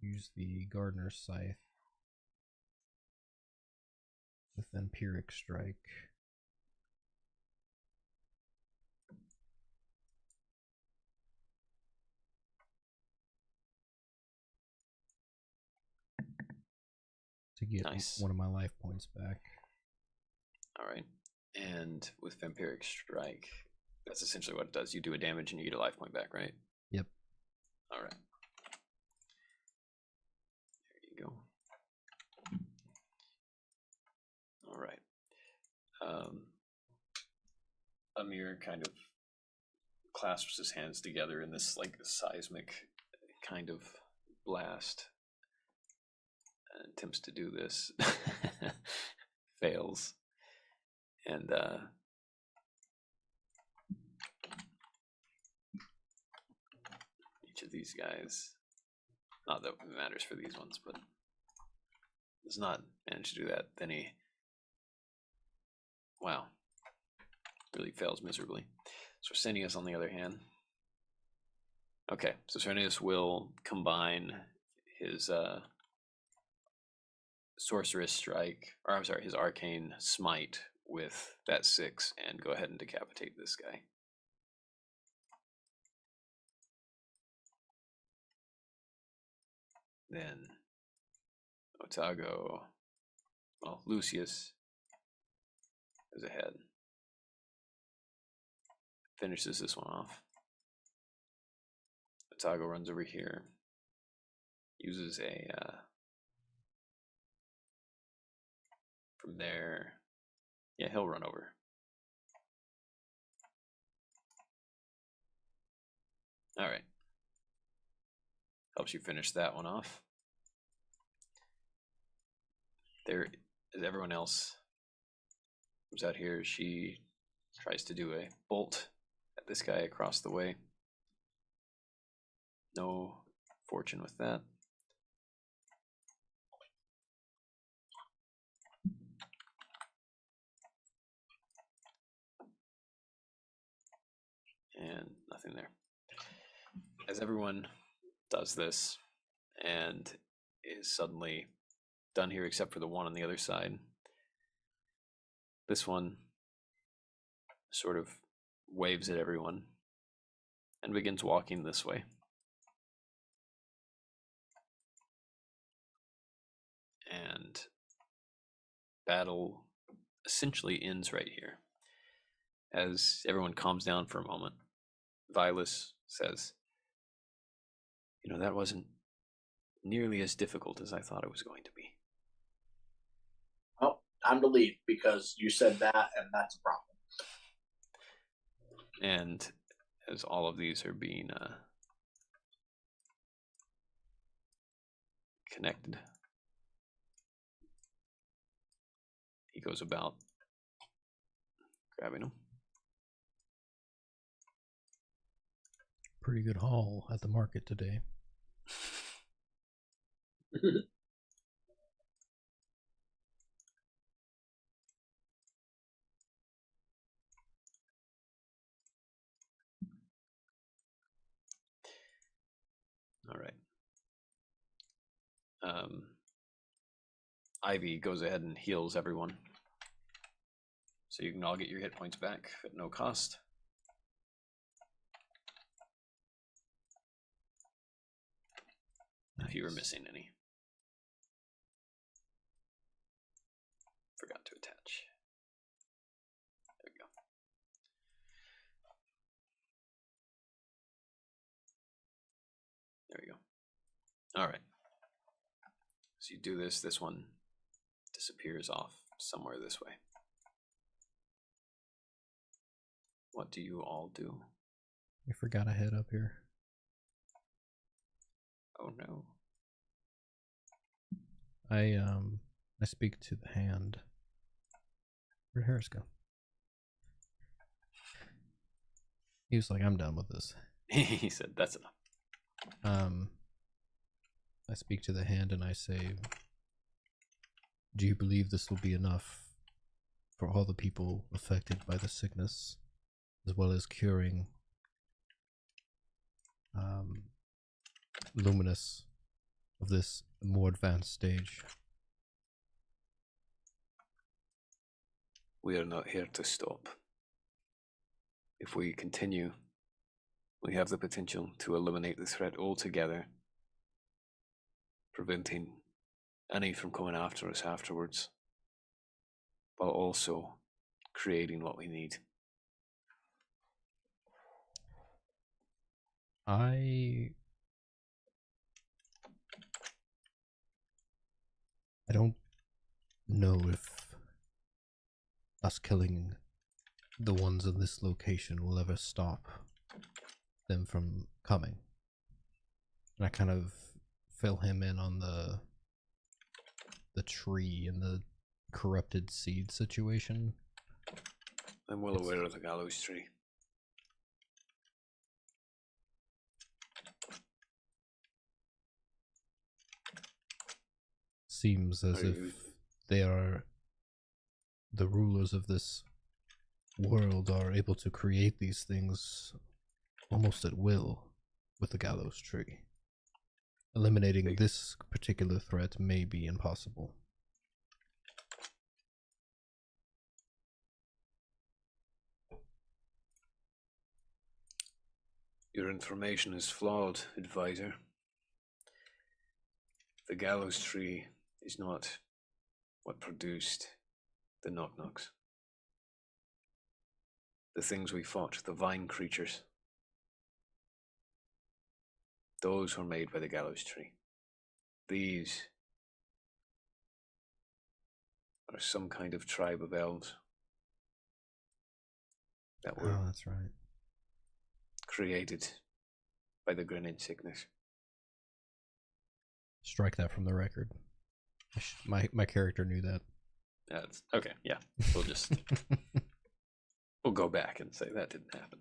use the gardener's scythe with Empiric Strike. To get Nice. one of my life points back. All right. And with Vampiric Strike, that's essentially what it does. You do a damage and you get a life point back, right? Yep. All right. There you go. All right. Amir kind of clasps his hands together in this like seismic kind of blast and attempts to do this. Fails. And each of these guys, not that it matters for these ones, but does not manage to do that. Then he, wow, really fails miserably. Sorsenius, on the other hand, okay, so Sorsenius will combine his sorceress strike, or I'm sorry, his arcane smite with that 6 and go ahead and decapitate this guy. Then Otago, well, Lucius is ahead. Finishes this one off. Otago runs over here. Uses a from there. Yeah, he'll run over. All right. Helps you finish that one off. There is everyone else comes out here. She tries to do a bolt at this guy across the way. No fortune with that. And nothing there. As everyone does this and is suddenly done here except for the one on the other side, this one sort of waves at everyone and begins walking this way. And battle essentially ends right here. As everyone calms down for a moment, Vilas says, "You know, that wasn't nearly as difficult as I thought it was going to be." Oh, time to leave because you said that, and that's a problem. And as all of these are being connected, he goes about grabbing them. Pretty good haul at the market today. All right. Ivy goes ahead and heals everyone. So you can all get your hit points back at no cost. Nice. If you were missing any. Forgot to attach. There we go. There we go. All right. So you do this. This one disappears off somewhere this way. What do you all do? I forgot a head up here. Oh no. I speak to the hand. Where'd Harris go? He was like, "I'm done with this." He said, "That's enough." I speak to the hand and I say, "Do you believe this will be enough for all the people affected by the sickness, as well as curing Luminous of this more advanced stage?" We are not here to stop. If we continue, we have the potential to eliminate the threat altogether, preventing any from coming after us afterwards, while also creating what we need. I don't know if us killing the ones in this location will ever stop them from coming. And I kind of fill him in on the tree and the corrupted seed situation. I'm well aware of the gallows tree. Seems as if they are the rulers of this world are able to create these things almost at will with the gallows tree. Eliminating this particular threat may be impossible. Your information is flawed, advisor. The gallows tree is not what produced the knock-knocks. The things we fought, the vine creatures, those were made by the gallows tree. These are some kind of tribe of elves that were that's right. created by the grinning sickness. Strike that from the record. My character knew that. That's okay. Yeah, we'll just we'll go back and say that didn't happen.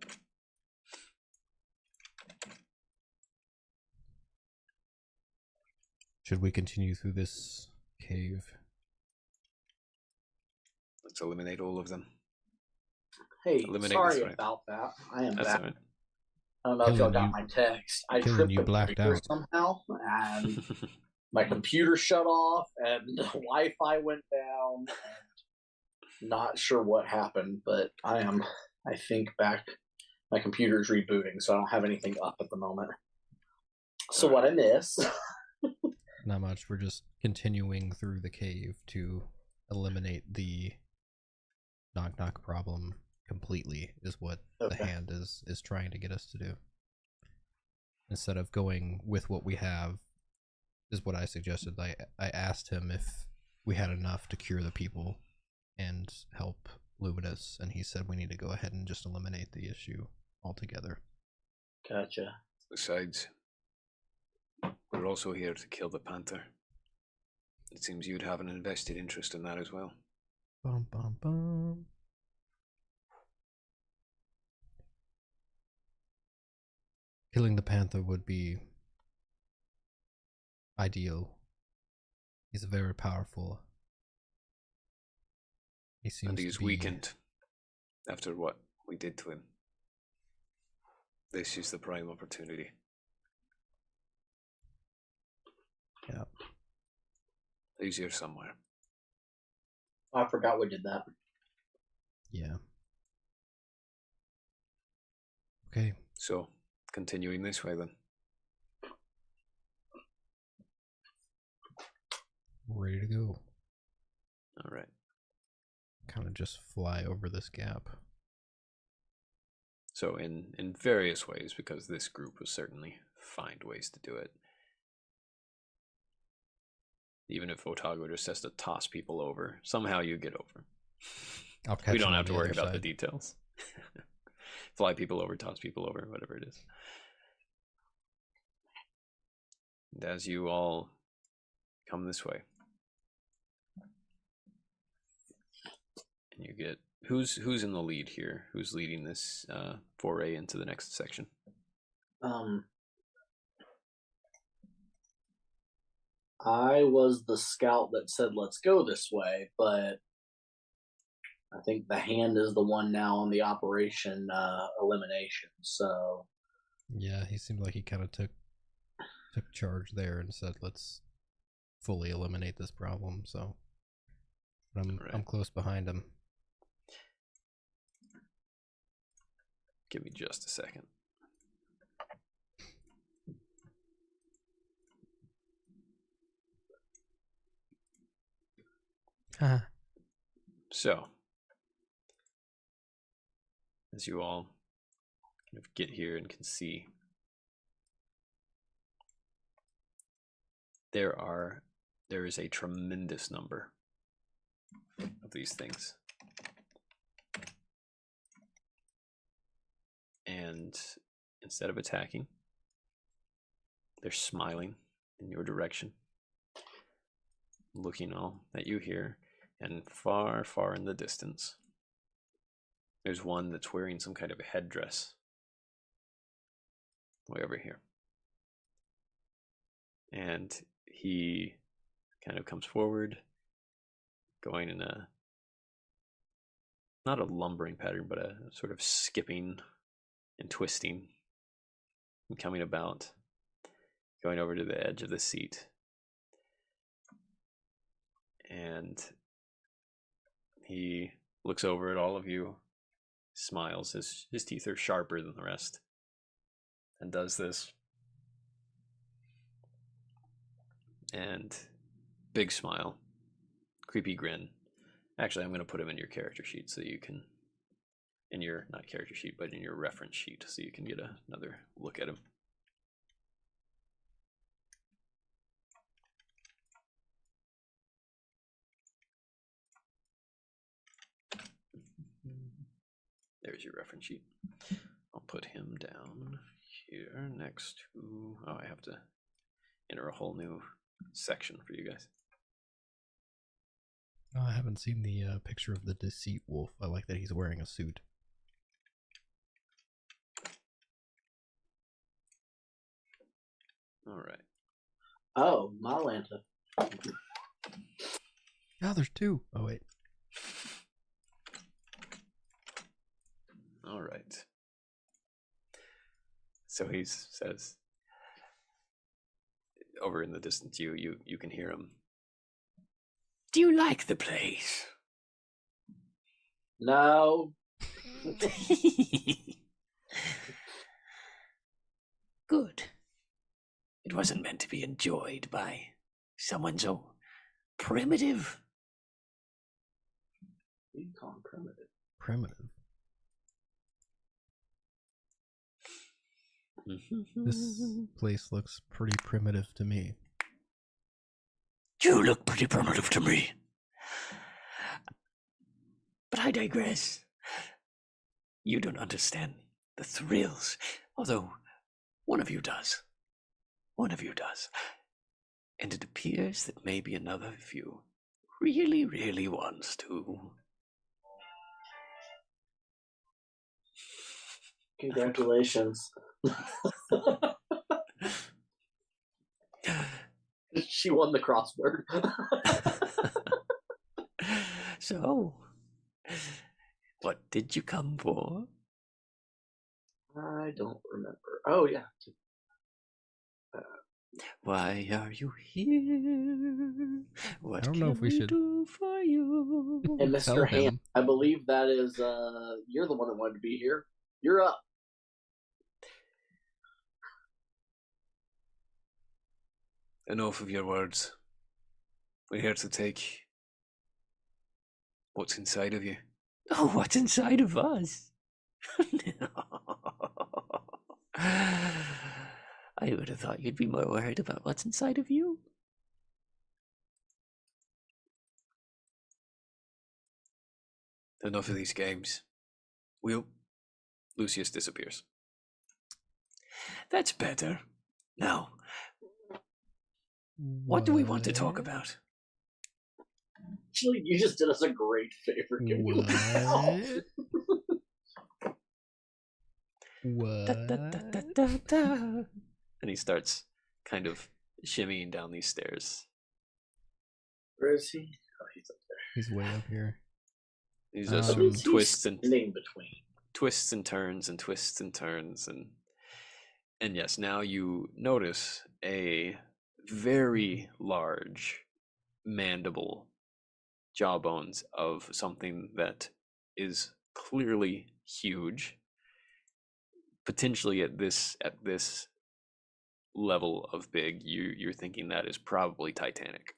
Should we continue through this cave? Let's eliminate all of them. Hey, Eliminate sorry the threat. about that. I am That's back. all right. I don't know if y'all Killing got you- my text. I killing tripped you the blacked computer out. somehow, and my computer shut off, and Wi-Fi went down. And not sure what happened, but I think, back. My computer's rebooting, so I don't have anything up at the moment. So what I miss? Not much. We're just continuing through the cave to eliminate the knock-knock problem completely, is what the hand is trying to get us to do. Instead of going with what we have, is what I suggested. I asked him if we had enough to cure the people and help Luminous, and he said we need to go ahead and just eliminate the issue altogether. Gotcha. Besides, we're also here to kill the panther. It seems you'd have an invested interest in that as well. Bum bum bum. Killing the panther would be ideal. He's very powerful. He seems And to he's be weakened after what we did to him. This is the prime opportunity. Yeah. He's here somewhere. I forgot we did that. Yeah. Okay. So, continuing this way then. We're ready to go. All right. Kind of just fly over this gap. So in various ways, because this group will certainly find ways to do it. Even if Otago just has to toss people over, somehow you get over. I'll catch We don't him on have to the worry other about the side. details. Fly people over, toss people over, whatever it is. And as you all come this way, and you get who's in the lead here? Who's leading this foray into the next section? I was the scout that said let's go this way, but I think the hand is the one now on the operation elimination. So Yeah, he seemed like he kind of took charge there and said, "Let's fully eliminate this problem." So, but I'm close behind him. Give me just a second. So, as you all kind of get here and can see, there is a tremendous number of these things. And instead of attacking, they're smiling in your direction, looking all at you here, and far, far in the distance, there's one that's wearing some kind of a headdress way over here. And he kind of comes forward, going in a, not a lumbering pattern, but a sort of skipping and twisting and coming about, going over to the edge of the seat. And he looks over at all of you, smiles, his teeth are sharper than the rest, and does this. And big smile, creepy grin. Actually, I'm going to put him in your character sheet so you can, in your, not character sheet, but in your reference sheet, so you can get another look at him. There's your reference sheet. I'll put him down here next to, oh, I have to enter a whole new section for you guys. Oh, I haven't seen the picture of the deceit wolf. I like that he's wearing a suit. All right. Oh, Mylanta. Oh, there's two. Oh, wait. All right. So he says, over in the distance, you can hear him. Do you like the place? No. Good. It wasn't meant to be enjoyed by someone so primitive. You can call him primitive. Primitive. This place looks pretty primitive to me. You look pretty primitive to me. But I digress. You don't understand the thrills, although one of you does. One of you does. And it appears that maybe another of you really, really wants to. Congratulations. She won the crossword. So, what did you come for? I don't remember. Oh, yeah. Why are you here? What I don't know can if we we should do for you? And tell Mr. Ham, him. I believe that is, you're the one that wanted to be here. You're up. Enough of your words. We're here to take what's inside of you. Oh, what's inside of us? I would have thought you'd be more worried about what's inside of you. Enough of these games. Lucius disappears. That's better. Now, what do we want to talk about? Actually, you just did us a great favor. Giving you What? Da, da, da, What? da, da, da. And he starts kind of shimmying down these stairs. Where is he? Oh, he's up there. He's way up here. He's just What sort is of he twists and standing between? twists and turns and twists and turns and yes, now you notice a very large mandible jawbones of something that is clearly huge, potentially at this level of big. You're thinking that is probably Titanic.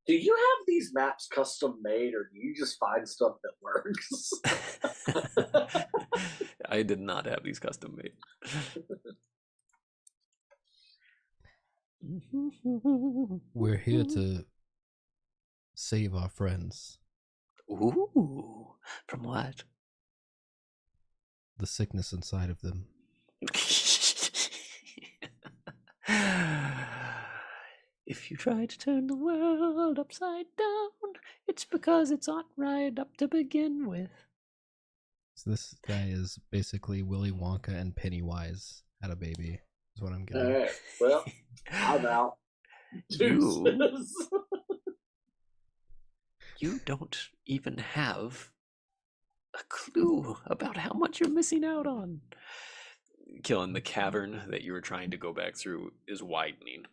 Do you have these maps custom made, or do you just find stuff that works? I did not have these custom made. We're here to save our friends. Ooh, from what? The sickness inside of them. If you try to turn the world upside down, it's because it's not right up to begin with. So this guy is basically Willy Wonka and Pennywise had a baby, is what I'm getting. Alright, well, I'm out. Deuces. You don't even have a clue about how much you're missing out on. Killing the cavern that you were trying to go back through is widening.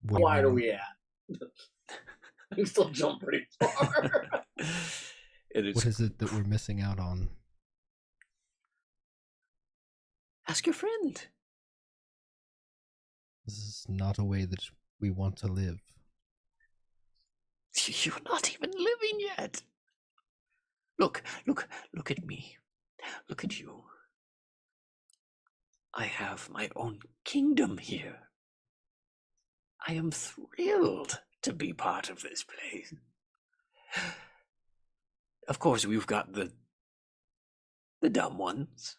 What Why do are you we at? We still jump pretty far. What is it that we're missing out on? Ask your friend. This is not a way that we want to live. You're not even living yet. Look at me. Look at you. I have my own kingdom here. I am thrilled to be part of this place. Of course, we've got the dumb ones.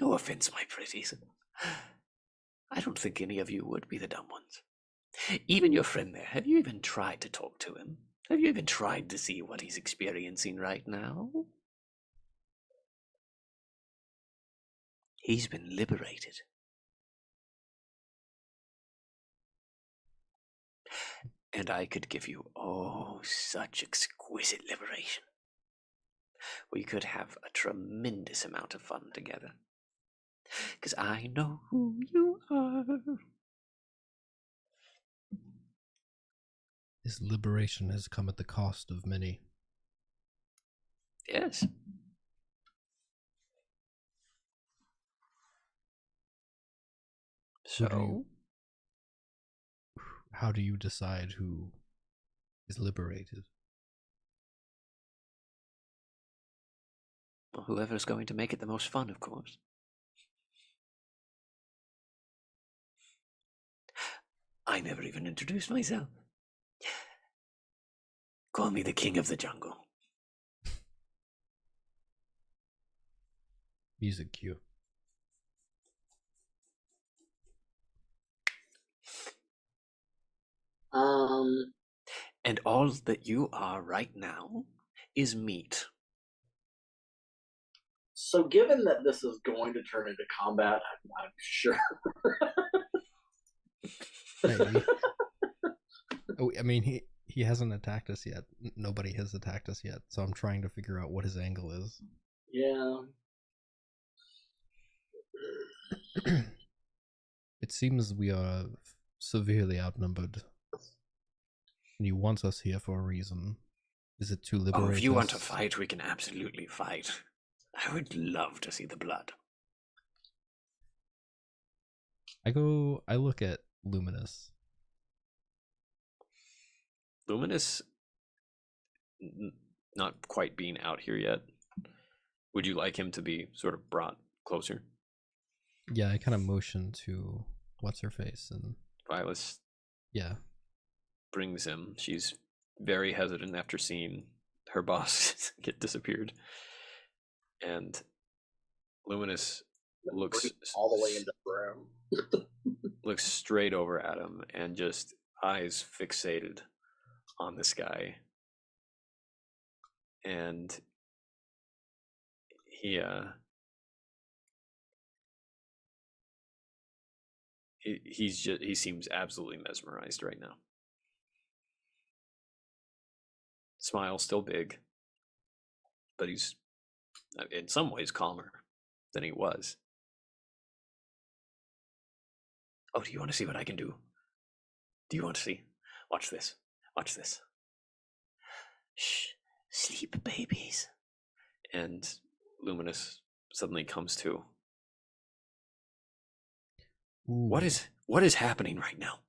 No offense, my pretties. I don't think any of you would be the dumb ones. Even your friend there, have you even tried to talk to him? Have you even tried to see what he's experiencing right now? He's been liberated. And I could give you, such exquisite liberation. We could have a tremendous amount of fun together. Because I know who you are. His liberation has come at the cost of many. Yes. So, how do you decide who is liberated? well, whoever's going to make it the most fun, of course. I never even introduced myself. Call me the king of the jungle. Music cue. And all that you are right now is meat. So, given that this is going to turn into combat, I'm sure. Maybe. Oh, I mean, he hasn't attacked us yet. Nobody has attacked us yet, so I'm trying to figure out what his angle is. Yeah. It seems we are severely outnumbered. And he wants us here for a reason. Is it to liberate us? If you want to fight, we can absolutely fight. I would love to see the blood. I look at Luminous. Luminous, not quite being out here yet. Would you like him to be sort of brought closer? Yeah, I kind of motion to what's-her-face and Violet yeah. brings him. She's very hesitant after seeing her boss get disappeared. And Luminous looks all the way into the room. looks straight over at him and just eyes fixated on this guy. And he seems absolutely mesmerized right now. Smile still big, but he's in some ways calmer than he was. Oh, do you want to see what I can do? Do you want to see? Watch this. Watch this. Shh. Sleep, babies. And Luminous suddenly comes to. Ooh. What is happening right now?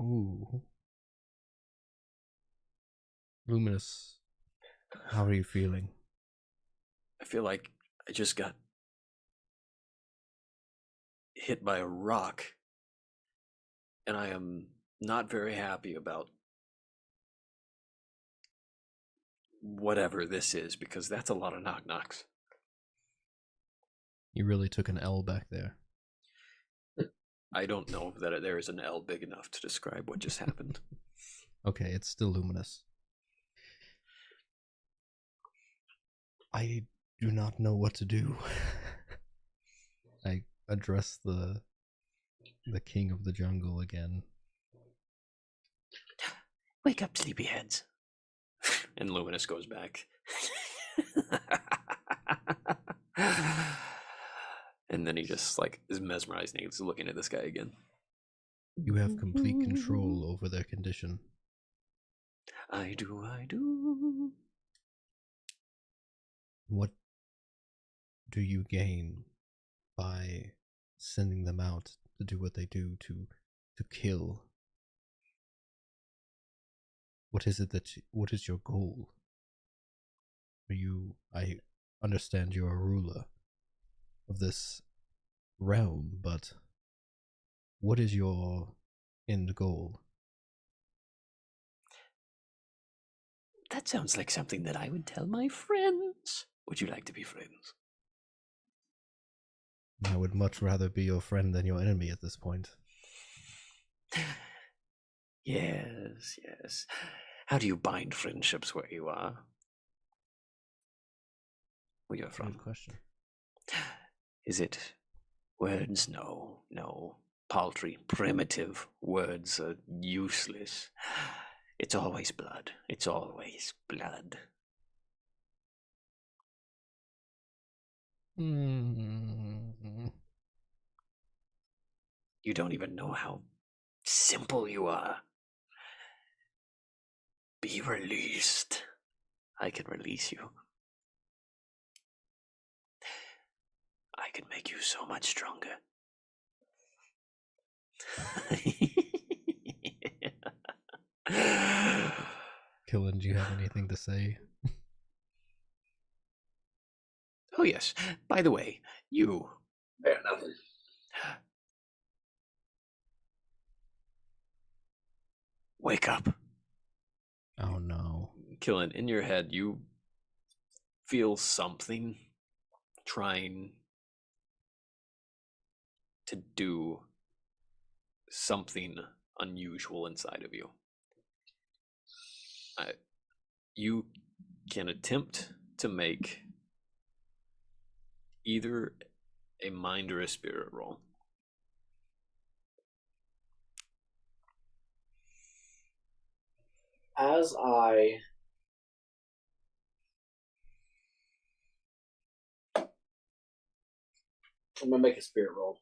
Ooh. Luminous, how are you feeling? I feel like I just got hit by a rock, and I am not very happy about whatever this is, because that's a lot of knock-knocks. You really took an L back there. I don't know that there is an L big enough to describe what just happened. Okay, it's still luminous. I do not know what to do. I address the king of the jungle again. Wake up, sleepyheads. And Luminous goes back. And then he just like is mesmerized and he's looking at this guy again. You have complete control over their condition. I do. What do you gain by sending them out to do what they do, to kill? What is it what is your goal? I understand you're a ruler of this realm, but what is your end goal? That sounds like something that I would tell my friends. Would you like to be friends? I would much rather be your friend than your enemy at this point. Yes. How do you bind friendships where you are? Where you're from? Good question. Is it words? No. Paltry, primitive words are useless. It's always blood. It's always blood. You don't even know how simple you are. Be released. I can release you. I can make you so much stronger. Killen, do you have anything to say? Oh yes. By the way, you. Yeah, nothing. Wake up. Oh no. Killen, in your head, you feel something trying to do something unusual inside of you. You can attempt to make either a mind or a spirit roll. As I'm gonna make a spirit roll.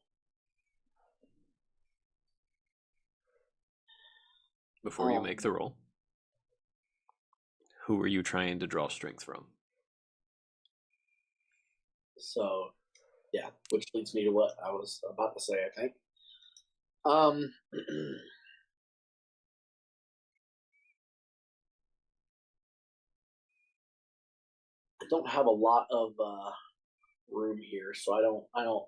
Before you make the roll, who are you trying to draw strength from? So, yeah, which leads me to what I was about to say, I think. I don't have a lot of room here, so I don't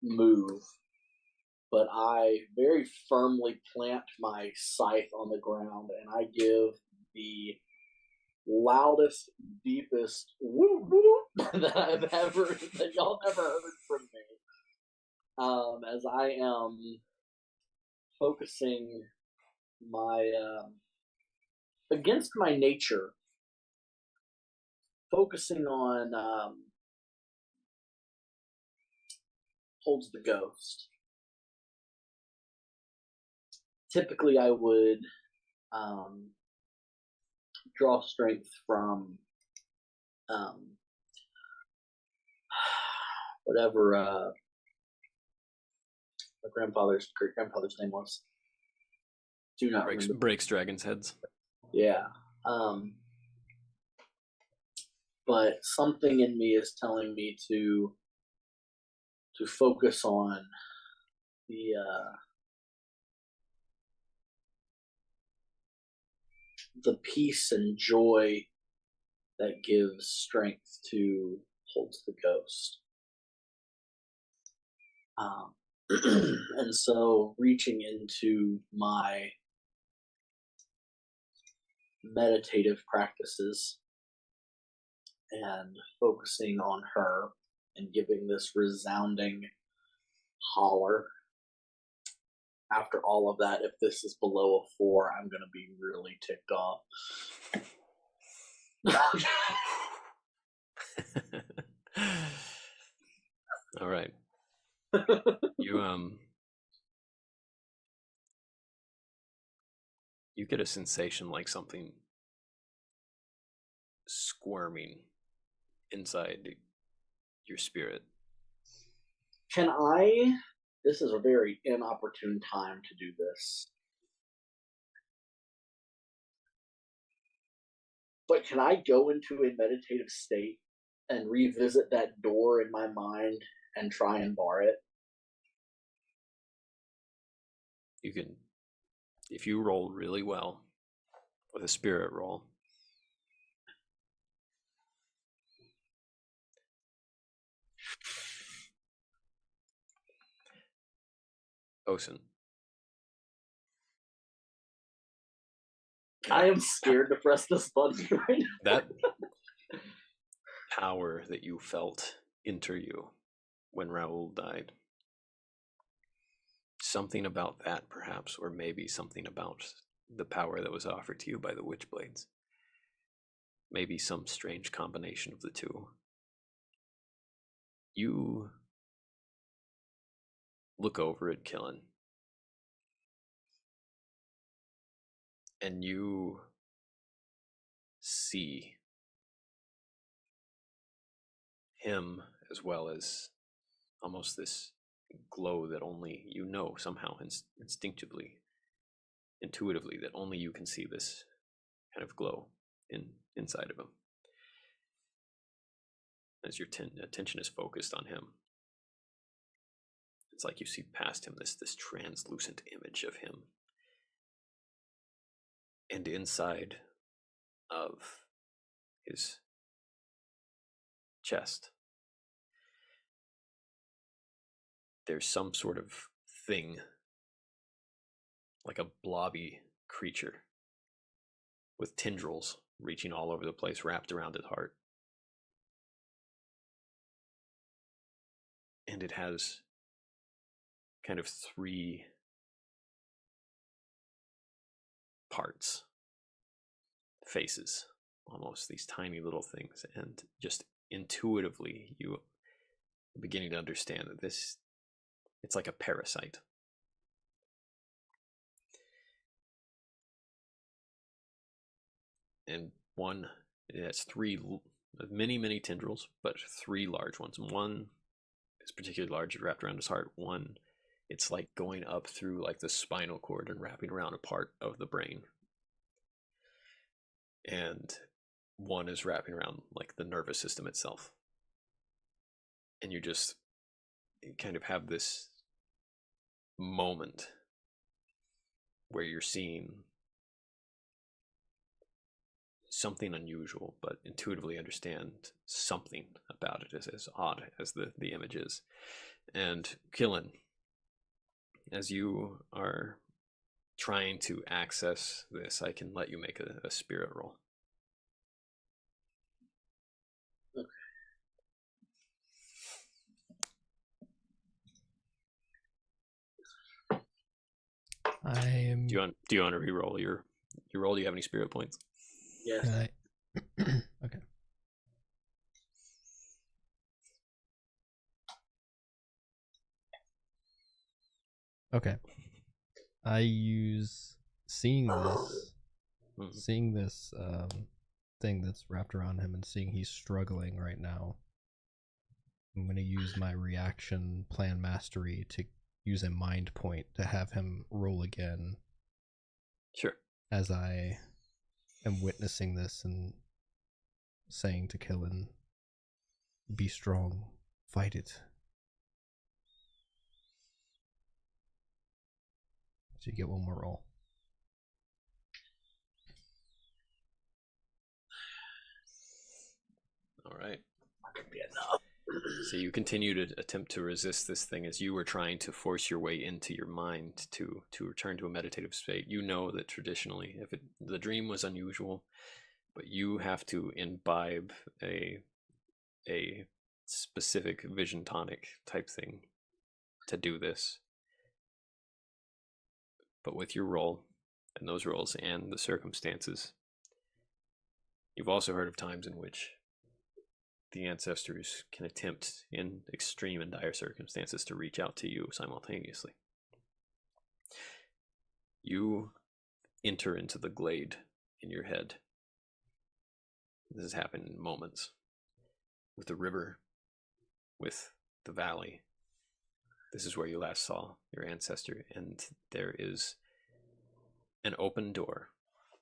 move, but I very firmly plant my scythe on the ground and I give the loudest, deepest whoop whoop that y'all ever heard from me. As I am focusing my against my nature, focusing on holds the ghost. Typically, I would draw strength from whatever my great grandfather's name was. Do not remember. Breaks dragons' heads. Yeah. But something in me is telling me to to focus on the peace and joy that gives strength to Holds the Ghost. And so reaching into my meditative practices and focusing on her and giving this resounding holler. After all of that, if this is below a 4, I'm going to be really ticked off. All right. You get a sensation like something squirming inside your spirit. Can I? This is a very inopportune time to do this. But can I go into a meditative state and revisit that door in my mind and try and bar it? You can, if you roll really well with a spirit roll, Osen. I am scared to press this button right now. That power that you felt enter you when Raoul died. Something about that, perhaps, or maybe something about the power that was offered to you by the Witchblades. Maybe some strange combination of the two. You look over at Killen, and you see him as well as almost this glow that only you know somehow instinctively, intuitively, that only you can see this kind of glow inside of him. As your attention is focused on him, it's like you see past him this translucent image of him. And inside of his chest, there's some sort of thing, like a blobby creature with tendrils reaching all over the place, wrapped around his heart. And it has kind of 3 parts, faces, almost, these tiny little things. And just intuitively, you are beginning to understand that it's like a parasite. And it has 3, many tendrils, but 3 large ones. One is particularly large, wrapped around his heart. One, it's like going up through like the spinal cord and wrapping around a part of the brain. And one is wrapping around like the nervous system itself. And you kind of have this moment where you're seeing something unusual, but intuitively understand something about it, as odd as the image is. And Killen, as you are trying to access this, I can let you make a spirit roll. Okay. Do you want to re-roll your roll? Do you have any spirit points? Yes. Okay. Okay. I use seeing this thing that's wrapped around him and seeing he's struggling right now. I'm going to use my reaction plan mastery to use a mind point to have him roll again. Sure. As I am witnessing this and saying to Killen, be strong, fight it. So you get one more roll. All right. So you continue to attempt to resist this thing as you were trying to force your way into your mind to return to a meditative state. You know that traditionally, the dream was unusual, but you have to imbibe a specific vision tonic type thing to do this. But with your roll and those rolls and the circumstances, you've also heard of times in which the ancestors can attempt in extreme and dire circumstances to reach out to you simultaneously. You enter into the glade in your head. This has happened in moments. With the river, with the valley. This is where you last saw your ancestor, and there is an open door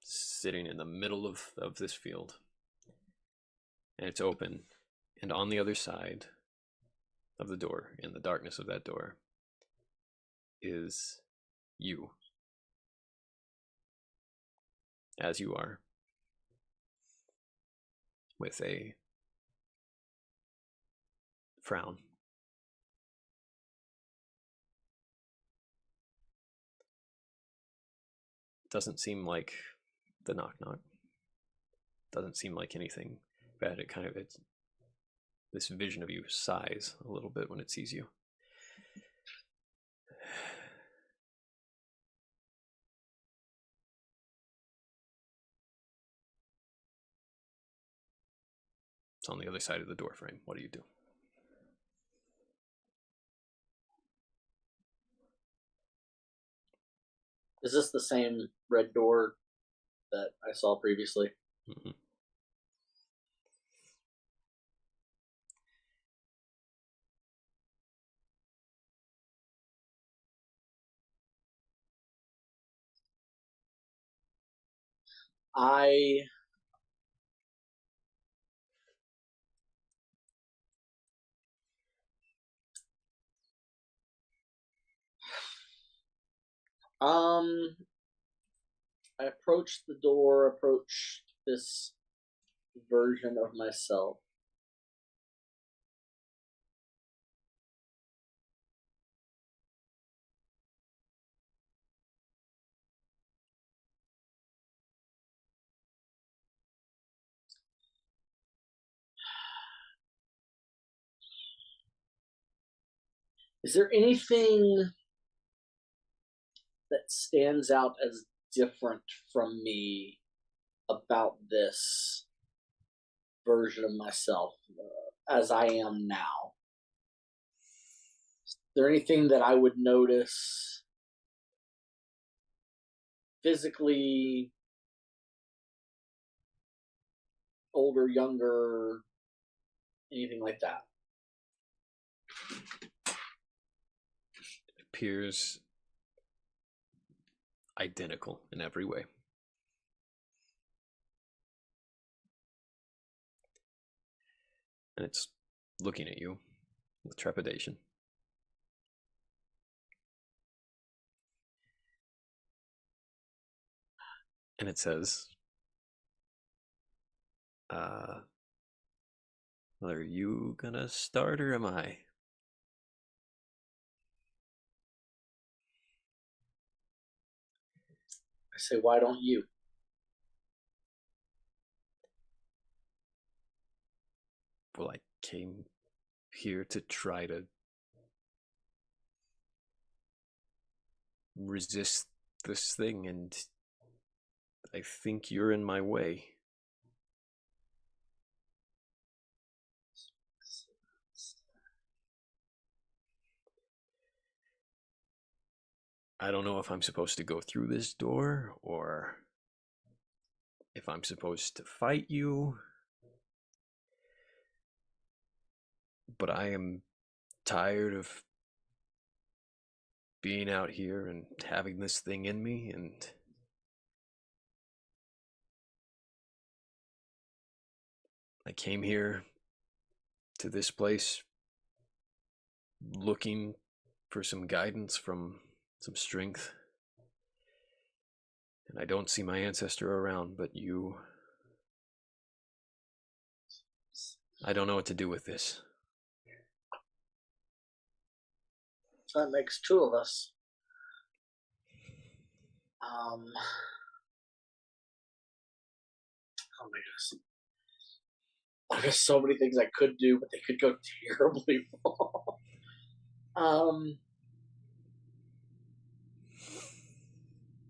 sitting in the middle of this field. And it's open, and on the other side of the door, in the darkness of that door, is you. As you are, with a frown. Doesn't seem like the knock-knock. Doesn't seem like anything bad. It's this vision of you sighs a little bit when it sees you. It's on the other side of the door frame. What do you do? Is this the same red door that I saw previously? Mm-hmm. I approached the door, approached this version of myself. Is there anything that stands out as different from me about this version of myself as I am now? Is there anything that I would notice physically, older, younger, anything like that? It appears identical in every way. And it's looking at you with trepidation. And it says, are you gonna start or am I? I say, why don't you? Well, I came here to try to resist this thing, and I think you're in my way. I don't know if I'm supposed to go through this door or if I'm supposed to fight you, but I am tired of being out here and having this thing in me, and I came here to this place looking for some guidance, from some strength, And I don't see my ancestor around, but you... I don't know what to do with this. So that makes two of us. Oh my goodness. There's so many things I could do, but they could go terribly wrong.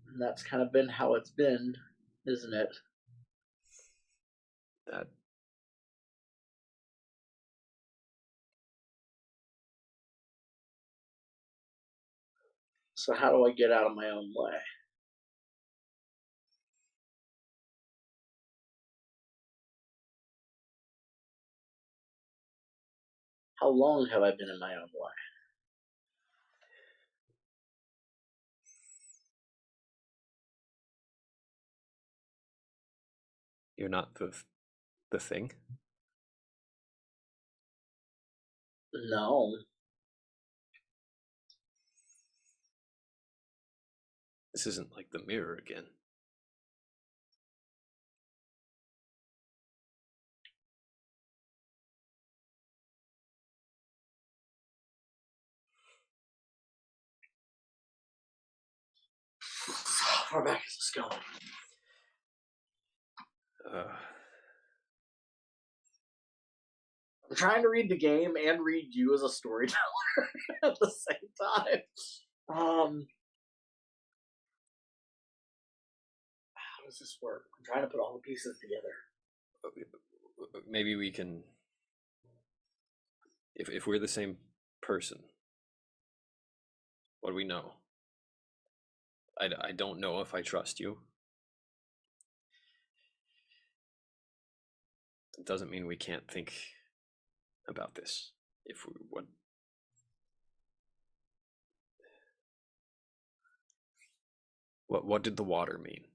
And that's kind of been how it's been, isn't it? That... So how do I get out of my own way? How long have I been in my own way? You're not the thing? No. This isn't like the mirror again. How far back is this going? I'm trying to read the game and read you as a storyteller at the same time. How does this work? I'm trying to put all the pieces together. Maybe we can... If we're the same person, what do we know? I don't know if I trust you. It doesn't mean we can't think about this. If we what did the water mean?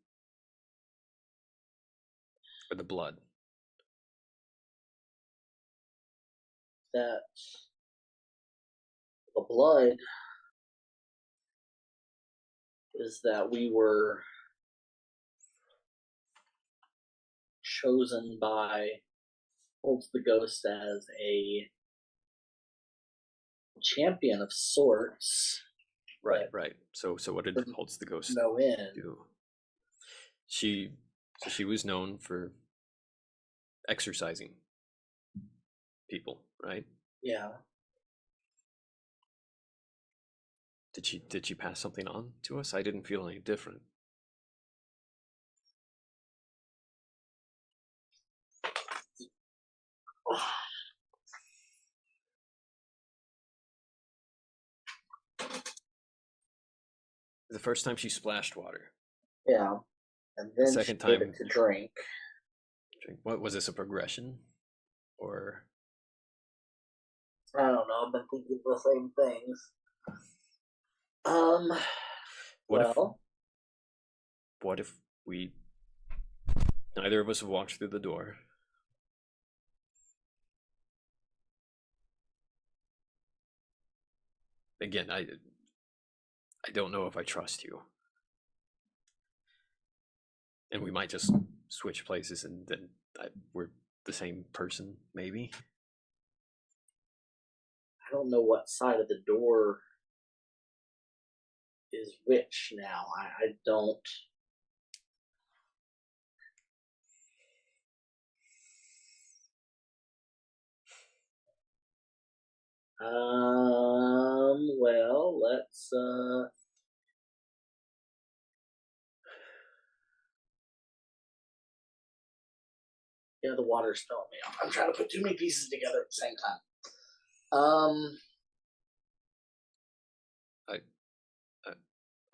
Or the blood? That the blood is that we were chosen by Holds the Ghost as a champion of sorts. Right. So what did Holds the Ghost do? She was known for exercising people, right? Yeah. Did she pass something on to us? I didn't feel any different. The first time she splashed water. Yeah. And then the second she gave time it to drink. What was this, a progression? Or I don't know, I've been thinking the same things. What if we neither of us have walked through the door? Again, I don't know if I trust you. And we might just switch places and then we're the same person, maybe? I don't know what side of the door is which now. I don't. Well, let's yeah, the water's throwing me off. I'm trying to put too many pieces together at the same time.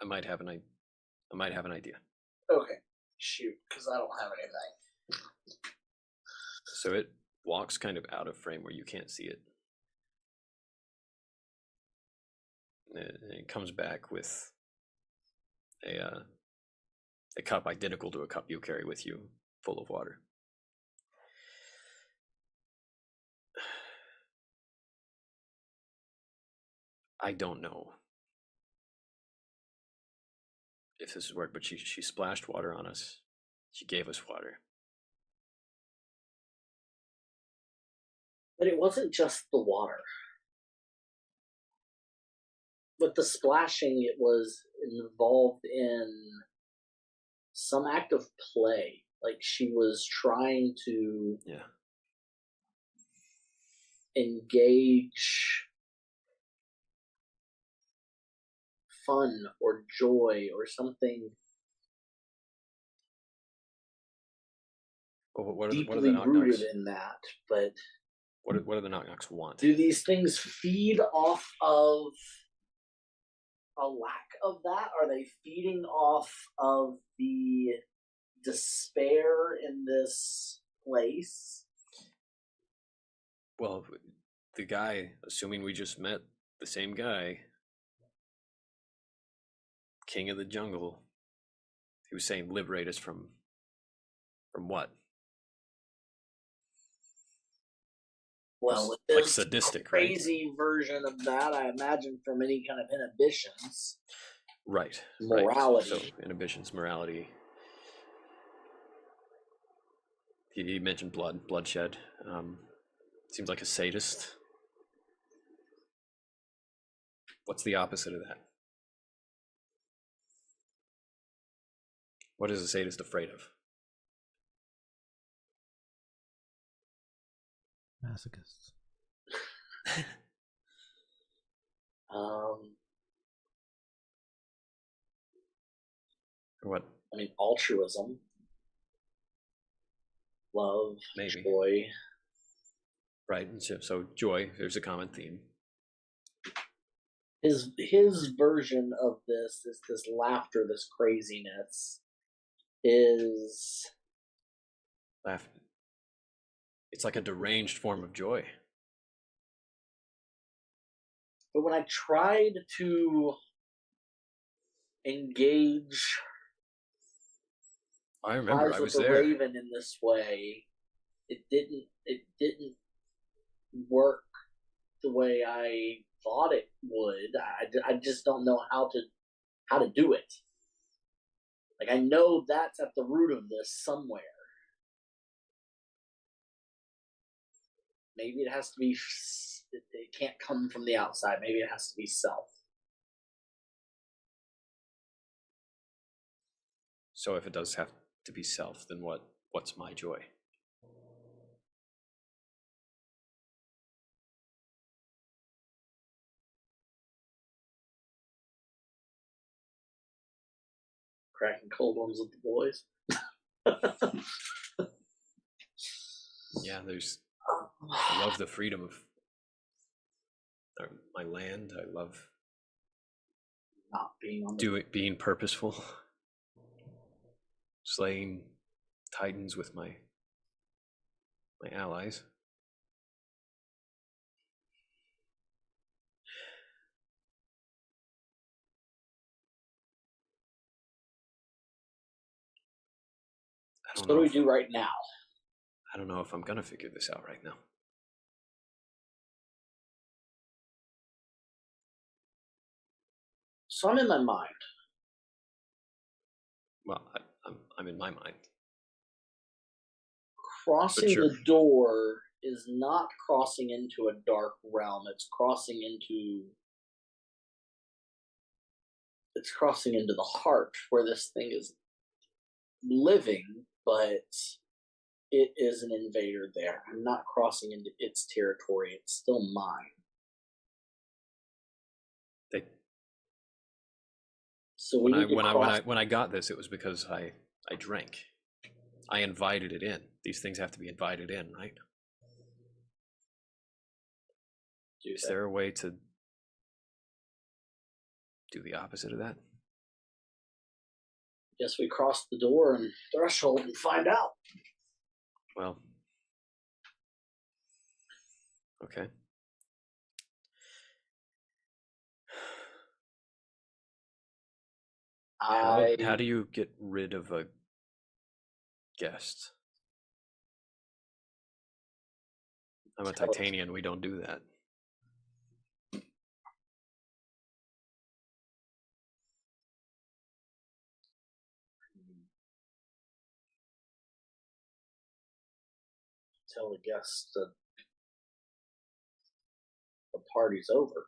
I might have an idea. Okay. Shoot, because I don't have anything. So it walks kind of out of frame where you can't see it. And it comes back with a cup identical to a cup you carry with you, full of water. I don't know if this has worked, but she splashed water on us. She gave us water. But it wasn't just the water. With the splashing, it was involved in some act of play. Like she was trying to engage fun or joy or something What are deeply the knock rooted knocks? in that. But What do the knock knocks want? do these things feed off of a lack of that? Are they feeding off of the despair in this place? Well, the guy, assuming we just met the same guy, King of the Jungle, he was saying liberate us from what? Well, Like this sadistic, crazy version of that, I imagine, from any kind of inhibitions. Right. Morality. Right. So inhibitions, morality. He mentioned bloodshed. Seems like a sadist. What's the opposite of that? What is a sadist afraid of? Masochists. What? I mean, altruism, love, Maybe. joy. Right. And so joy. There's a common theme. His version of this laughter, this craziness, is Laugh. It's like a deranged form of joy. But when I tried to engage I remember I was there. Raven in this way, it didn't work the way I thought it would. I just don't know how to do it. Like, I know that's at the root of this somewhere. Maybe it has to be, it can't come from the outside. Maybe it has to be self. So if it does have to be self, then what's my joy? Cracking cold ones with the boys. Yeah, I love the freedom of my land. I love not being on being purposeful, slaying titans with my allies. So what do we do right now? I don't know if I'm gonna figure this out right now. So I'm in my mind. Well, I'm in my mind. Crossing Sure. the door is not crossing into a dark realm. It's crossing into the heart where this thing is living, but it is an invader there. I'm not crossing into its territory. It's still mine. So when I got this, it was because I drank. I invited it in. These things have to be invited in, right? Is there a way to do the opposite of that? Guess we cross the door and threshold and find out. Well, okay. How do you get rid of a guest? I'm a Titanian. We don't do that. tell the guests that the party's over.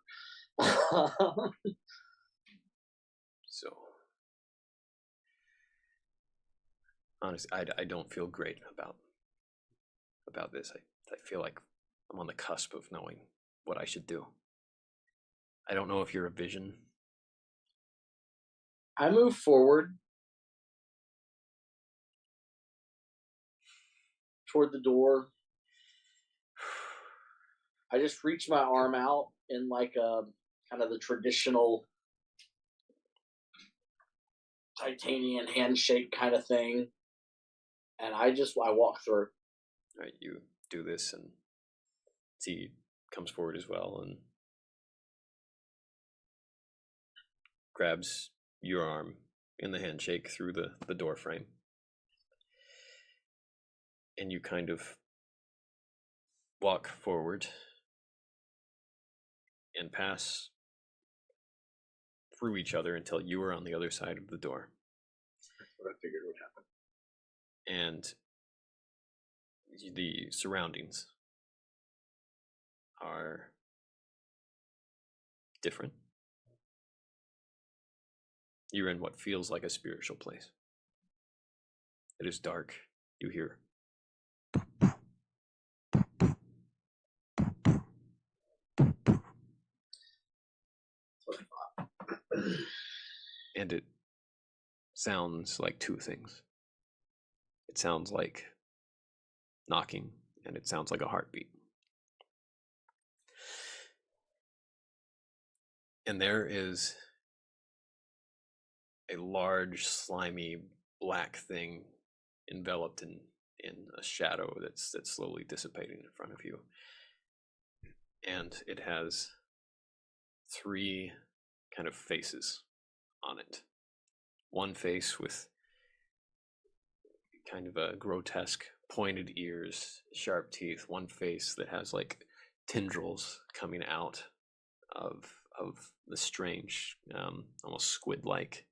So, honestly, I don't feel great about this. I feel like I'm on the cusp of knowing what I should do. I don't know if you're a vision. I move forward toward the door. I just reach my arm out in like a kind of the traditional titanium handshake kind of thing, and I walk through. All right, you do this, and he comes forward as well and grabs your arm in the handshake through the door frame. And you kind of walk forward and pass through each other until you are on the other side of the door. That's what I figured would happen. And the surroundings are different. You're in what feels like a spiritual place. It is dark. You hear and it sounds like two things. It sounds like knocking, and it sounds like a heartbeat. And there is a large, slimy, black thing enveloped in a shadow that's slowly dissipating in front of you. And it has three kind of faces on it. One face with kind of a grotesque pointed ears, sharp teeth. One face that has like tendrils coming out of the strange, almost squid-like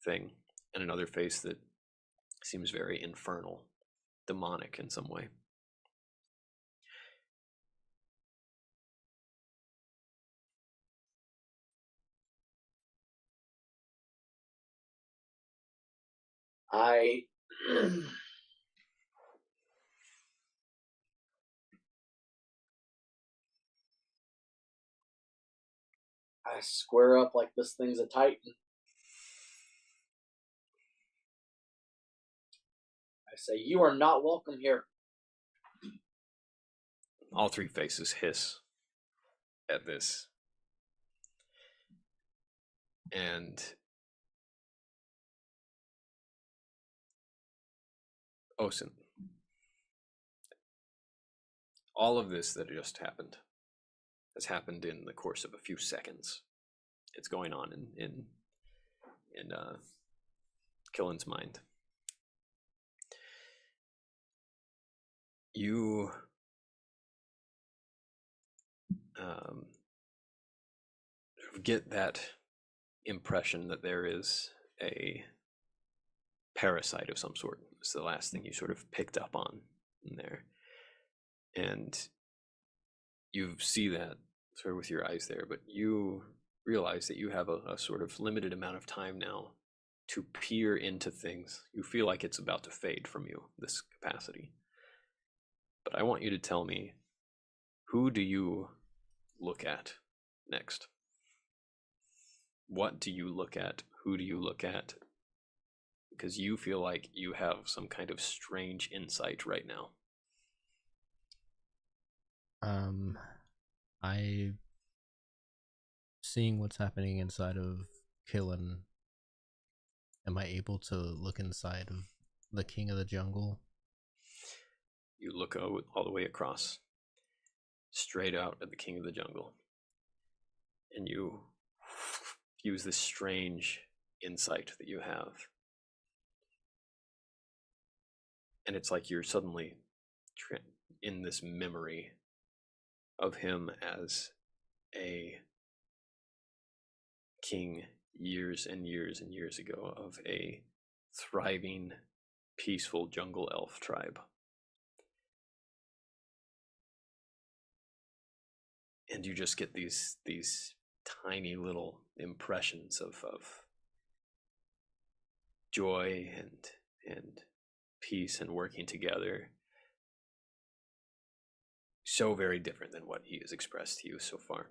thing, and another face that seems very infernal, demonic in some way. I square up like this thing's a titan. I say, "You are not welcome here." All three faces hiss at this. And Osen, all of this that just happened has happened in the course of a few seconds. It's going on in Killen's mind. You get that impression that there is a parasite of some sort. It's the last thing you sort of picked up on in there. And you see that sort of with your eyes there, but you realize that you have a sort of limited amount of time now to peer into things. You feel like it's about to fade from you, this capacity. But I want you to tell me, who do you look at next? What do you look at? Who do you look at? Because you feel like you have some kind of strange insight right now. I seeing what's happening inside of Killen. Am I able to look inside of the King of the Jungle? You look all the way across, straight out at the King of the Jungle, and you use this strange insight that you have. And it's like you're suddenly in this memory of him as a king years and years and years ago of a thriving, peaceful jungle elf tribe. and you just get these tiny little impressions of joy and peace and working together, so very different than what he has expressed to you so far.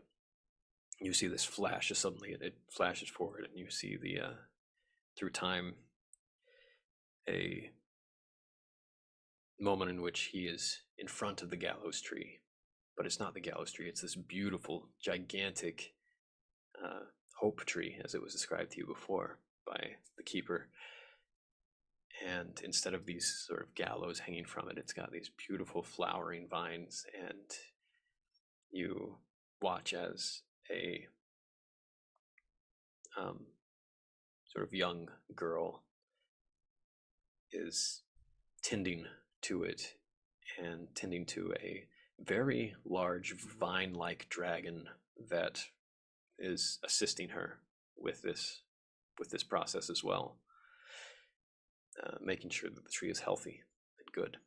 You see this flash, suddenly it flashes forward, and you see the through time a moment in which he is in front of the gallows tree, but it's not the gallows tree. It's this beautiful, gigantic hope tree, as it was described to you before by the keeper. And instead of these sort of gallows hanging from it, it's got these beautiful flowering vines. And you watch as a sort of young girl is tending to it, and tending to a very large vine-like dragon that is assisting her with this process as well, making sure that the tree is healthy and good.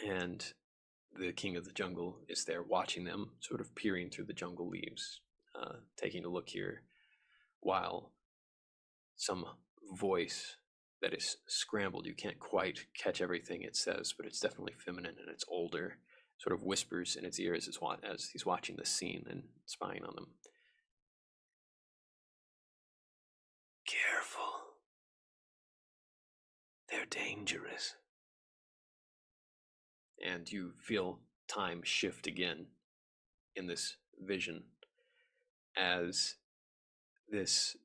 And the king of the jungle is there watching them, sort of peering through the jungle leaves, taking a look here, while some voice that is scrambled, you can't quite catch everything it says, but it's definitely feminine and it's older, sort of whispers in its ears as he's watching this scene and spying on them. Careful. They're dangerous. And you feel time shift again in this vision as this,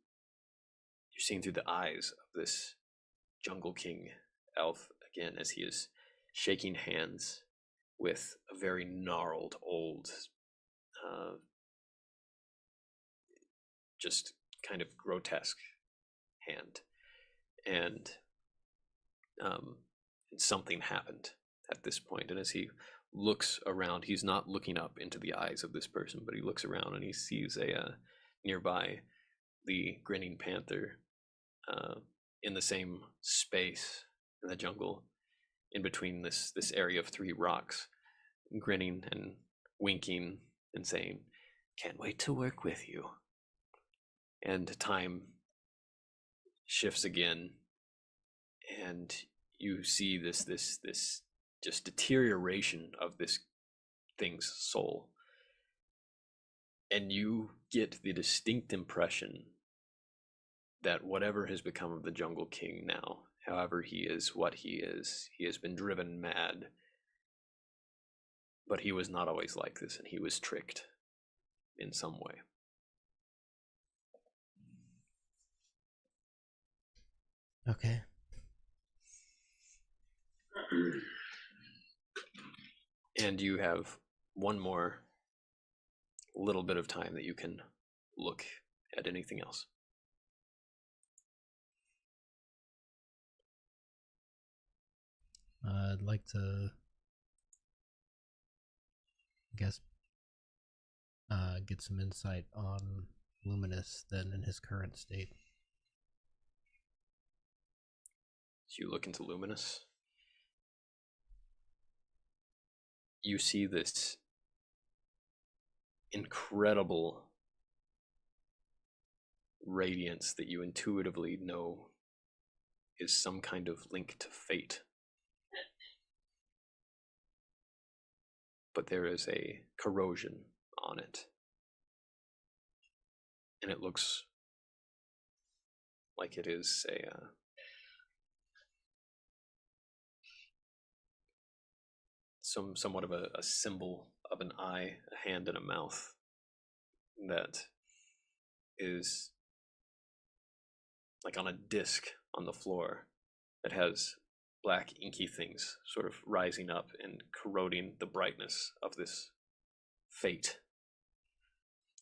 you're seeing through the eyes of this Jungle King elf again, as he is shaking hands with a very gnarled old, just kind of grotesque hand. And something happened at this point, and as he looks around, he's not looking up into the eyes of this person, but he looks around and he sees a nearby the grinning panther in the same space in the jungle, in between this area of 3 rocks, grinning and winking and saying, "Can't wait to work with you." And time shifts again, and you see this just deterioration of this thing's soul, and you get the distinct impression that whatever has become of the Jungle King now, however he is what he has been driven mad, but he was not always like this, and he was tricked in some way. Okay. And you have one more little bit of time that you can look at anything else. I'd like to, I guess, get some insight on Luminous then in his current state. So you look into Luminous. You see this incredible radiance that you intuitively know is some kind of link to fate. But there is a corrosion on it. And it looks like it is somewhat of a symbol of an eye, a hand, and a mouth that is like on a disc on the floor that has black inky things sort of rising up and corroding the brightness of this fate,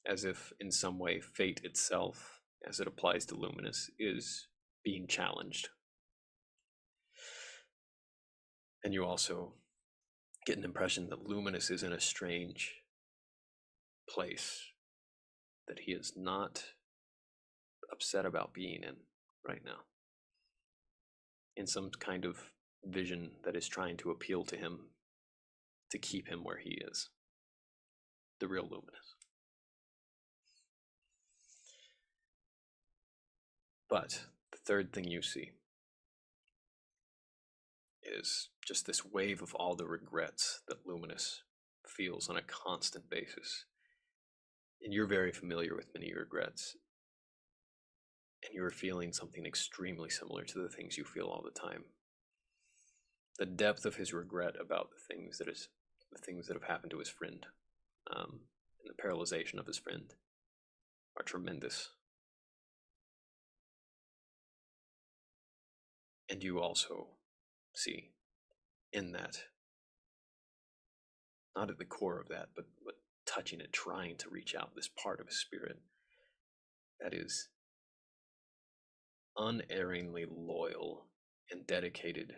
as if in some way fate itself, as it applies to Luminous, is being challenged. And you also get an impression that Luminous is in a strange place that he is not upset about being in right now, in some kind of vision that is trying to appeal to him to keep him where he is. the real Luminous. But the third thing you see is just this wave of all the regrets that Luminous feels on a constant basis. And you're very familiar with many regrets. And you're feeling something extremely similar to the things you feel all the time. The depth of his regret about the things that have happened to his friend, and the paralyzation of his friend, are tremendous. And you also see in that, not at the core of that, but touching it, trying to reach out, this part of his spirit that is unerringly loyal and dedicated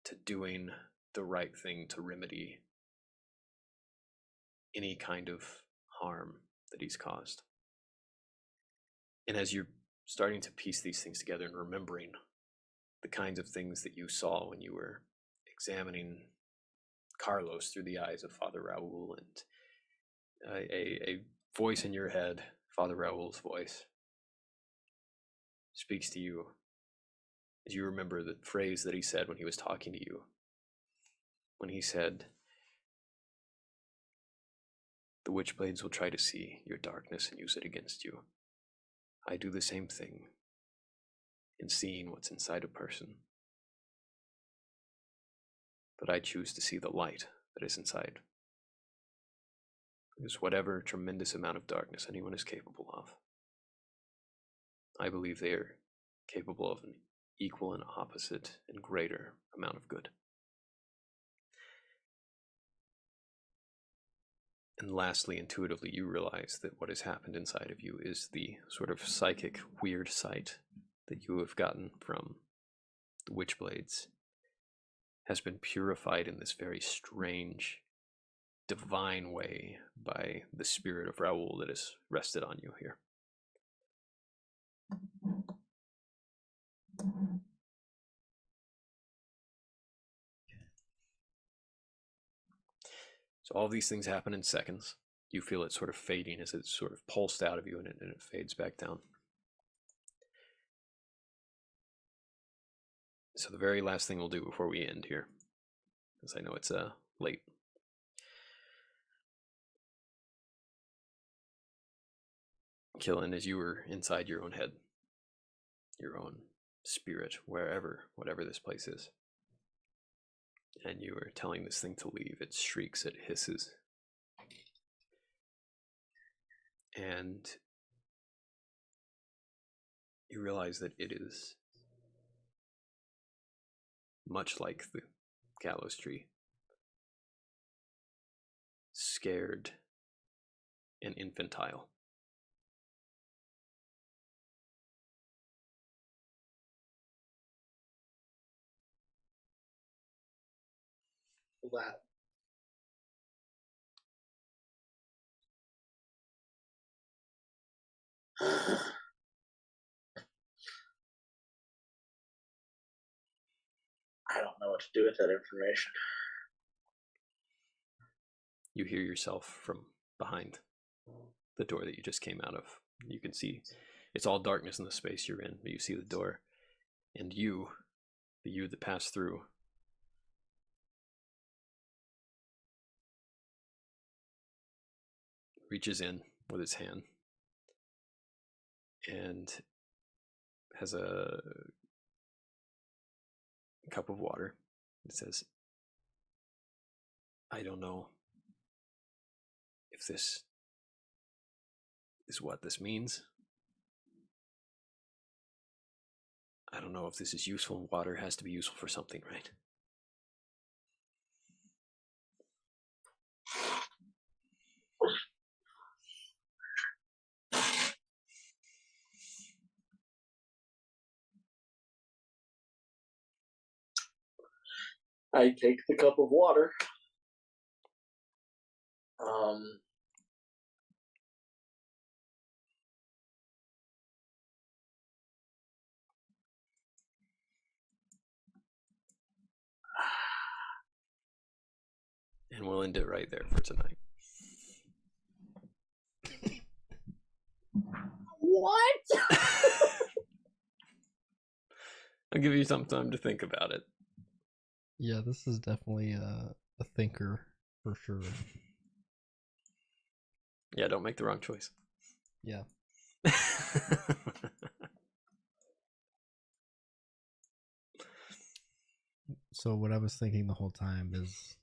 to doing the right thing to remedy any kind of harm that he's caused. And as you're starting to piece these things together and remembering the kinds of things that you saw when you were examining Carlos through the eyes of Father Raoul, and a voice in your head, Father Raoul's voice, speaks to you as you remember the phrase that he said when he was talking to you, when he said, "The Witchblades will try to see your darkness and use it against you. I do the same thing in seeing what's inside a person. But I choose to see the light that is inside. Because whatever tremendous amount of darkness anyone is capable of, I believe they are capable of an equal and opposite and greater amount of good." And lastly, intuitively, you realize that what has happened inside of you is the sort of psychic weird sight that you have gotten from the Witchblades has been purified in this very strange, divine way by the spirit of Raoul that has rested on you here. So all of these things happen in seconds. You feel it sort of fading as it's sort of pulsed out of you, and it fades back down. So the very last thing we'll do before we end here, because I know it's late. Killen, as you were inside your own head, your own spirit, whatever this place is, and you were telling this thing to leave, it shrieks, it hisses. And you realize that it is much like the gallows tree, scared and infantile. That I don't know what to do with that information. You hear yourself from behind the door that you just came out of. You can see it's all darkness in the space you're in, but you see the door, and you, the you that passed through, reaches in with its hand and has a cup of water. It says, "I don't know if this is what this means. I don't know if this is useful. Water has to be useful for something, right?" I take the cup of water. And we'll end it right there for tonight. What? I'll give you some time to think about it. Yeah, this is definitely a thinker for sure. Yeah, don't make the wrong choice. Yeah. So what I was thinking the whole time is,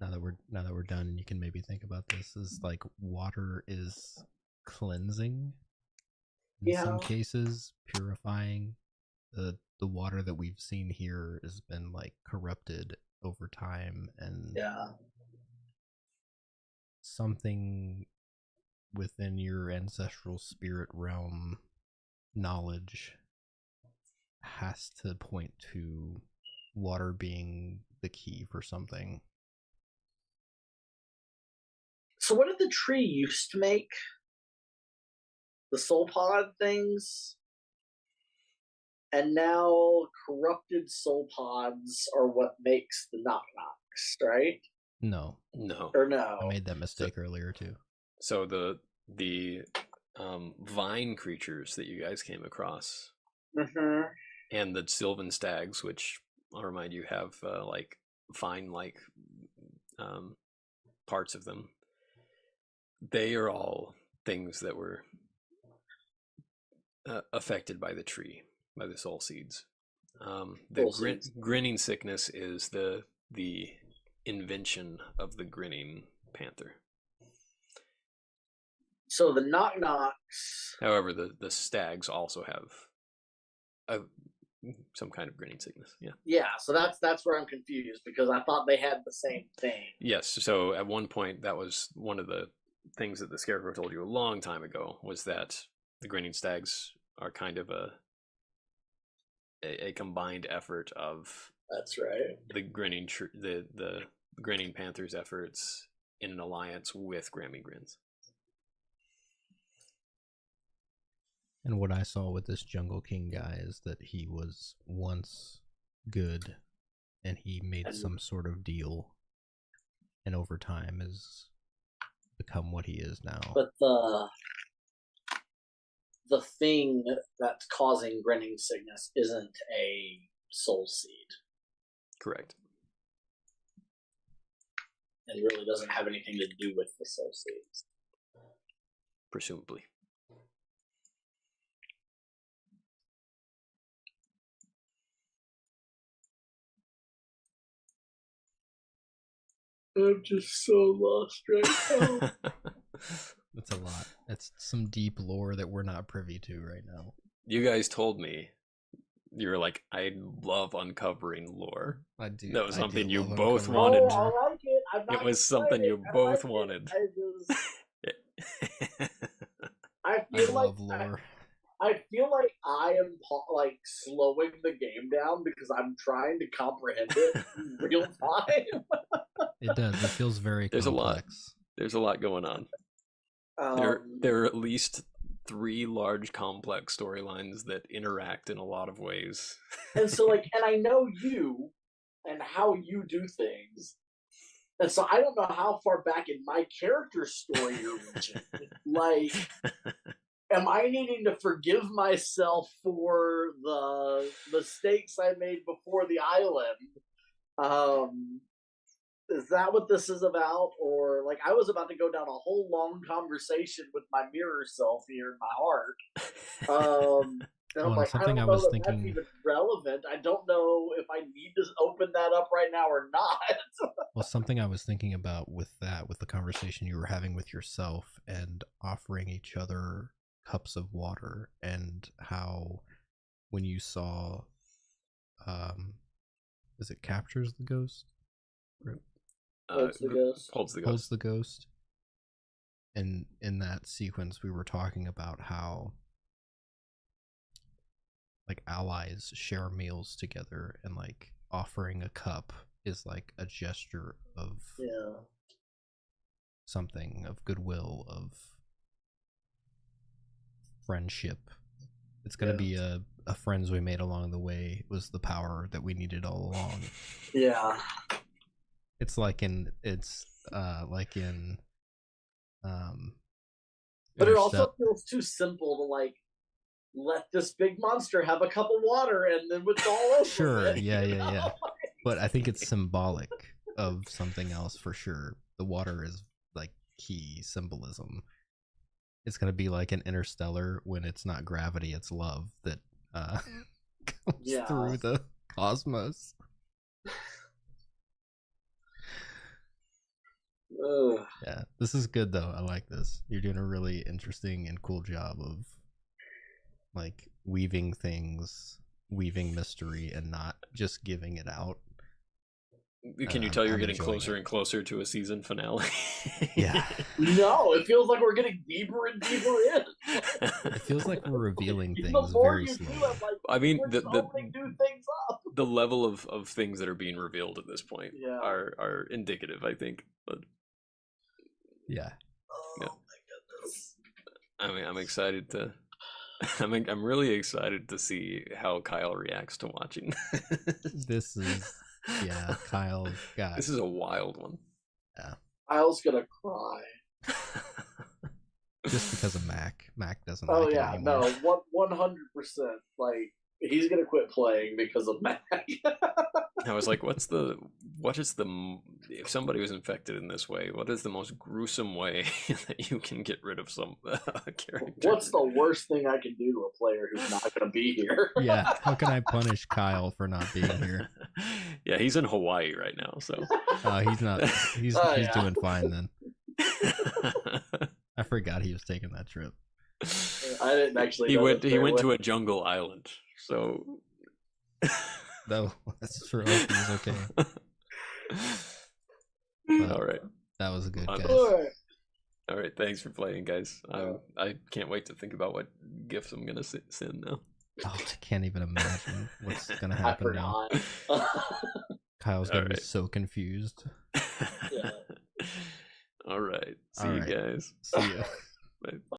now that we're done, you can maybe think about this, is like water is cleansing in some cases, purifying. The water that we've seen here has been like corrupted over time, and something within your ancestral spirit realm knowledge has to point to water being the key for something. So what did the tree used to make? The soul pod things? And now corrupted soul pods are what makes the knock-knocks, right? No. Or no? I made that mistake earlier too. So the vine creatures that you guys came across, and the sylvan stags, which I'll remind you have like vine-like parts of them. They are all things that were affected by the tree, by the soul seeds. The grinning sickness is the invention of the grinning panther. So the knock-knocks... However, the stags also have some kind of grinning sickness. Yeah, so that's where I'm confused, because I thought they had the same thing. Yes, so at one point, that was one of the things that the Scarecrow told you a long time ago, was that the grinning stags are kind of a combined effort of... That's right. The grinning the grinning panther's efforts in an alliance with Grammy Grins. And what I saw with this Jungle King guy is that he was once good, and he made some sort of deal, and over time has become what he is now. But the thing that's causing grinning sickness isn't a soul seed. Correct. It really doesn't have anything to do with the soul seeds. Presumably. I'm just so lost right now. That's a lot. That's some deep lore that we're not privy to right now. You guys told me, you were like, I love uncovering lore. I do. That was something you love both uncovering wanted. Oh, I like it. I'm not It was something you both like wanted. I I feel like love lore. I feel like I am like slowing the game down because I'm trying to comprehend it in real time. It does. It feels very There's complex. There's a lot going on. There are at least 3 large complex storylines that interact in a lot of ways. And so and I know you and how you do things. And so I don't know how far back in my character's story you're reaching. Like, am I needing to forgive myself for the mistakes I made before the island? Is that what this is about? Or, like, I was about to go down a whole long conversation with my mirror self here in my heart. And I'm like, I don't know if that's even relevant. I don't know if I need to open that up right now or not. Well, something I was thinking about with the conversation you were having with yourself and offering each other cups of water, and how when you saw, is it captures the ghost? Holds the ghost. Holds the ghost. And in that sequence, we were talking about how, like, allies share meals together, and like offering a cup is like a gesture of something, of goodwill, of friendship. It's gonna be a friends we made along the way was the power that we needed all along. Yeah. It's like in But it Finish also up. feels too simple to like let this big monster have a cup of water and then it's all over. Sure, with, yeah, you yeah, know? yeah. But I think it's symbolic of something else for sure. The water is like key symbolism. It's gonna be like an Interstellar when it's not gravity, it's love that comes Yeah. through the cosmos. Ugh. Yeah, this is good though. I like this. You're doing a really interesting and cool job of like weaving things, weaving mystery, and not just giving it out. Can you tell you're I'm getting enjoying closer it. and closer to a season finale? Yeah, No, it feels like we're getting deeper and deeper in. it feels like we're revealing The things more very you do, slowly. I'm like, I mean, we're just opening new things up. the level of things that are being revealed at this point Yeah. are indicative, I think. But Yeah, Oh Yeah. my goodness. I mean, I'm excited to. I'm really excited to see how Kyle reacts to watching. this is Kyle got This is a wild one. Kyle's gonna cry. just because of Mac. Mac doesn't Oh like yeah, it anymore. no, 100%. Like he's gonna quit playing because of Mac. I was like, what is the if somebody was infected in this way, what is the most gruesome way that you can get rid of some character? What's the worst thing I can do to a player who's not gonna be here? Yeah, how can I punish Kyle for not being here? Yeah, he's in Hawaii right now, so He's not. He's Oh, he's yeah. doing fine then. I forgot he was taking that trip. I didn't actually. he know went that he they went went- to a jungle island, so No, that's true. He's okay. all right. That was good, guys. Alright. All right, thanks for playing, guys. Yeah. I can't wait to think about what gifts I'm gonna send now. Oh, I can't even imagine what's gonna I happen now. forgot. Kyle's gonna be Alright. so confused. Yeah. All right, see All you right. guys. See ya. Bye.